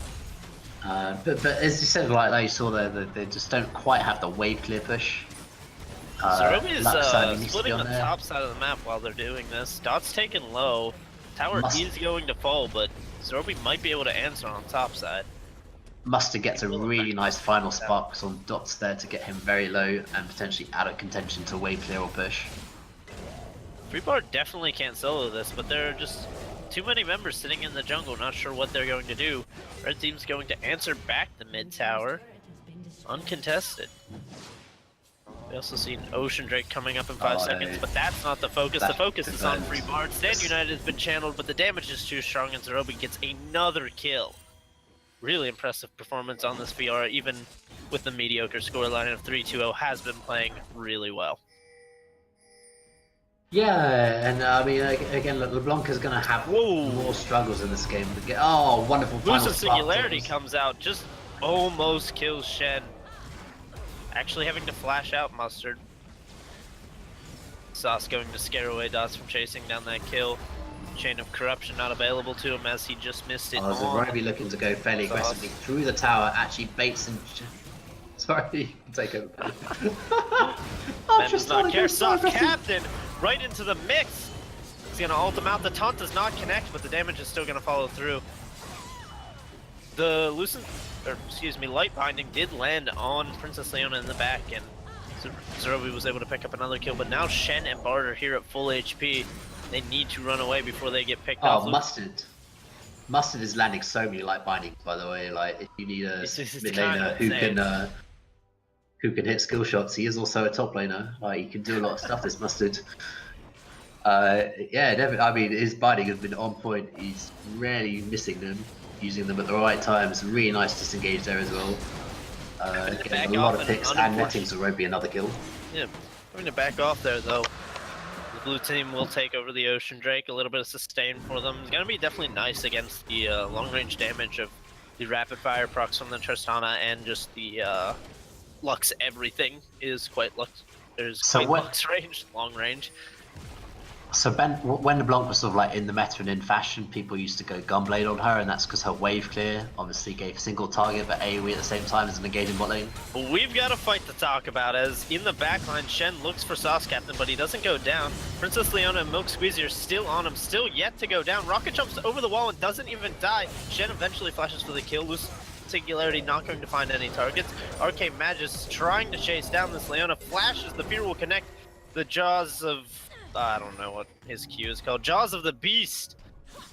But as you said, like you saw there, they just don't quite have the wave clear push. Zerobi is splitting the top side of the map while they're doing this. Dot's taken low. Tower is going to fall, but Zerobi might be able to answer on top side. Mustard gets a really nice final sparks on Dots there to get him very low and potentially out of contention to wave clear or push. Freebar definitely can't solo this, but there are just too many members sitting in the jungle, not sure what they're going to do. Red team's going to answer back the mid tower, uncontested. We also see an Ocean Drake coming up in 5 seconds, but that's not the focus. The focus is on Freebar. Stand United has been channeled, but the damage is too strong, and Zerobi gets another kill. Really impressive performance on this VR, even with the mediocre scoreline of 3-2-0, has been playing really well. Yeah, and I mean, again, look, LeBlanc is going to have more struggles in this game. Oh, wonderful final Lucent Singularity comes out, just almost kills Shen. Actually having to flash out Mustard. Sauce going to scare away Dots from chasing down that kill. Chain of Corruption not available to him as he just missed it. Oh, Zorobi looking to go fairly aggressively through the tower, actually baits and... Sorry, take over. Man does not care. Soft Captain right into the mix. He's gonna ult him out. The taunt does not connect, but the damage is still gonna follow through. The Light Binding did land on Princess Leona in the back, and Zorobi was able to pick up another kill. But now Shen and Bard are here at full HP. They need to run away before they get picked off. Oh, Mustard is landing so many Light Bindings, by the way. Like, if you need a mid laner who can hit skill shots, he is also a top laner. Like, he can do a lot of stuff, this Mustard. Yeah, definitely. I mean, his binding has been on point. He's rarely missing them, using them at the right times. Really nice disengage there as well. Getting a lot of picks and netting Zorobi another kill. Yeah, having to back off there though. The blue team will take over the Ocean Drake. A little bit of sustain for them. It's gonna be definitely nice against the long range damage of the rapid fire procs from the Tristana, and just the Lux. Everything is quite Lux. There's quite Lux range, long range. So Ben, when LeBlanc was sort of like in the meta and in fashion, people used to go Gunblade on her, and that's because her wave clear obviously gave single target but AoE at the same time as an engaging bot lane. Well, we've got a fight to talk about, as in the backline, Shen looks for Sauce Captain, but he doesn't go down. Princess Leona and Milk Squeezy are still on him, still yet to go down. Rocket jumps over the wall and doesn't even die. Shen eventually flashes for the kill. Loose Singularity not going to find any targets. Arcane Magus trying to chase down this Leona. Flashes, the fear will connect. The Jaws of... I don't know what his Q is called. Jaws of the Beast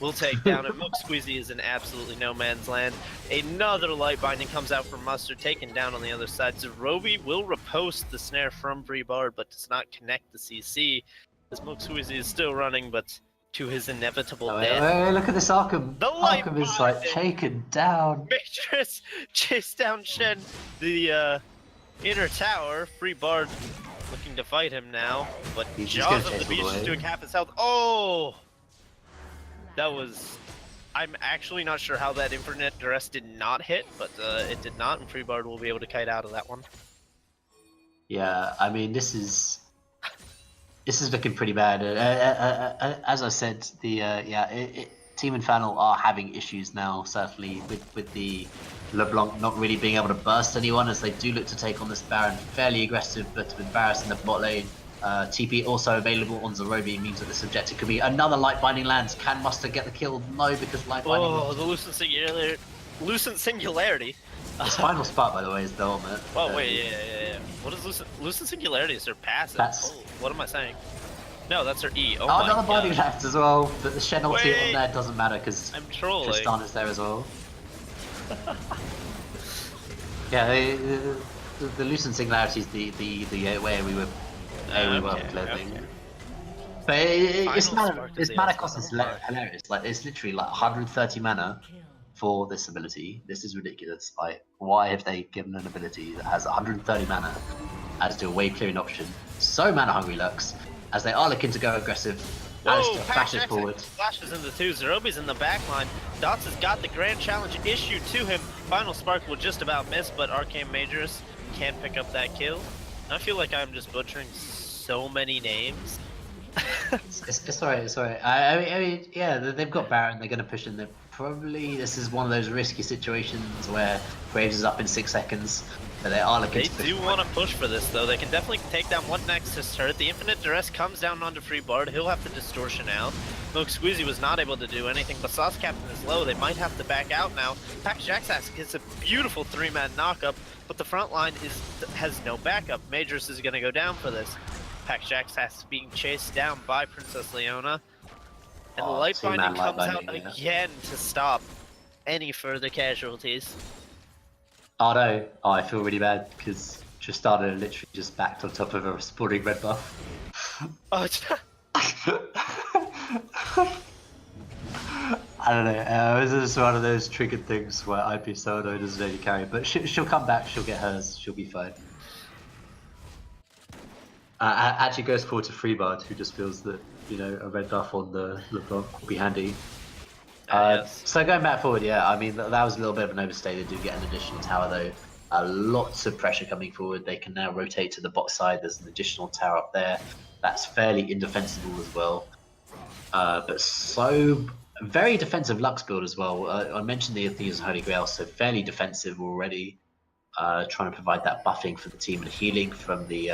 will take down it. Milk Squeezy is in absolutely no man's land. Another Light Binding comes out from Mustard, taken down on the other side. Zorobi will repost the snare from Bree Bard, but does not connect the CC. As Milk Squeezy is still running, but to his inevitable death. Wait, look at this Arkham. The Light Arkham is like taken down. Matrix chase down Shen, the inner tower. Free Bard looking to fight him now, but Jaws of the Beast is doing half his health. Oh! That was... I'm actually not sure how that Infinite Duress did not hit, but it did not, and Freebard will be able to kite out of that one. Yeah, I mean, this is looking pretty bad. As I said, the Team Infernal are having issues now, certainly, with the LeBlanc not really being able to burst anyone, as they do look to take on this Baron. Fairly aggressive, but embarrassing the bot lane. TP also available on Zorobi means that this objective could be another Light Binding lands. Can Mustard get the kill? No, because Light Binding... Oh, the Lucent Singularity. His final spot, by the way, is the ultimate. Oh, wait, yeah. What is Lucent Singularity? Is her passive? Oh, what am I saying? No, that's her E. Oh my another binding God. left as well, but the Shen ulti on there doesn't matter because Tristan is there as well. Yeah, the Lucent Singularity is the way we were living. Okay. But its mana cost is hilarious. Like, it's literally like 130 mana for this ability. This is ridiculous. Like, why have they given an ability that has 130 mana as to a wave clearing option? So mana hungry Lux, as they are looking to go aggressive. Alistair flashes forward. Flashes into two. Zerobi's in the back line. Dots has got the grand challenge issued to him. Final Spark will just about miss, but Arcane Majoris can pick up that kill. I feel like I'm just butchering so many names. It's alright, I mean, yeah, they've got Baron, they're going to push in. This is one of those risky situations where Graves is up in 6 seconds, but they are looking to push. They do want to push for this, though. They can definitely take down one Nexus turret. The Infinite Duress comes down onto Free Bard. He'll have to Distortion out. Milk Squeezy was not able to do anything, but Sauce Captain is low. They might have to back out now. Pack Jaxax gets a beautiful 3-man knockup, but the front line has no backup. Majors is going to go down for this. Pack Jaxax being chased down by Princess Leona. And the Light Binding comes out again to stop any further casualties. Oh no, I feel really bad because Tristana literally just backed on top of a sporting red buff. Oh, I don't know, this is one of those triggered things where IP Solo doesn't really carry, but she'll come back, she'll get hers, she'll be fine. Actually goes forward to Freebard, who just feels that, you know, a red buff on the LeBlanc will be handy. Yes. So going back forward, yeah, I mean, that was a little bit of an overstay. They do get an additional tower though. Lots of pressure coming forward. They can now rotate to the bot side. There's an additional tower up there. that's fairly indefensible as well. But so very defensive Lux build as well. I mentioned the Athena's Holy Grail, so fairly defensive already. Trying to provide that buffing for the team and healing from the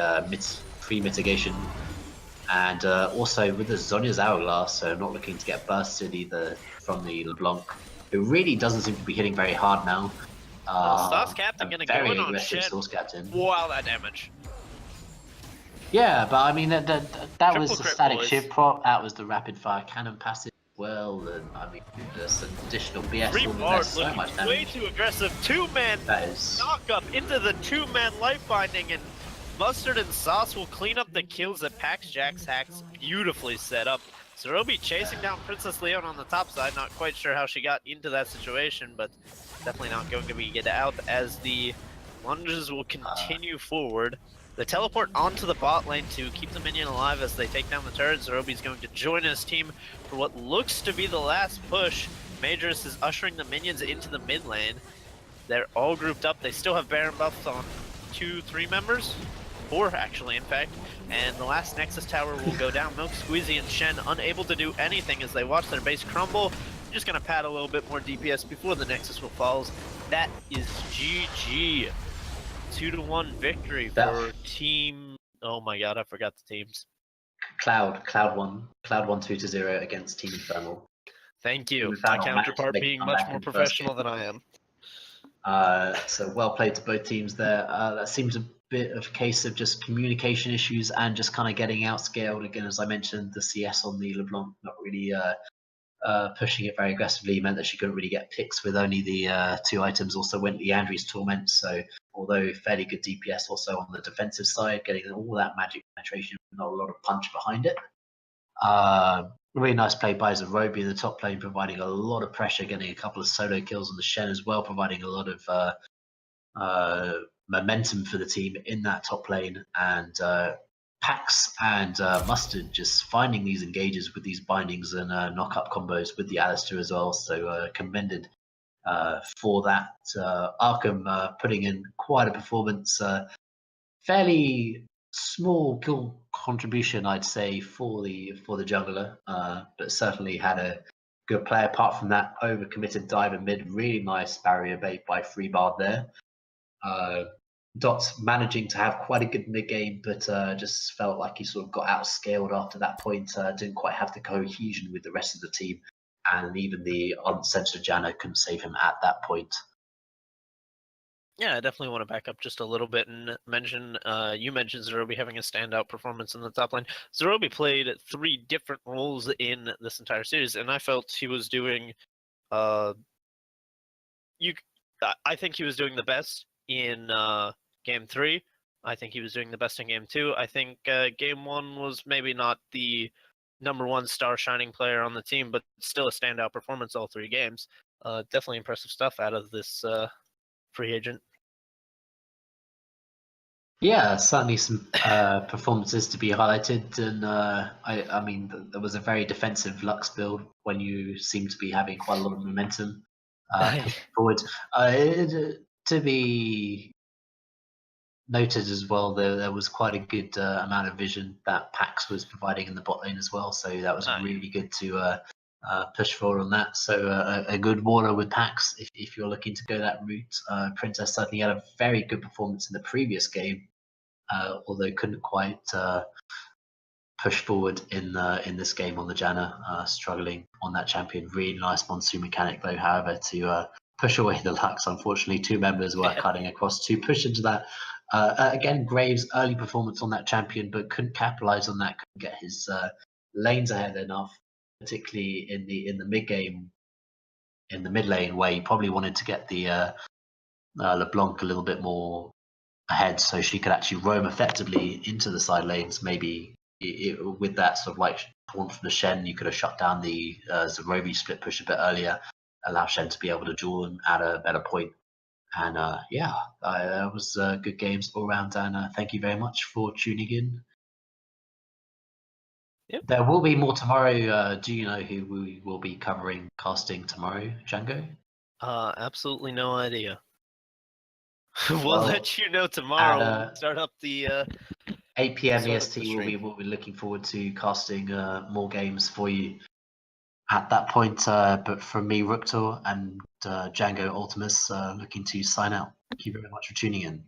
free mitigation. And also with the Zhonya's Hourglass, so not looking to get bursted either from the LeBlanc, who really doesn't seem to be hitting very hard now. Source Captain gonna go in on aggressive Shen. Source Captain. Wow, that damage. Yeah, but I mean that was the crit, static boys. shiv prop. That was the rapid fire cannon passive as well, and I mean there's some additional BS. Free There's Bard so looking much way damage. too aggressive. Two-man That is knock up into the two-man life binding, and Mustard and Sauce will clean up the kills that Pax Jax hacks beautifully set up. Zerobi chasing down Princess Leon on the top side. Not quite sure how she got into that situation, but definitely not going to be get out as the lunges will continue forward. The teleport onto the bot lane to keep the minion alive as they take down the turret. Zerobi's going to join his team for what looks to be the last push. Majorus is ushering the minions into the mid lane. They're all grouped up. They still have Baron buffs on 2-3 members. 4 actually, in fact. And the last Nexus tower will go down. Milk, Squeezy, and Shen unable to do anything as they watch their base crumble. Just gonna pad a little bit more DPS before the Nexus will fall. That is GG. 2-1 victory for team. Oh my god, I forgot the teams. Cloud 1 2-0 against Team Infernal. Thank you. Team My Infernal counterpart managed to being come much back more in the first professional game. than I am. So well played to both teams there. That seems a bit of a case of just communication issues and just kind of getting outscaled again. As I mentioned, the CS on the LeBlanc not really pushing it very aggressively meant that she couldn't really get picks with only the 2 items. Also went Leandri's Torment, so although fairly good DPS also on the defensive side, getting all that magic penetration, not a lot of punch behind it. Really nice play by Zerobi in the top lane, providing a lot of pressure, getting a couple of solo kills on the Shen as well, providing a lot of momentum for the team in that top lane. And Pax and Mustard just finding these engages with these bindings and knock-up combos with the Alistair as well. So commended for that. Arkham putting in quite a performance. Fairly small kill contribution, I'd say, for the jungler, but certainly had a good play. Apart from that, overcommitted dive in mid, really nice barrier bait by Freebard there. Dot managing to have quite a good mid game, but just felt like he sort of got outscaled after that point. Didn't quite have the cohesion with the rest of the team, and even the uncensored Janna couldn't save him at that point. Yeah, I definitely want to back up just a little bit and mention, you mentioned Zerobi having a standout performance in the top lane. Zerobi played 3 different roles in this entire series, and I felt he was doing, I think he was doing the best in Game 3. I think he was doing the best in Game 2. I think Game 1 was maybe not the #1 star shining player on the team, but still a standout performance all 3 games. Definitely impressive stuff out of this free agent. Yeah, certainly some performances to be highlighted, and I mean there was a very defensive Lux build when you seem to be having quite a lot of momentum forward. To be noted as well, there was quite a good amount of vision that Pax was providing in the bot lane as well, so that was really good to push forward on that. So a good water with Pax if you're looking to go that route. Princess certainly had a very good performance in the previous game, although couldn't quite push forward in this game on the Janna, struggling on that champion. Really nice monsoon mechanic though, however, to push away the Lux. Unfortunately, 2 members were cutting across to push into that. Again, Graves' early performance on that champion, but couldn't capitalize on that, couldn't get his lanes ahead enough, particularly in the mid game, in the mid lane, where he probably wanted to get the LeBlanc a little bit more ahead, so she could actually roam effectively into the side lanes. Maybe with that sort of like taunt from the Shen, you could have shut down the Zerobi split push a bit earlier, allow Shen to be able to duel him at a better point. And that was good games all around. And thank you very much for tuning in. Yep. There will be more tomorrow. Do you know who we will be covering casting tomorrow, Django? Absolutely no idea. We'll let you know tomorrow when we start up the 8 p.m. Sort of EST. the We'll be looking forward to casting more games for you at that point. But from me, Ruktor, and Django Ultimus, looking to sign out. Thank you very much for tuning in.